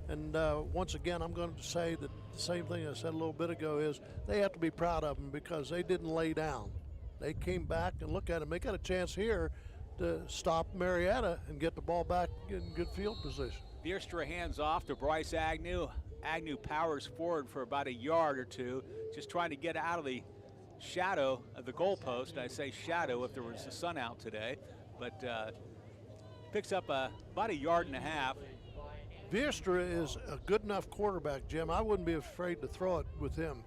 And once again, I'm going to say that the same thing I said a little bit ago is they have to be proud of them because they didn't lay down. They came back and look at them. They got a chance here to stop Marietta and get the ball back in good field position. Bierstra hands off to Bryce Agnew. Agnew powers forward for about a yard or two, just trying to get out of the shadow of the goalpost. I say shadow if there was the sun out today, but picks up about a yard and a half. Bierstra is a good enough quarterback, Jim. I wouldn't be afraid to throw it with him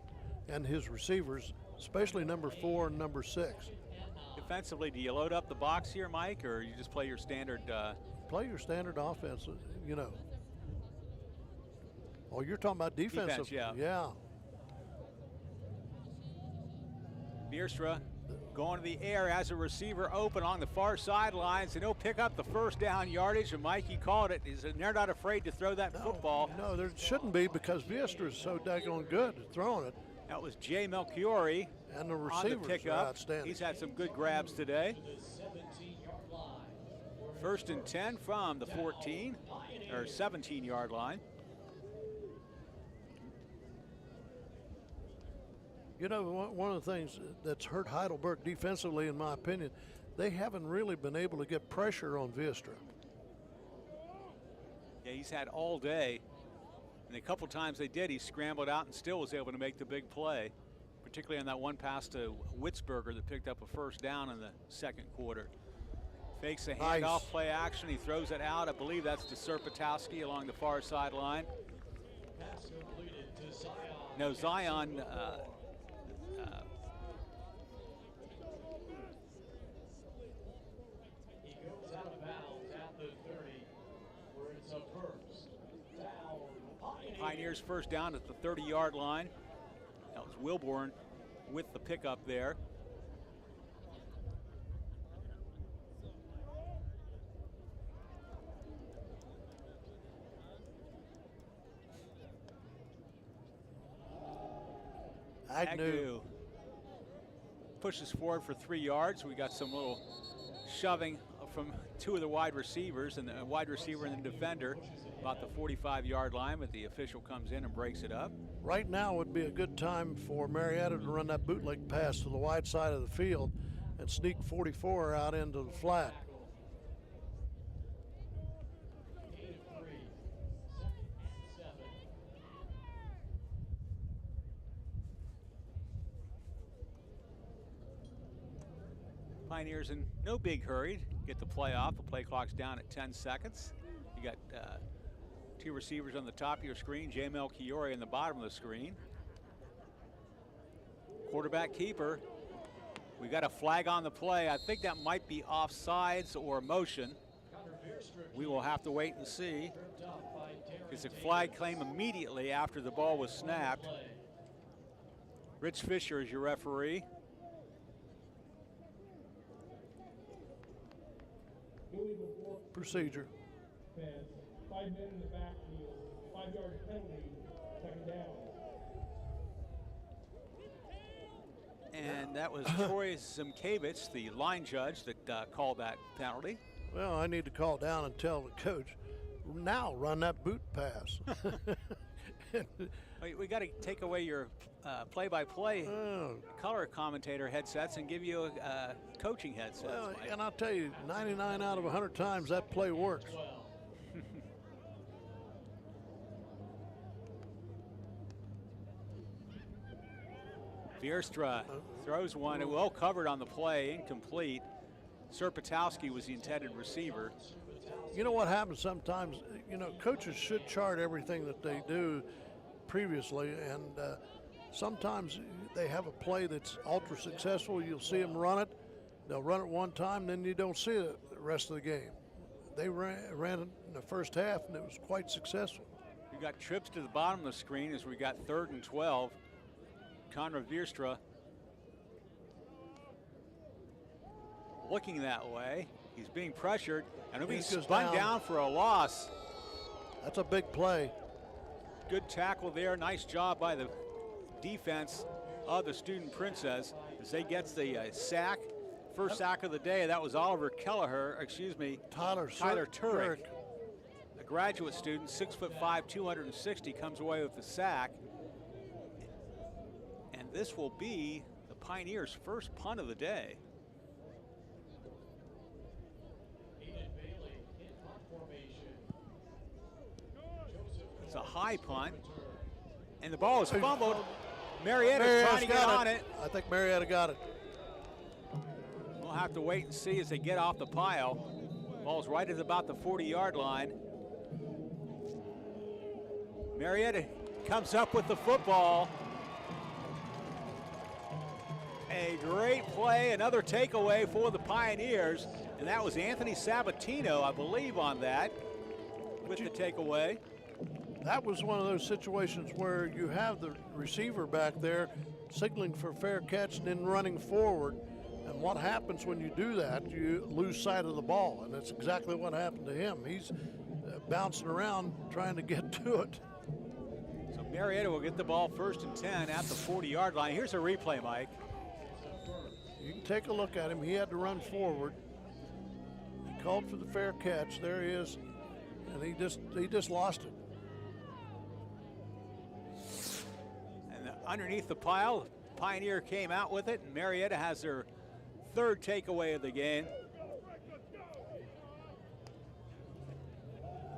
and his receivers, especially number 4 and number 6. Defensively, do you load up the box here, Mike, or you just play your standard? Play your standard offense, you know. Oh, you're talking about defensive. Defense, yeah. Bierstra going to the air as a receiver open on the far sidelines, and he'll pick up the first down yardage. And Mike, he called it. They're not afraid to throw that football. No, there shouldn't be because Bierstra is so daggone good at throwing it. That was Jay Melchiori. And the receivers are outstanding. He's had some good grabs today. 1st and 10 from the 14 or 17-yard line. You know, one of the things that's hurt Heidelberg defensively, in my opinion, they haven't really been able to get pressure on Bierstra. Yeah, he's had all day. And a couple times they did, he scrambled out and still was able to make the big play, particularly on that one pass to Witzberger that picked up a first down in the second quarter. Fakes a handoff, play action. He throws it out. I believe that's to Serpatowski along the far sideline. No, Zion. He goes out of bounds at the 30, where it's a first down. Pioneers first down at the 30-yard line. That was Wilborn with the pickup there. Agnew pushes forward for 3 yards. We got some little shoving from 2 of the wide receivers, and the wide receiver and the defender about the 45-yard line, but the official comes in and breaks it up. Right now would be a good time for Marietta to run that bootleg pass to the wide side of the field and sneak 44 out into the flat. Pioneers in no big hurry to get the play off. The play clock's down at 10 seconds. You got 2 receivers on the top of your screen, Jay Melchiori on the bottom of the screen. Quarterback keeper. We got a flag on the play. I think that might be offsides or motion. We will have to wait and see. Because the flag came immediately after the ball was snapped. Rich Fisher is your referee. Procedure. 5 men in the backfield, 5-yard penalty, second down. And that was Troy Zimkiewicz, the line judge, that called that penalty. Well, I need to call down and tell the coach, now run that boot pass. We got to take away your play-by-play color commentator headsets and give you coaching headsets. Well, and I'll tell you, 99 out of 100 times that play works. Bierstra throws one, well covered on the play, incomplete. Serpatowski was the intended receiver. You know what happens sometimes, you know, coaches should chart everything that they do previously, and sometimes they have a play that's ultra successful. You'll see them run it. They'll run it one time, then you don't see it the rest of the game. They ran it in the first half, and it was quite successful. We got trips to the bottom of the screen as we got 3rd and 12. Conrad Bierstra looking that way. He's being pressured, and he'll be spun down for a loss. That's a big play. Good tackle there. Nice job by the defense of the Student Princess as they get the sack first sack of the day. That was Tyler Turek, a graduate student, 6'5", 260, comes away with the sack. And this will be the Pioneers' first punt of the day. It's a high punt, and the ball is fumbled. Marietta's trying to get on it. I think Marietta got it. We'll have to wait and see as they get off the pile. Ball's right at about the 40-yard line. Marietta comes up with the football. A great play, another takeaway for the Pioneers, and that was Anthony Sabatino, I believe, on that with the takeaway. That was one of those situations where you have the receiver back there signaling for fair catch and then running forward. And what happens when you do that? You lose sight of the ball, and that's exactly what happened to him. He's bouncing around trying to get to it. So Marietta will get the ball 1st and 10 at the 40-yard line. Here's a replay, Mike. You can take a look at him. He had to run forward. He called for the fair catch. There he is, and he just lost it. And underneath the pile, Pioneer came out with it, and Marietta has their 3rd takeaway of the game.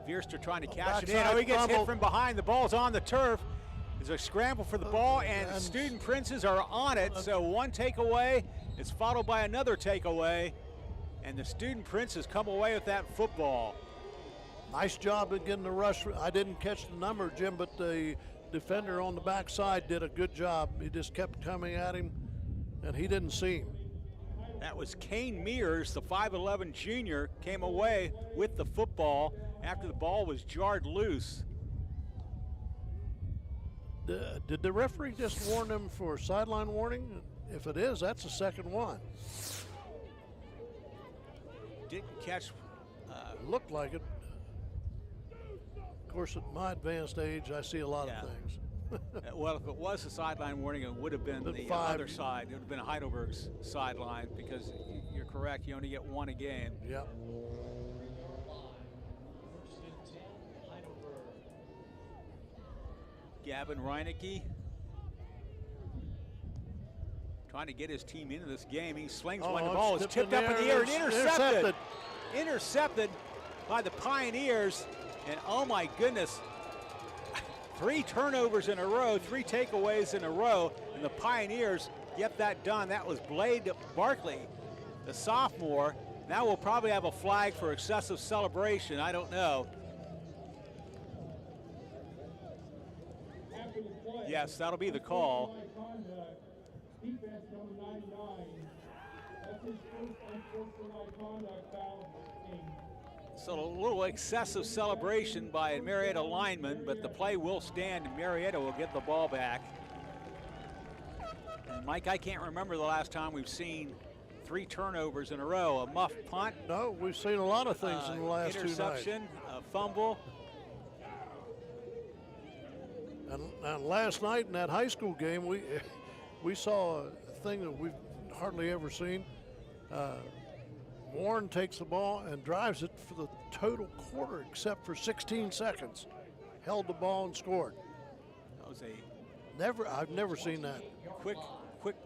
Vierster trying to cash it in. Oh, he gets hit from behind. The ball's on the turf. There's a scramble for the ball, and the Student Princes are on it. So 1 takeaway is followed by another takeaway, and the Student Princes come away with that football. Nice job of getting the rush. I didn't catch the number, Jim, but the defender on the backside did a good job. He just kept coming at him, and he didn't see him. That was Kane Mears, the 5'11 junior, came away with the football after the ball was jarred loose. Did the referee just warn them for sideline warning? If it is, that's the 2nd one. Didn't catch. Looked like it. Of course, at my advanced age, I see a lot of things. Well, if it was a sideline warning, it would have been the other side. It would have been Heidelberg's sideline, because you're correct, you only get 1 a game. Yep. Gavin Reinecke trying to get his team into this game. He slings one. The ball is tipped up in the air and intercepted. Intercepted by the Pioneers. And oh my goodness, 3 turnovers in a row, 3 takeaways in a row, and the Pioneers get that done. That was Blade Barkley, the sophomore. Now we'll probably have a flag for excessive celebration. I don't know. Yes, that'll be the call. So a little excessive celebration by a Marietta lineman, but the play will stand and Marietta will get the ball back. And Mike, I can't remember the last time we've seen 3 turnovers in a row. A muff punt. No, we've seen a lot of things in the last 2 nights. Interception, a fumble. And last night in that high school game, we saw a thing that we've hardly ever seen. Warren takes the ball and drives it for the total quarter except for 16 seconds. Held the ball and scored. That was I've never seen that. Quick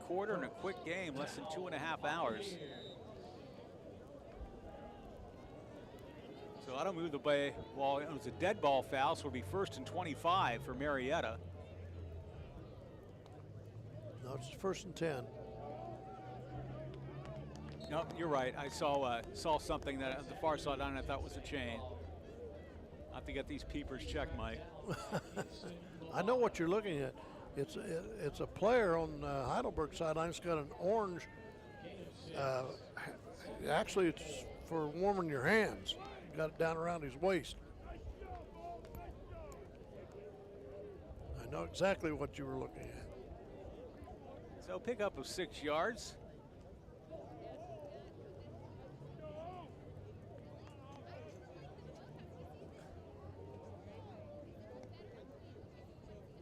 quarter and a quick game, less than 2.5 hours. So I don't move the ball. It was a dead ball foul, so it'll be 1st and 25 for Marietta. No, it's 1st and 10. No, you're right. I saw something that at the far sideline I thought was a chain. I have to get these peepers checked, Mike. I know what you're looking at. It's a player on Heidelberg sideline. It's got an orange. Actually, it's for warming your hands. Got it down around his waist. I know exactly what you were looking at. So pickup of 6 yards.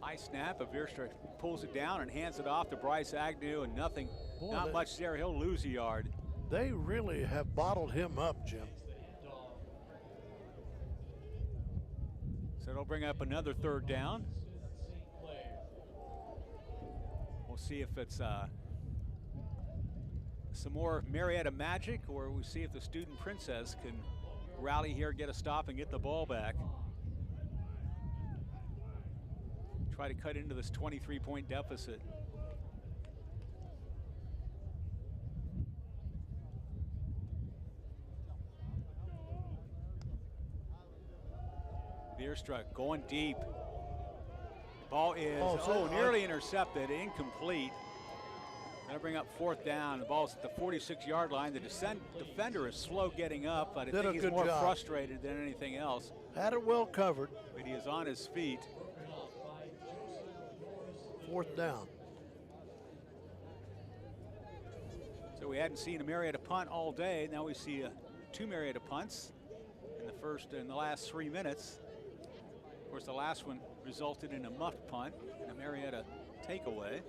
High snap. Vierster pulls it down and hands it off to Bryce Agnew, and nothing. Not much there. He'll lose a yard. they really have bottled him up, Jim. So it'll bring up another third down. We'll see if it's some more Marietta magic, or we'll see if the Student Princess can rally here, get a stop, and get the ball back. Try to cut into this 23-point deficit. Bierstruck going deep. Ball is nearly intercepted, incomplete. Gonna bring up fourth down. The ball's at the 46-yard line. The defender is slow getting up, but I think he's more frustrated than anything else. Had it well covered. But he is on his feet. Fourth down. So we hadn't seen a Marietta punt all day. Now we see two Marietta punts in the last 3 minutes. Of course, the last one resulted in a muffed punt and a Marietta takeaway.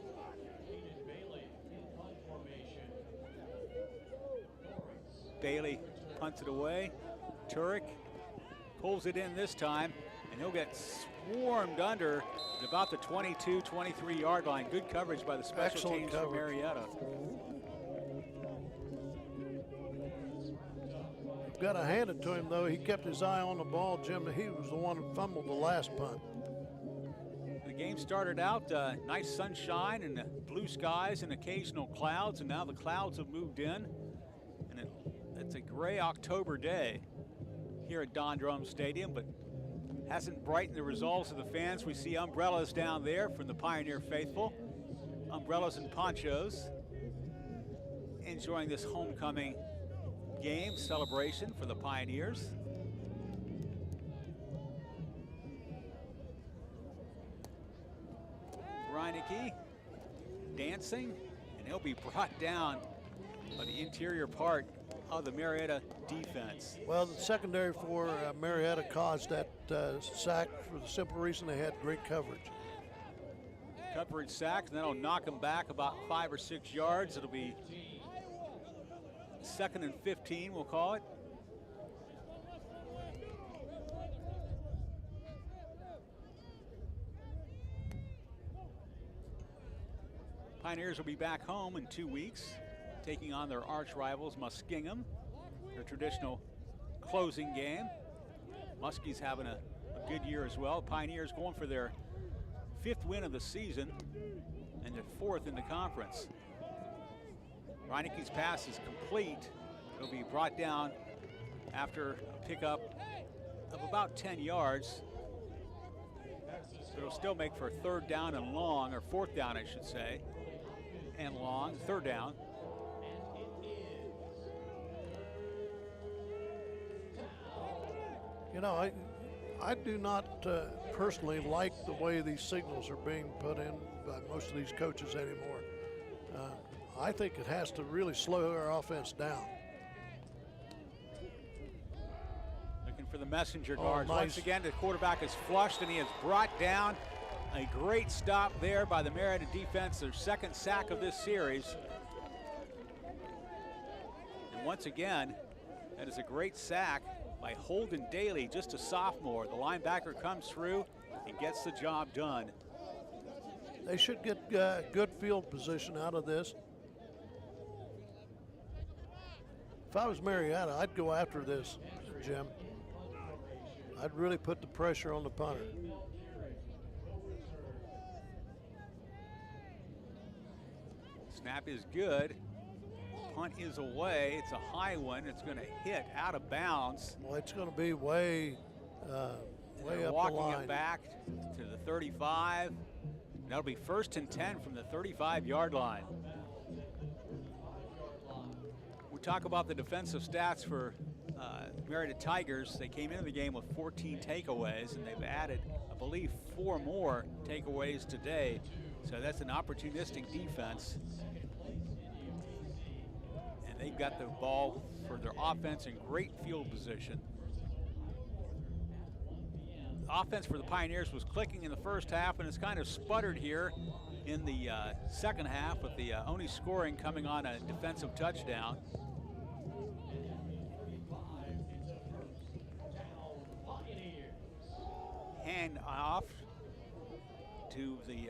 Bailey punts it away. Turek pulls it in this time, and he'll get swarmed under at about the 22, 23-yard line. Good coverage by the special teams from Marietta. Got to hand it to him, though. He kept his eye on the ball, Jim. He was the one who fumbled the last punt. The game started out nice sunshine and blue skies and occasional clouds, and now the clouds have moved in, and it's a gray October day here at Don Drum Stadium, but hasn't brightened the resolves of the fans. We see umbrellas down there from the Pioneer faithful, umbrellas and ponchos, enjoying this homecoming game celebration for the Pioneers. Reinecke dancing, and he'll be brought down by the interior part of the Marietta defense. Well, the secondary for Marietta caused that sack for the simple reason they had great coverage. Coverage sack, and that'll knock them back about 5 or 6 yards. It'll be 2nd and 15, we'll call it. Pioneers will be back home in 2 weeks, taking on their arch rivals Muskingum, their traditional closing game. Muskies having a good year as well. Pioneers going for their 5th win of the season and their 4th in the conference. Reinecke's pass is complete. It'll be brought down after a pickup of about 10 yards. It'll still make for a 3rd down and long, or 4th down, I should say, and long, 3rd down. You know, I do not personally like the way these signals are being put in by most of these coaches anymore. I think it has to really slow our offense down. Looking for the messenger guards. Nice. Once again, the quarterback is flushed, and he is brought down. A great stop there by the Marietta defense, their 2nd sack of this series. And once again, that is a great sack by Holden Daly, just a sophomore. The linebacker comes through and gets the job done. They should get good field position out of this. If I was Marietta, I'd go after this, Jim. I'd really put the pressure on the punter. Snap is good. Punt is away. It's a high one. It's going to hit out of bounds. Well, it's going to be way up the walking line. it back to the 35. That'll be 1st and 10 from the 35-yard line. We talk about the defensive stats for Marietta Tigers. They came into the game with 14 takeaways, and they've added, I believe, 4 more takeaways today. So that's an opportunistic defense. And they've got the ball for their offense in great field position. Offense for the Pioneers was clicking in the first half, and it's kind of sputtered here in the second half, with the only scoring coming on a defensive touchdown. hand off to the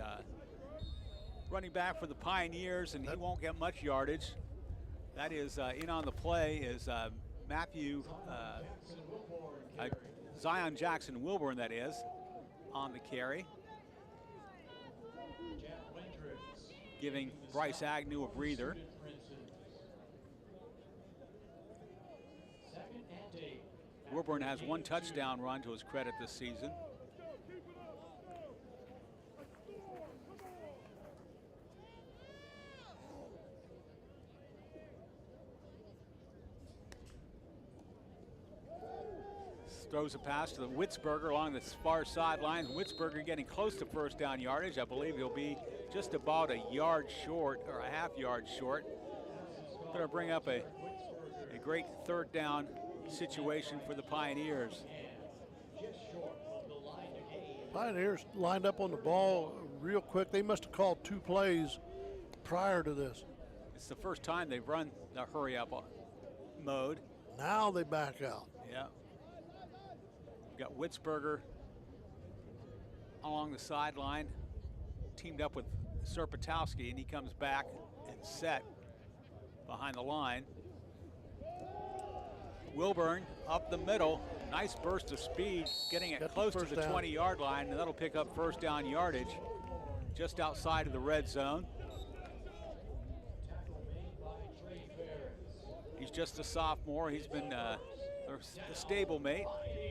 running back for the Pioneers, and he won't get much yardage. That is in on the play is Matthew Zion Jackson Wilburn, that is, on the carry, giving Bryce Agnew a breather. Wilburn has one touchdown run to his credit this season. Throws a pass to the Witzberger along the far sideline. Witzberger getting close to first down yardage. I believe he'll be just about a yard short, or a half yard short. Going to bring up a great third down situation for the Pioneers. Pioneers lined up on the ball real quick. They must have called 2 plays prior to this. It's the first time they've run the hurry up mode. Now they back out. Yeah. We've got Witzberger along the sideline, teamed up with Serpatowski, and he comes back and set behind the line. Wilburn up the middle, nice burst of speed, getting it close to the 20-yard line, and that'll pick up first down yardage just outside of the red zone. He's just a sophomore. He's been a stablemate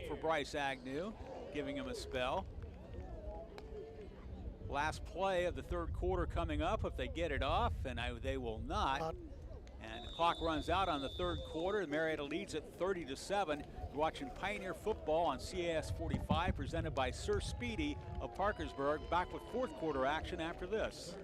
for Bryce Agnew, giving him a spell. Last play of the third quarter coming up if they get it off, and they will not. And the clock runs out on the third quarter. Marietta leads at 30-7. You're watching Pioneer football on CAS 45, presented by Sir Speedy of Parkersburg. Back with fourth quarter action after this.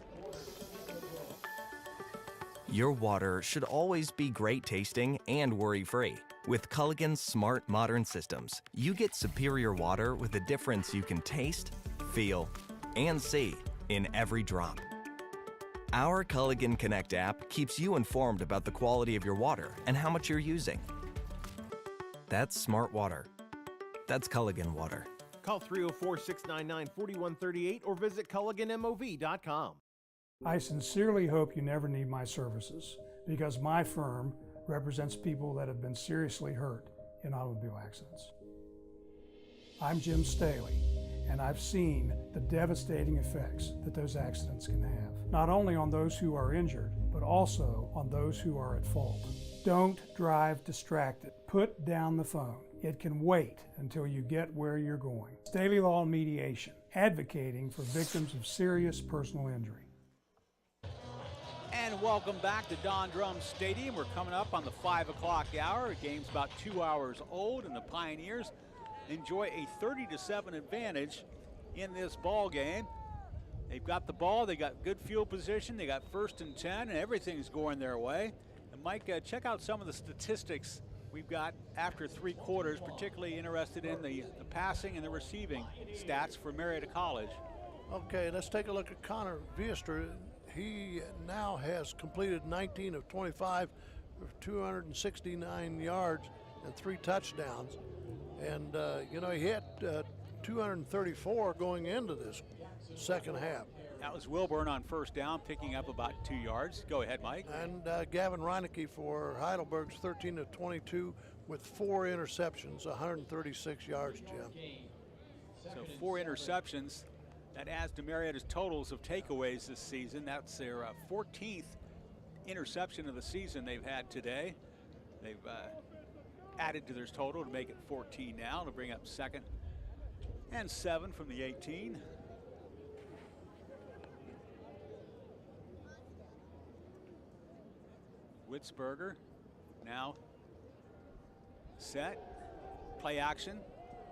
Your water should always be great tasting and worry-free. With Culligan's smart modern systems, you get superior water with a difference you can taste, feel, and see in every drop. Our Culligan Connect app keeps you informed about the quality of your water and how much you're using. That's smart water. That's Culligan water. Call 304-699-4138 or visit CulliganMOV.com. I sincerely hope you never need my services, because my firm represents people that have been seriously hurt in automobile accidents. I'm Jim Staley, and I've seen the devastating effects that those accidents can have, not only on those who are injured, but also on those who are at fault. Don't drive distracted. Put down the phone. It can wait until you get where you're going. Staley Law and Mediation, advocating for victims of serious personal injury. And welcome back to Don Drum Stadium. We're coming up on the 5 o'clock hour. The game's about 2 hours old, and the Pioneers enjoy a 30-7 advantage in this ball game. They've got the ball, they got good field position, they got 1st and 10, and everything's going their way. And Mike, check out some of the statistics we've got after 3 quarters, particularly interested in the passing and the receiving stats for Marietta College. Okay, let's take a look at Connor Viestra. He now has completed 19 of 25 for 269 yards and 3 touchdowns. And, he hit 234 going into this second half. That was Wilburn on first down, picking up about 2 yards. Go ahead, Mike. And Gavin Reinecke for Heidelberg's 13 of 22 with 4 interceptions, 136 yards, Jim. So 4 interceptions. That adds to Marietta's totals of takeaways this season. That's their 14th interception of the season they've had today. They've added to their total to make it 14 now, to bring up 2nd and 7 from the 18. Witzberger now set, play action.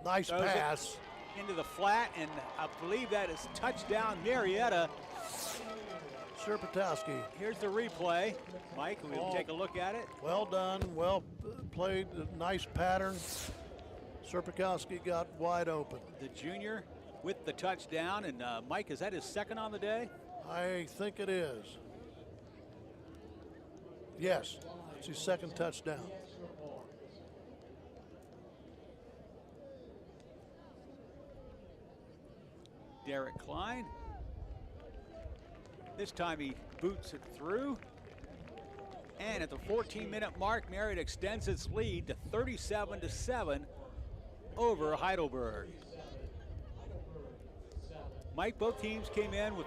Nice pass. Into the flat, and I believe that is touchdown Marietta. Serpatowski. Here's the replay. Mike, we'll take a look at it. Well done, well played, nice pattern. Serpatowski got wide open. The junior with the touchdown, and Mike, is that his 2nd on the day? I think it is. Yes, it's his 2nd touchdown. Derek Klein. This time he boots it through. And at the 14-minute mark, Marietta extends its lead to 37-7 over Heidelberg. Mike, both teams came in with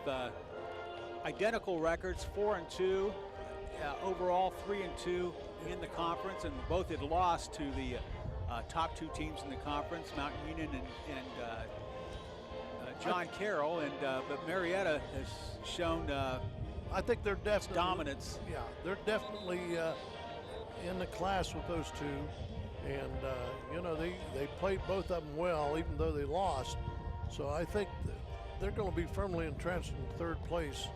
identical records, 4-2, overall 3-2 in the conference, and both had lost to the top two teams in the conference, Mount Union and John Carroll, and but Marietta has shown I think they're definitely dominance. Yeah, they're definitely in the class with those two, and you know, they played both of them well, even though they lost. So I think they're going to be firmly entrenched in third place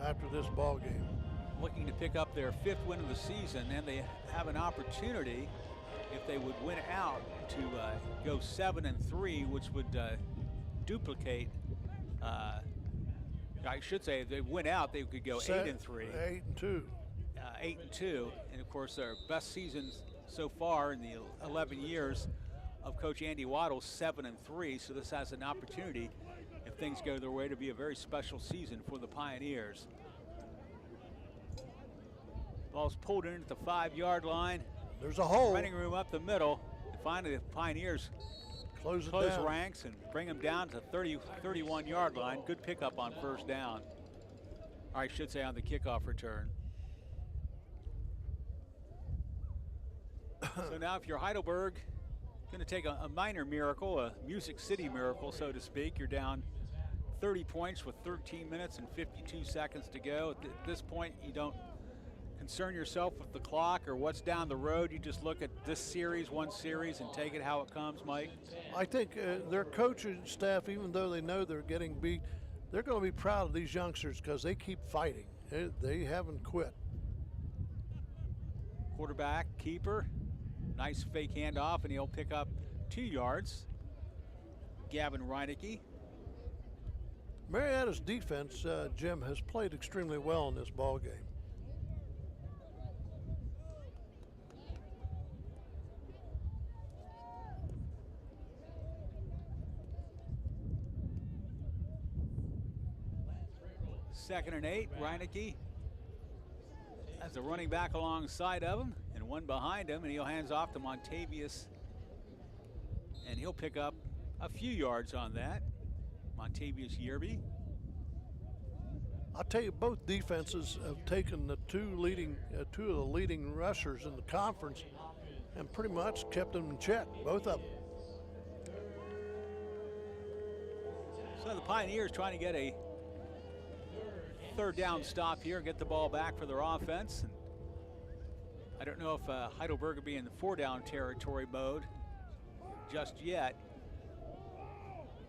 after this ball game. Looking to pick up their 5th win of the season, and they have an opportunity, if they would win out, to go 7-3, which would duplicate. I should say, if they win out, they could go 8-3. 8-2. 8-2, and of course their best seasons so far in the 11 years of Coach Andy Waddle, 7-3. So this has an opportunity, if things go their way, to be a very special season for the Pioneers. Ball's pulled in at the 5-yard line. There's a hole. Running room up the middle. And finally, the Pioneers close ranks and bring them down to 31-yard line. Good pickup on first down. Or I should say on the kickoff return. So now if you're Heidelberg, going to take a minor miracle, a Music City miracle, so to speak. You're down 30 points with 13 minutes and 52 seconds to go. At this point, you don't concern yourself with the clock or what's down the road. You just look at this series, one series, and take it how it comes, Mike. I think their coaching staff, even though they know they're getting beat, they're going to be proud of these youngsters because they keep fighting. They haven't quit. Quarterback, keeper, nice fake handoff, and he'll pick up 2 yards. Gavin Reinecke. Marietta's defense, Jim, has played extremely well in this ball game. Second and 8, Reinecke has a running back alongside of him and one behind him, and he'll hands off to Montavious, and he'll pick up a few yards on that. Montavious Yerby. I'll tell you, both defenses have taken the two of the leading rushers in the conference and pretty much kept them in check, both of them. So the Pioneers trying to get a third down stop here, get the ball back for their offense. And I don't know if Heidelberg will be in the 4-down territory mode just yet.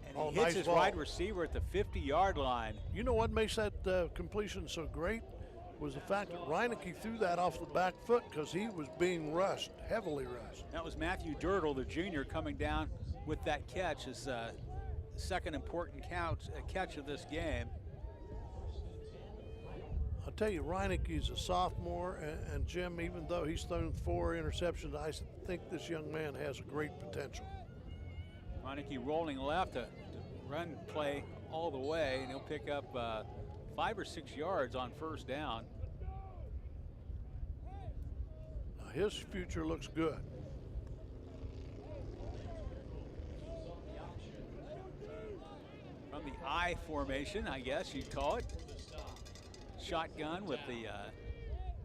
And he hits his wide receiver at the 50-yard line. You know what makes that completion so great was the fact that Reinecke threw that off the back foot because he was being rushed, heavily rushed. That was Matthew Dirtle, the junior, coming down with that catch, his second important catch of this game. I'll tell you, Reinecke's a sophomore, and Jim, even though he's thrown 4 interceptions, I think this young man has a great potential. Reinecke rolling left to run play all the way, and he'll pick up 5 or 6 yards on first down. Now his future looks good. From the I formation, I guess you'd call it. Shotgun with the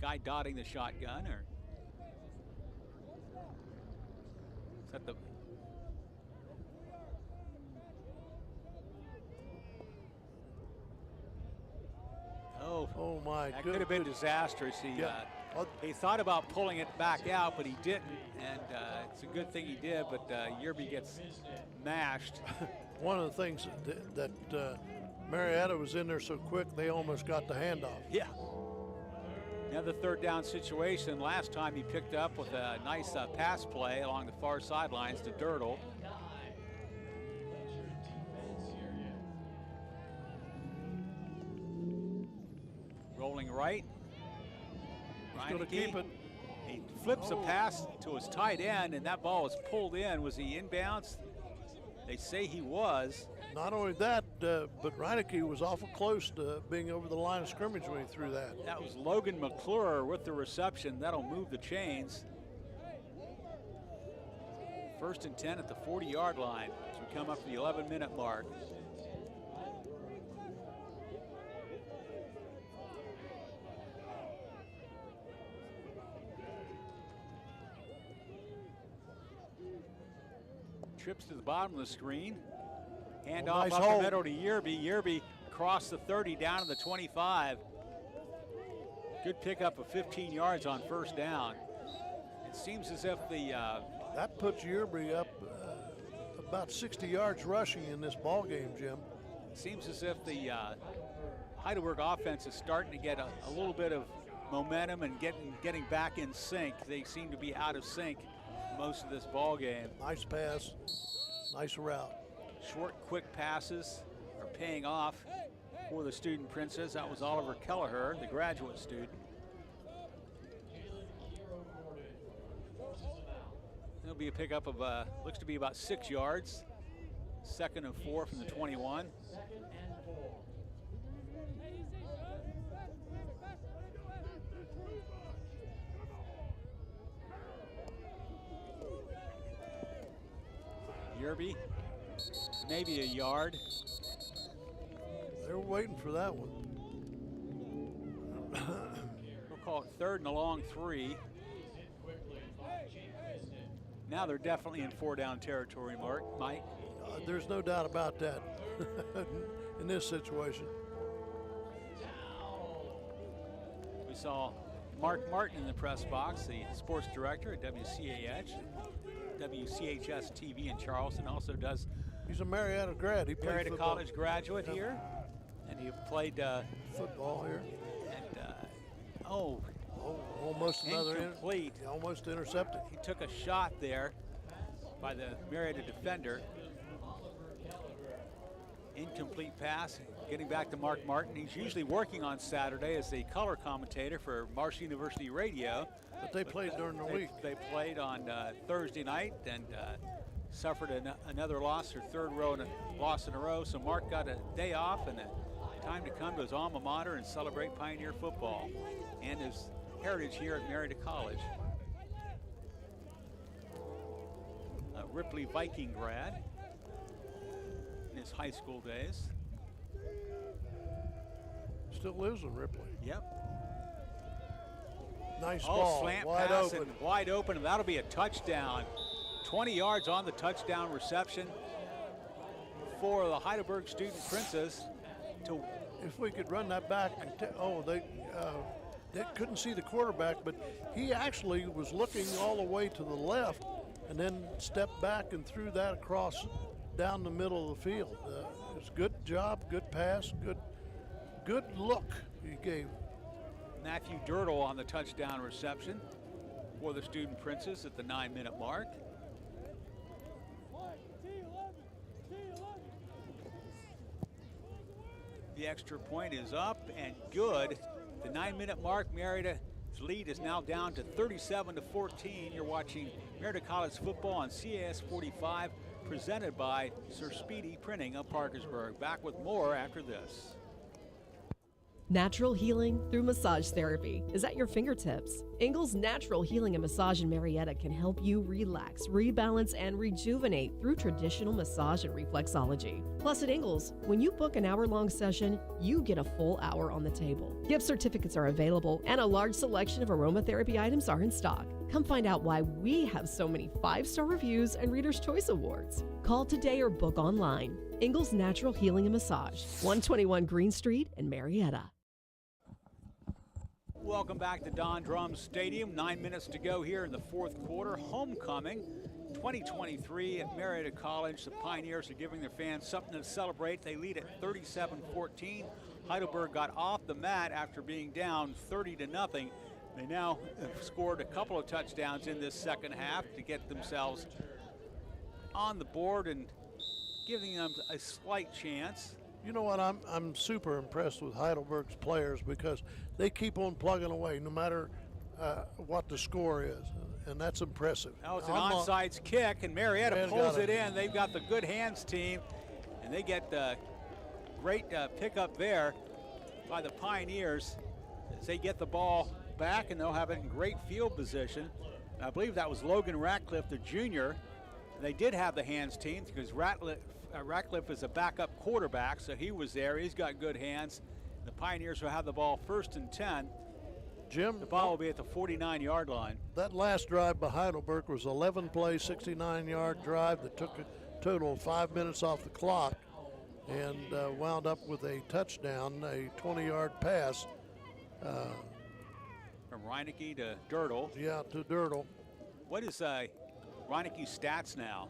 guy dotting the shotgun, or is that the Oh my that could have been disastrous. He thought about pulling it back out, but he didn't, and it's a good thing he did, but Yerby gets mashed. One of the things that Marietta was in there so quick, they almost got the handoff. Yeah. Another third down situation. Last time he picked up with a nice pass play along the far sidelines to Dirtle. Rolling right. He's going to keep it. He flips a pass to his tight end, and that ball was pulled in. Was he inbounds? They say he was. Not only that, but Reineke was awful close to being over the line of scrimmage when he threw that. That was Logan McClure with the reception. That'll move the chains. 1st and 10 at the 40-yard line as we come up to the 11-minute mark. Trips to the bottom of the screen. Hand off nice up hold. the middle to Yerby. Yerby across the 30 down to the 25. Good pickup of 15 yards on 1st down. It seems as if the that puts Yerby up about 60 yards rushing in this ball game, Jim. It seems as if the Heidelberg offense is starting to get a little bit of momentum and getting back in sync. They seem to be out of sync most of this ball game. Nice pass, nice route. Short, quick passes are paying off for the student princes. That was Oliver Kelleher, the graduate student. It'll be a pickup of, looks to be about 6 yards. 2nd and 4 from the 21. Yerby, maybe a yard. They were waiting for that one. We'll call it 3rd and a long 3. Now they're definitely in 4-down territory, Mike. There's no doubt about that in this situation. We saw Mark Martin in the press box, the sports director at WCHS TV in Charleston. Also does. He's a Marietta grad. He played Marietta football. College graduate here, and he played football here. And almost another incomplete. Almost intercepted. He took a shot there by the Marietta defender. Incomplete pass. Getting back to Mark Martin. He's usually working on Saturday as the color commentator for Marsh University Radio. But they played during the week. They played on Thursday night and suffered another loss, their 3rd loss in a row. So Mark got a day off and a time to come to his alma mater and celebrate Pioneer football and his heritage here at Marietta College. A Ripley Viking grad in his high school days. Still lives in Ripley. Yep. Nice ball, slant wide pass open. and wide open, and that'll be a touchdown. 20 yards on the touchdown reception for the Heidelberg Student Princes. If we could run that back, and they couldn't see the quarterback, but he actually was looking all the way to the left and then stepped back and threw that across down the middle of the field. It was a good job, good pass, good look he gave. Matthew Dirtle on the touchdown reception for the Student Princes at the 9-minute mark. The extra point is up and good. The 9-minute mark, Marietta's lead is now down to 37-14. You're watching Marietta College football on CAS 45, presented by Sir Speedy Printing of Parkersburg. Back with more after this. Natural healing through massage therapy is at your fingertips. Ingles Natural Healing and Massage in Marietta can help you relax, rebalance, and rejuvenate through traditional massage and reflexology. Plus at Ingles, when you book an hour-long session, you get a full hour on the table. Gift certificates are available, and a large selection of aromatherapy items are in stock. Come find out why we have so many 5-star reviews and Reader's Choice Awards. Call today or book online. Ingles Natural Healing and Massage, 121 Green Street in Marietta. Welcome back to Don Drum Stadium. 9 minutes to go here in the 4th quarter. Homecoming 2023 at Marietta College. The Pioneers are giving their fans something to celebrate. They lead at 37-14. Heidelberg got off the mat after being down 30-0. They now have scored a couple of touchdowns in this second half to get themselves on the board and giving them a slight chance. You know what, I'm super impressed with Heidelberg's players because they keep on plugging away no matter what the score is, and that's impressive. Now it's an onside kick, and Marietta pulls it in. They've got the good hands team, and they get the great pickup there by the Pioneers as they get the ball back, and they'll have it in great field position. And I believe that was Logan Ratcliffe, the junior. They did have the hands team because Ratcliffe is a backup quarterback, so he was there. He's got good hands. The Pioneers will have the ball 1st and 10. Jim, the ball will be at the 49-yard line. That last drive by Heidelberg was 11-play, 69-yard drive that took a total of 5 minutes off the clock and wound up with a touchdown, a 20-yard pass. From Reinecke to Dirtle. Yeah, to Dirtle. What is Reinecke's stats now?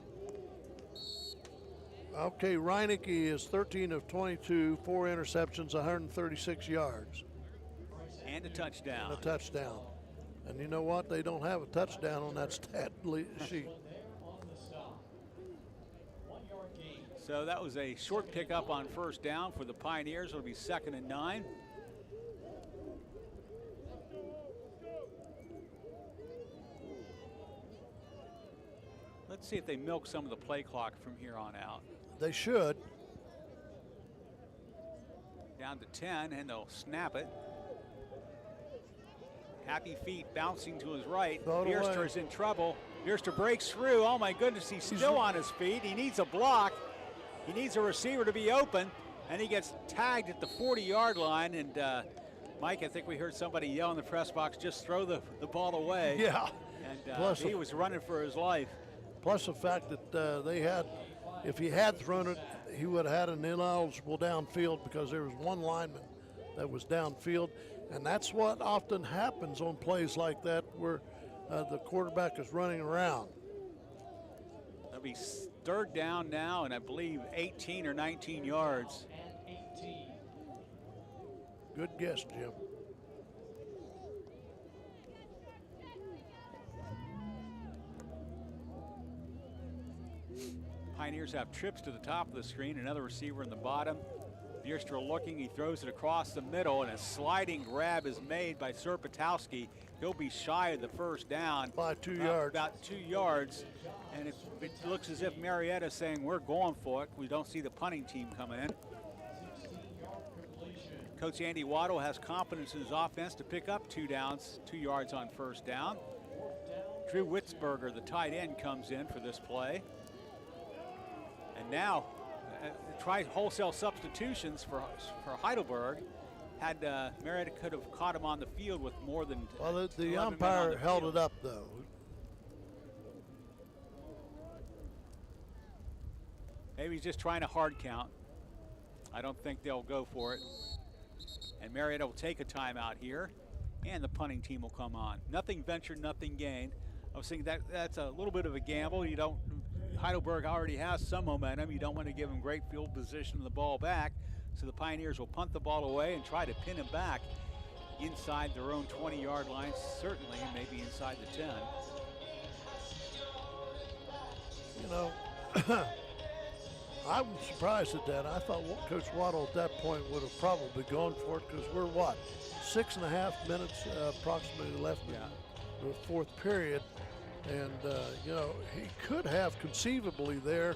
Okay, Reinecke is 13 of 22, 4 interceptions, 136 yards. And a touchdown. And a touchdown. And you know what? They don't have a touchdown on that stat sheet. So that was a short pickup on 1st down for the Pioneers. It'll be 2nd and 9. Let's see if they milk some of the play clock from here on out. They should. Down to 10, and they'll snap it. Happy Feet bouncing to his right. Bierster is in trouble. Bierster breaks through. Oh my goodness, he's still on his feet. He needs a block. He needs a receiver to be open, and he gets tagged at the 40-yard line. And Mike, I think we heard somebody yell in the press box, just throw the ball away. Yeah. And he was running for his life. Plus the fact that they had, if he had thrown it, he would have had an ineligible downfield because there was one lineman that was downfield. And that's what often happens on plays like that where the quarterback is running around. It'll be 3rd down now, and I believe 18 or 19 yards. Good guess, Jim. Pioneers have trips to the top of the screen, another receiver in the bottom. Bierster looking, he throws it across the middle, and a sliding grab is made by Serpatowski. He'll be shy of the 1st down. By 2 yards. About 2 yards. And it looks as if Marietta's saying, we're going for it. We don't see the punting team coming in. Coach Andy Waddle has confidence in his offense to pick up 2 downs, 2 yards on 1st down. Drew Witzberger, the tight end, comes in for this play. And now, try wholesale substitutions for Heidelberg. Had Marietta could have caught him on the field with more than. Well, the umpire held it up though. Maybe he's just trying to hard count. I don't think they'll go for it. And Marietta will take a timeout here, and the punting team will come on. Nothing ventured, nothing gained. I was thinking that's a little bit of a gamble. You don't. Heidelberg already has some momentum. You don't want to give him great field position of the ball back. So the Pioneers will punt the ball away and try to pin him back inside their own 20-yard line, certainly maybe inside the 10. You know, I was surprised at that. I thought Coach Waddle at that point would have probably gone for it because we're, 6.5 minutes approximately left in the 4th period. And, you know, he could have conceivably there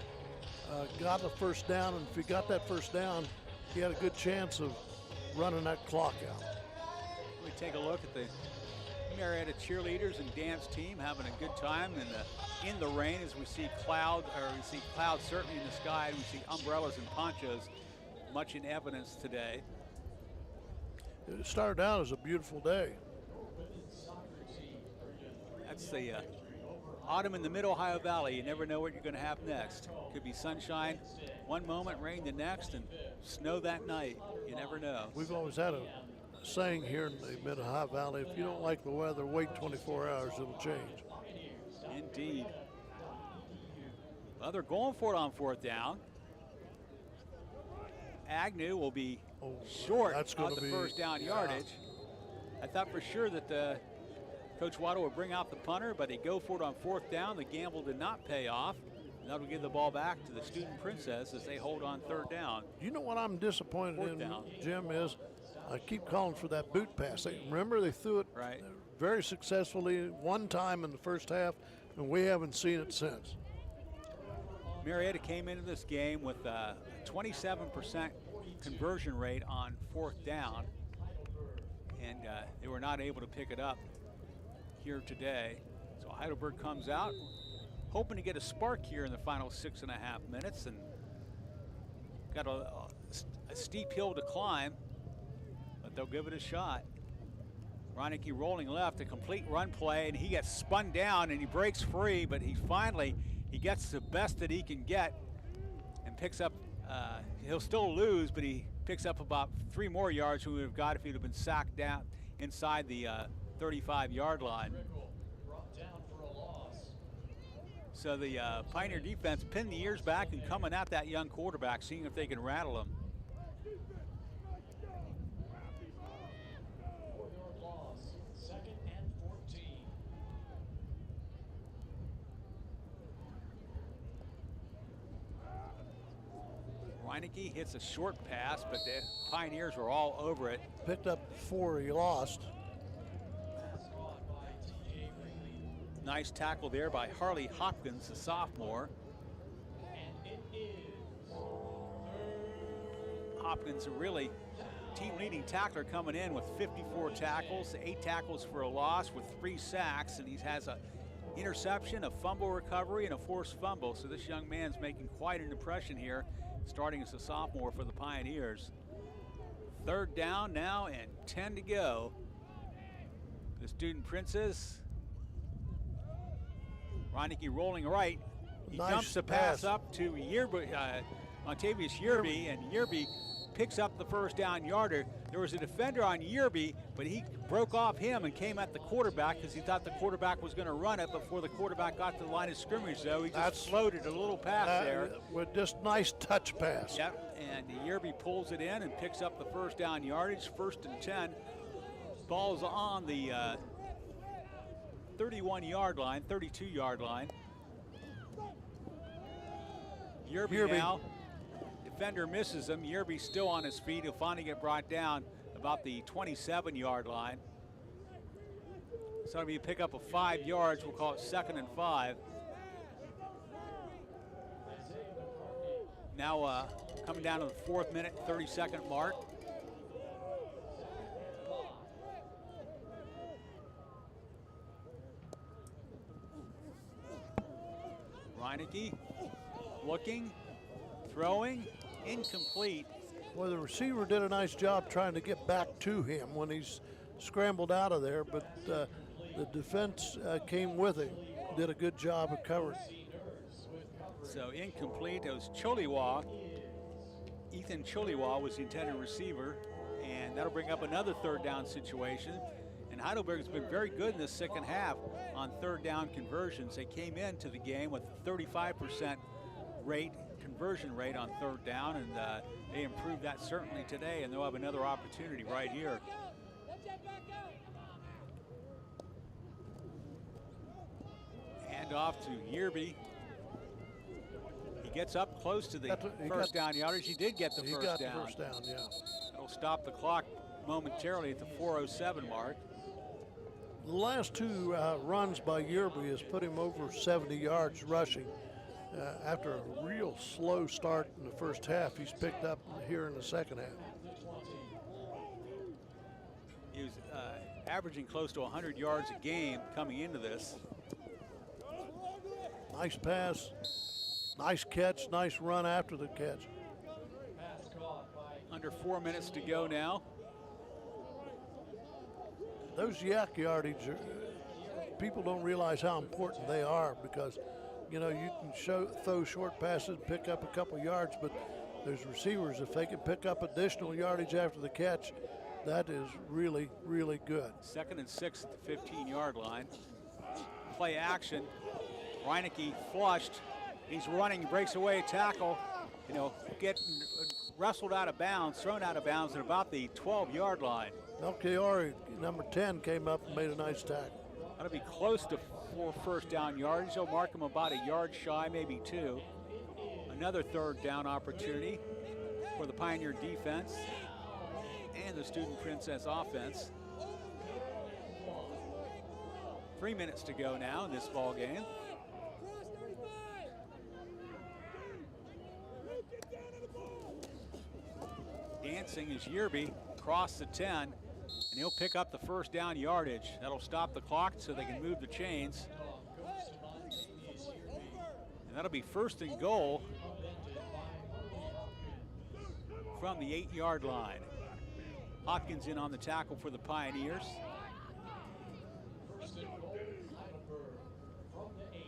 got the 1st down, and if he got that 1st down, he had a good chance of running that clock out. We take a look at the Marietta cheerleaders and dance team having a good time in the rain as we see clouds certainly in the sky, and we see umbrellas and ponchos much in evidence today. It started out as a beautiful day. That's the autumn in the Mid-Ohio Valley. You never know what you're going to have next. Could be sunshine one moment, rain the next, and snow that night. You never know. We've always had a saying here in the Mid-Ohio Valley, if you don't like the weather, wait 24 hours, it'll change. Indeed. Well, they're going for it on 4th down. Agnew will be short of the 1st down yardage. I thought for sure that Coach Waddle would bring out the punter, but he'd go for it on 4th down. The gamble did not pay off. And that'll give the ball back to the Student Princess as they hold on 3rd down. You know what I'm disappointed in, Jim, is I keep calling for that boot pass. Remember, they threw it very successfully one time in the first half, and we haven't seen it since. Marietta came into this game with a 27% conversion rate on 4th down, and they were not able to pick it up here today. So Heidelberg comes out hoping to get a spark here in the final 6.5 minutes, and got a steep hill to climb, but they'll give it a shot. Reinecke rolling left, a complete run play, and he gets spun down and he breaks free, but he gets the best that he can get and picks up, he'll still lose, but he picks up about 3 more yards than he would have got if he'd have been sacked down inside the 35-yard line. So the Pioneer defense pinned the ears back and coming at that young quarterback, seeing if they can rattle him. Reinecke hits a short pass, but the Pioneers were all over it. Picked up 4 he lost. Nice tackle there by Harley Hopkins, the sophomore. Hopkins, a really team-leading tackler, coming in with 54 tackles, 8 tackles for a loss with 3 sacks, and he has a interception, a fumble recovery, and a forced fumble. So this young man's making quite an impression here, starting as a sophomore for the Pioneers. 3rd down now and 10 to go. The Student Princes. Reinecke rolling right. He dumps the pass up to Montavious Yerby, and Yerby picks up the 1st down yarder. There was a defender on Yerby, but he broke off him and came at the quarterback because he thought the quarterback was going to run it before the quarterback got to the line of scrimmage, though. He just floated a little pass there. With just nice touch pass. Yep, and Yerby pulls it in and picks up the 1st down yardage, 1st and 10. Ball's on the 31-yard line, 32-yard line. Yerby now. Defender misses him. Yerby still on his feet. He'll finally get brought down about the 27-yard line. So it'll be a pickup of 5 yards. We'll call it 2nd and 5. Now coming down to the 4th minute, 30-second mark. Reinecke looking, throwing, incomplete. Well, the receiver did a nice job trying to get back to him when he's scrambled out of there, but the defense came with him, did a good job of covering. So incomplete. It was Choliwa. Ethan Choliwa was the intended receiver, and that'll bring up another 3rd down situation. And Heidelberg has been very good in the 2nd half on 3rd down conversions. They came into the game with a 35% conversion rate on 3rd down, and they improved that certainly today, and they'll have another opportunity right here. Hand off to Yerby. He gets up close to the 1st down yardage. He did get the first down. He got the 1st down, yeah. It'll stop the clock momentarily at the 4:07 mark. The last 2 runs by Yerby has put him over 70 yards rushing. After a real slow start in the 1st half, he's picked up here in the 2nd half. He was averaging close to 100 yards a game coming into this. Nice pass, nice catch, nice run after the catch. Under 4 minutes to go now. Those yak yardage, people don't realize how important they are, because you know, you can throw short passes, pick up a couple yards, but there's receivers, if they can pick up additional yardage after the catch, that is really, really good. 2nd and 6 at the 15-yard line. Play action. Reinecke flushed. He's running, breaks away a tackle. You know, getting wrestled out of bounds, thrown out of bounds at about the 12-yard line. Melchiori, number 10, came up and made a nice tackle. That'll be close to 4 1st down yardage. They'll mark him about a yard shy, maybe 2. Another 3rd down opportunity for the Pioneer defense. and the Student Princess offense. 3 minutes to go now in this ball game. Dancing is Yerby across the 10, and he'll pick up the first down yardage. That'll stop the clock so they can move the chains. And that'll be first and goal from the 8-yard line. Hopkins in on the tackle for the Pioneers. First and goal, Heidelberg from the 8.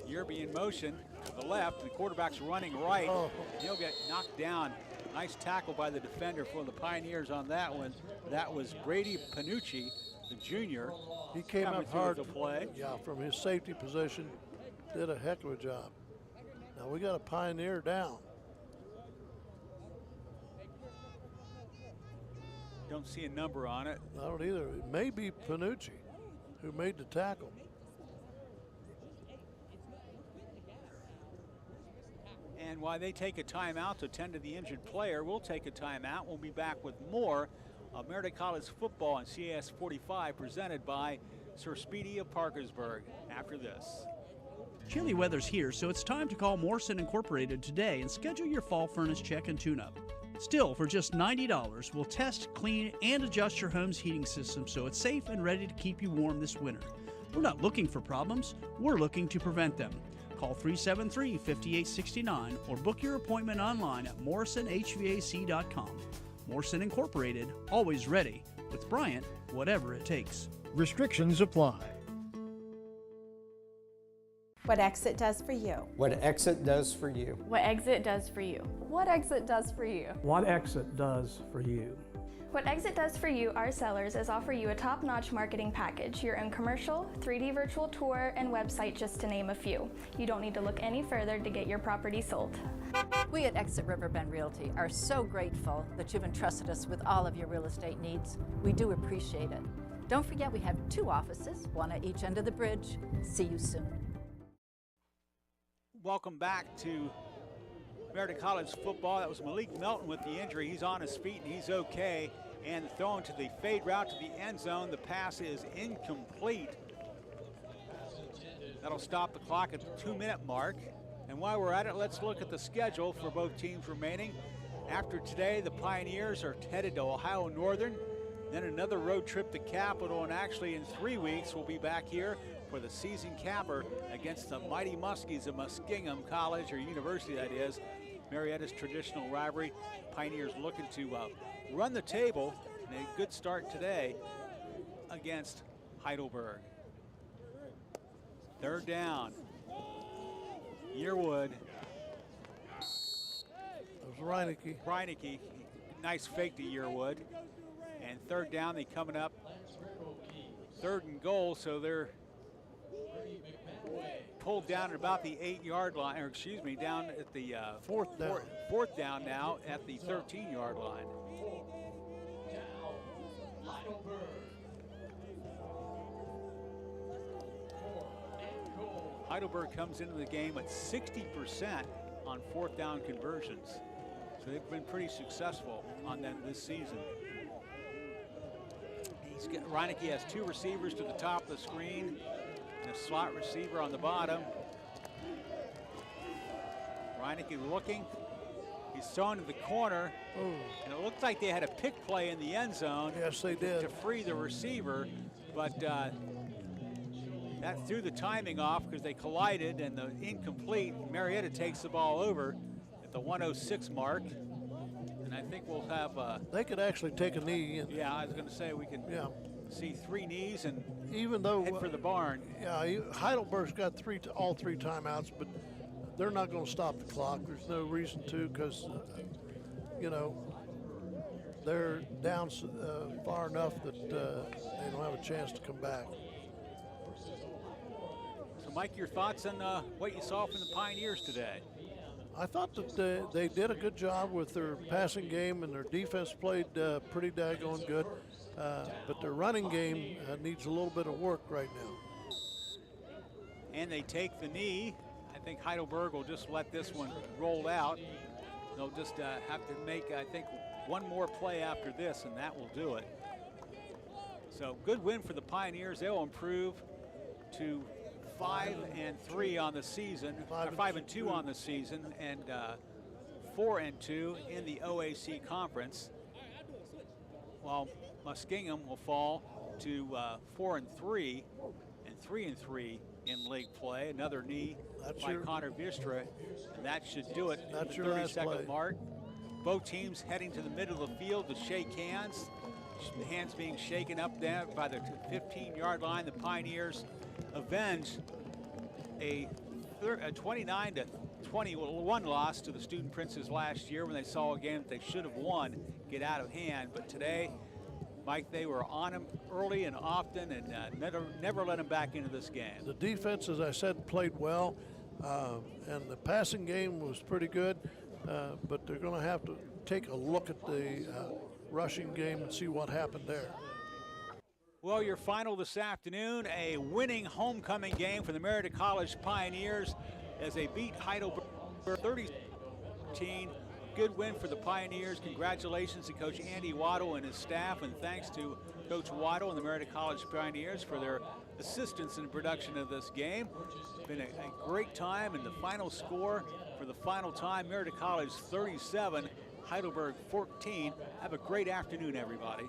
Yerby in motion to the left. The quarterback's running right. Oh. He'll get knocked down. Nice tackle by the defender for the Pioneers on that one. That was Brady Panucci, the junior. He came coming up through hard. with the play. Yeah, from his safety position, did a heck of a job. Now we got a Pioneer down. Don't see a number on it. I don't either. It may be Panucci who made the tackle. And while they take a timeout to tend to the injured player, we'll take a timeout. We'll be back with more of Marietta College football on CAS 45 presented by Sir Speedy of Parkersburg after this. Chilly weather's here, so it's time to call Morrison Incorporated today and schedule your fall furnace check and tune-up. Still, for just $90, we'll test, clean, and adjust your home's heating system so it's safe and ready to keep you warm this winter. We're not looking for problems, we're looking to prevent them. Call 373-5869 or book your appointment online at morrisonhvac.com. Morrison Incorporated, always ready. With Bryant, whatever it takes. Restrictions apply. What Exit does for you. What Exit does for you. What Exit does for you. What Exit does for you. What Exit does for you. What Exit does for you, our sellers, is offer you a top-notch marketing package, your own commercial, 3D virtual tour, and website, just to name a few. You don't need to look any further to get your property sold. We at Exit Riverbend Realty are so grateful that you've entrusted us with all of your real estate needs. We do appreciate it. Don't forget we have 2 offices, one at each end of the bridge. See you soon. Welcome back to Marietta College football. That was Malik Melton with the injury. He's on his feet and he's okay. And thrown to the fade route to the end zone. The pass is incomplete. That'll stop the clock at the 2-minute mark. And while we're at it, let's look at the schedule for both teams remaining. After today, the Pioneers are headed to Ohio Northern, then another road trip to Capital, and actually in 3 weeks we'll be back here for the season capper against the Mighty Muskies of Muskingum College, or University that is. Marietta's traditional rivalry. Pioneers looking to run the table, and a good start today against Heidelberg. 3rd down. Yearwood. That was Reinecke. Reinecke, nice fake to Yearwood. And 3rd down, they coming up 3rd and goal, so they're pulled down at about the 8-yard line, or excuse me, down at the fourth down now at the 13-yard line. Heidelberg comes into the game at 60% on 4th down conversions. So they've been pretty successful on that this season. Reinecke has 2 receivers to the top of the screen and a slot receiver on the bottom. Reinecke looking. He's thrown to the corner. Ooh. And it looks like they had a pick play in the end zone. Yes, they did. To free the receiver, but that threw the timing off because they collided, and the incomplete. Marietta takes the ball over at the 106 mark. And I think we'll have they could actually take a knee. And, yeah, I was going to say we could see 3 knees and even though head for the barn. Yeah, Heidelberg's got all three timeouts, but they're not going to stop the clock. There's no reason to, because they're down far enough that they don't have a chance to come back. So, Mike, your thoughts on what you saw from the Pioneers today? I thought that they did a good job with their passing game, and their defense played pretty daggone good. But their running game needs a little bit of work right now. and they take the knee. I think Heidelberg will just let this one roll out. They'll just have to make, I think, one more play after this, and that will do it. So good win for the Pioneers. They'll improve to 5-3 on the season, or 5-2 on the season, and 4-2 in the OAC conference. While Muskingum will fall to 4-3 and 3-3 in league play. Another knee by Connor Vistra, and that should do it at the 30-second mark. Both teams heading to the middle of the field to shake hands. The hands being shaken up there by the 15-yard line. The Pioneers avenge a 29-21 loss to the Student Princes last year when they saw a game that they should have won get out of hand. But today, Mike, they were on them early and often, and never let them back into this game. The defense, as I said, played well, and the passing game was pretty good, but they're going to have to take a look at the rushing game and see what happened there. Well, your final this afternoon, a winning homecoming game for the Marietta College Pioneers as they beat Heidelberg 30-13. Good win for the Pioneers. Congratulations to Coach Andy Waddle and his staff, and thanks to Coach Waddle and the Marietta College Pioneers for their assistance in the production of this game. It's been a great time, and the final score for the final time, Marietta College 37, Heidelberg 14. Have a great afternoon, everybody.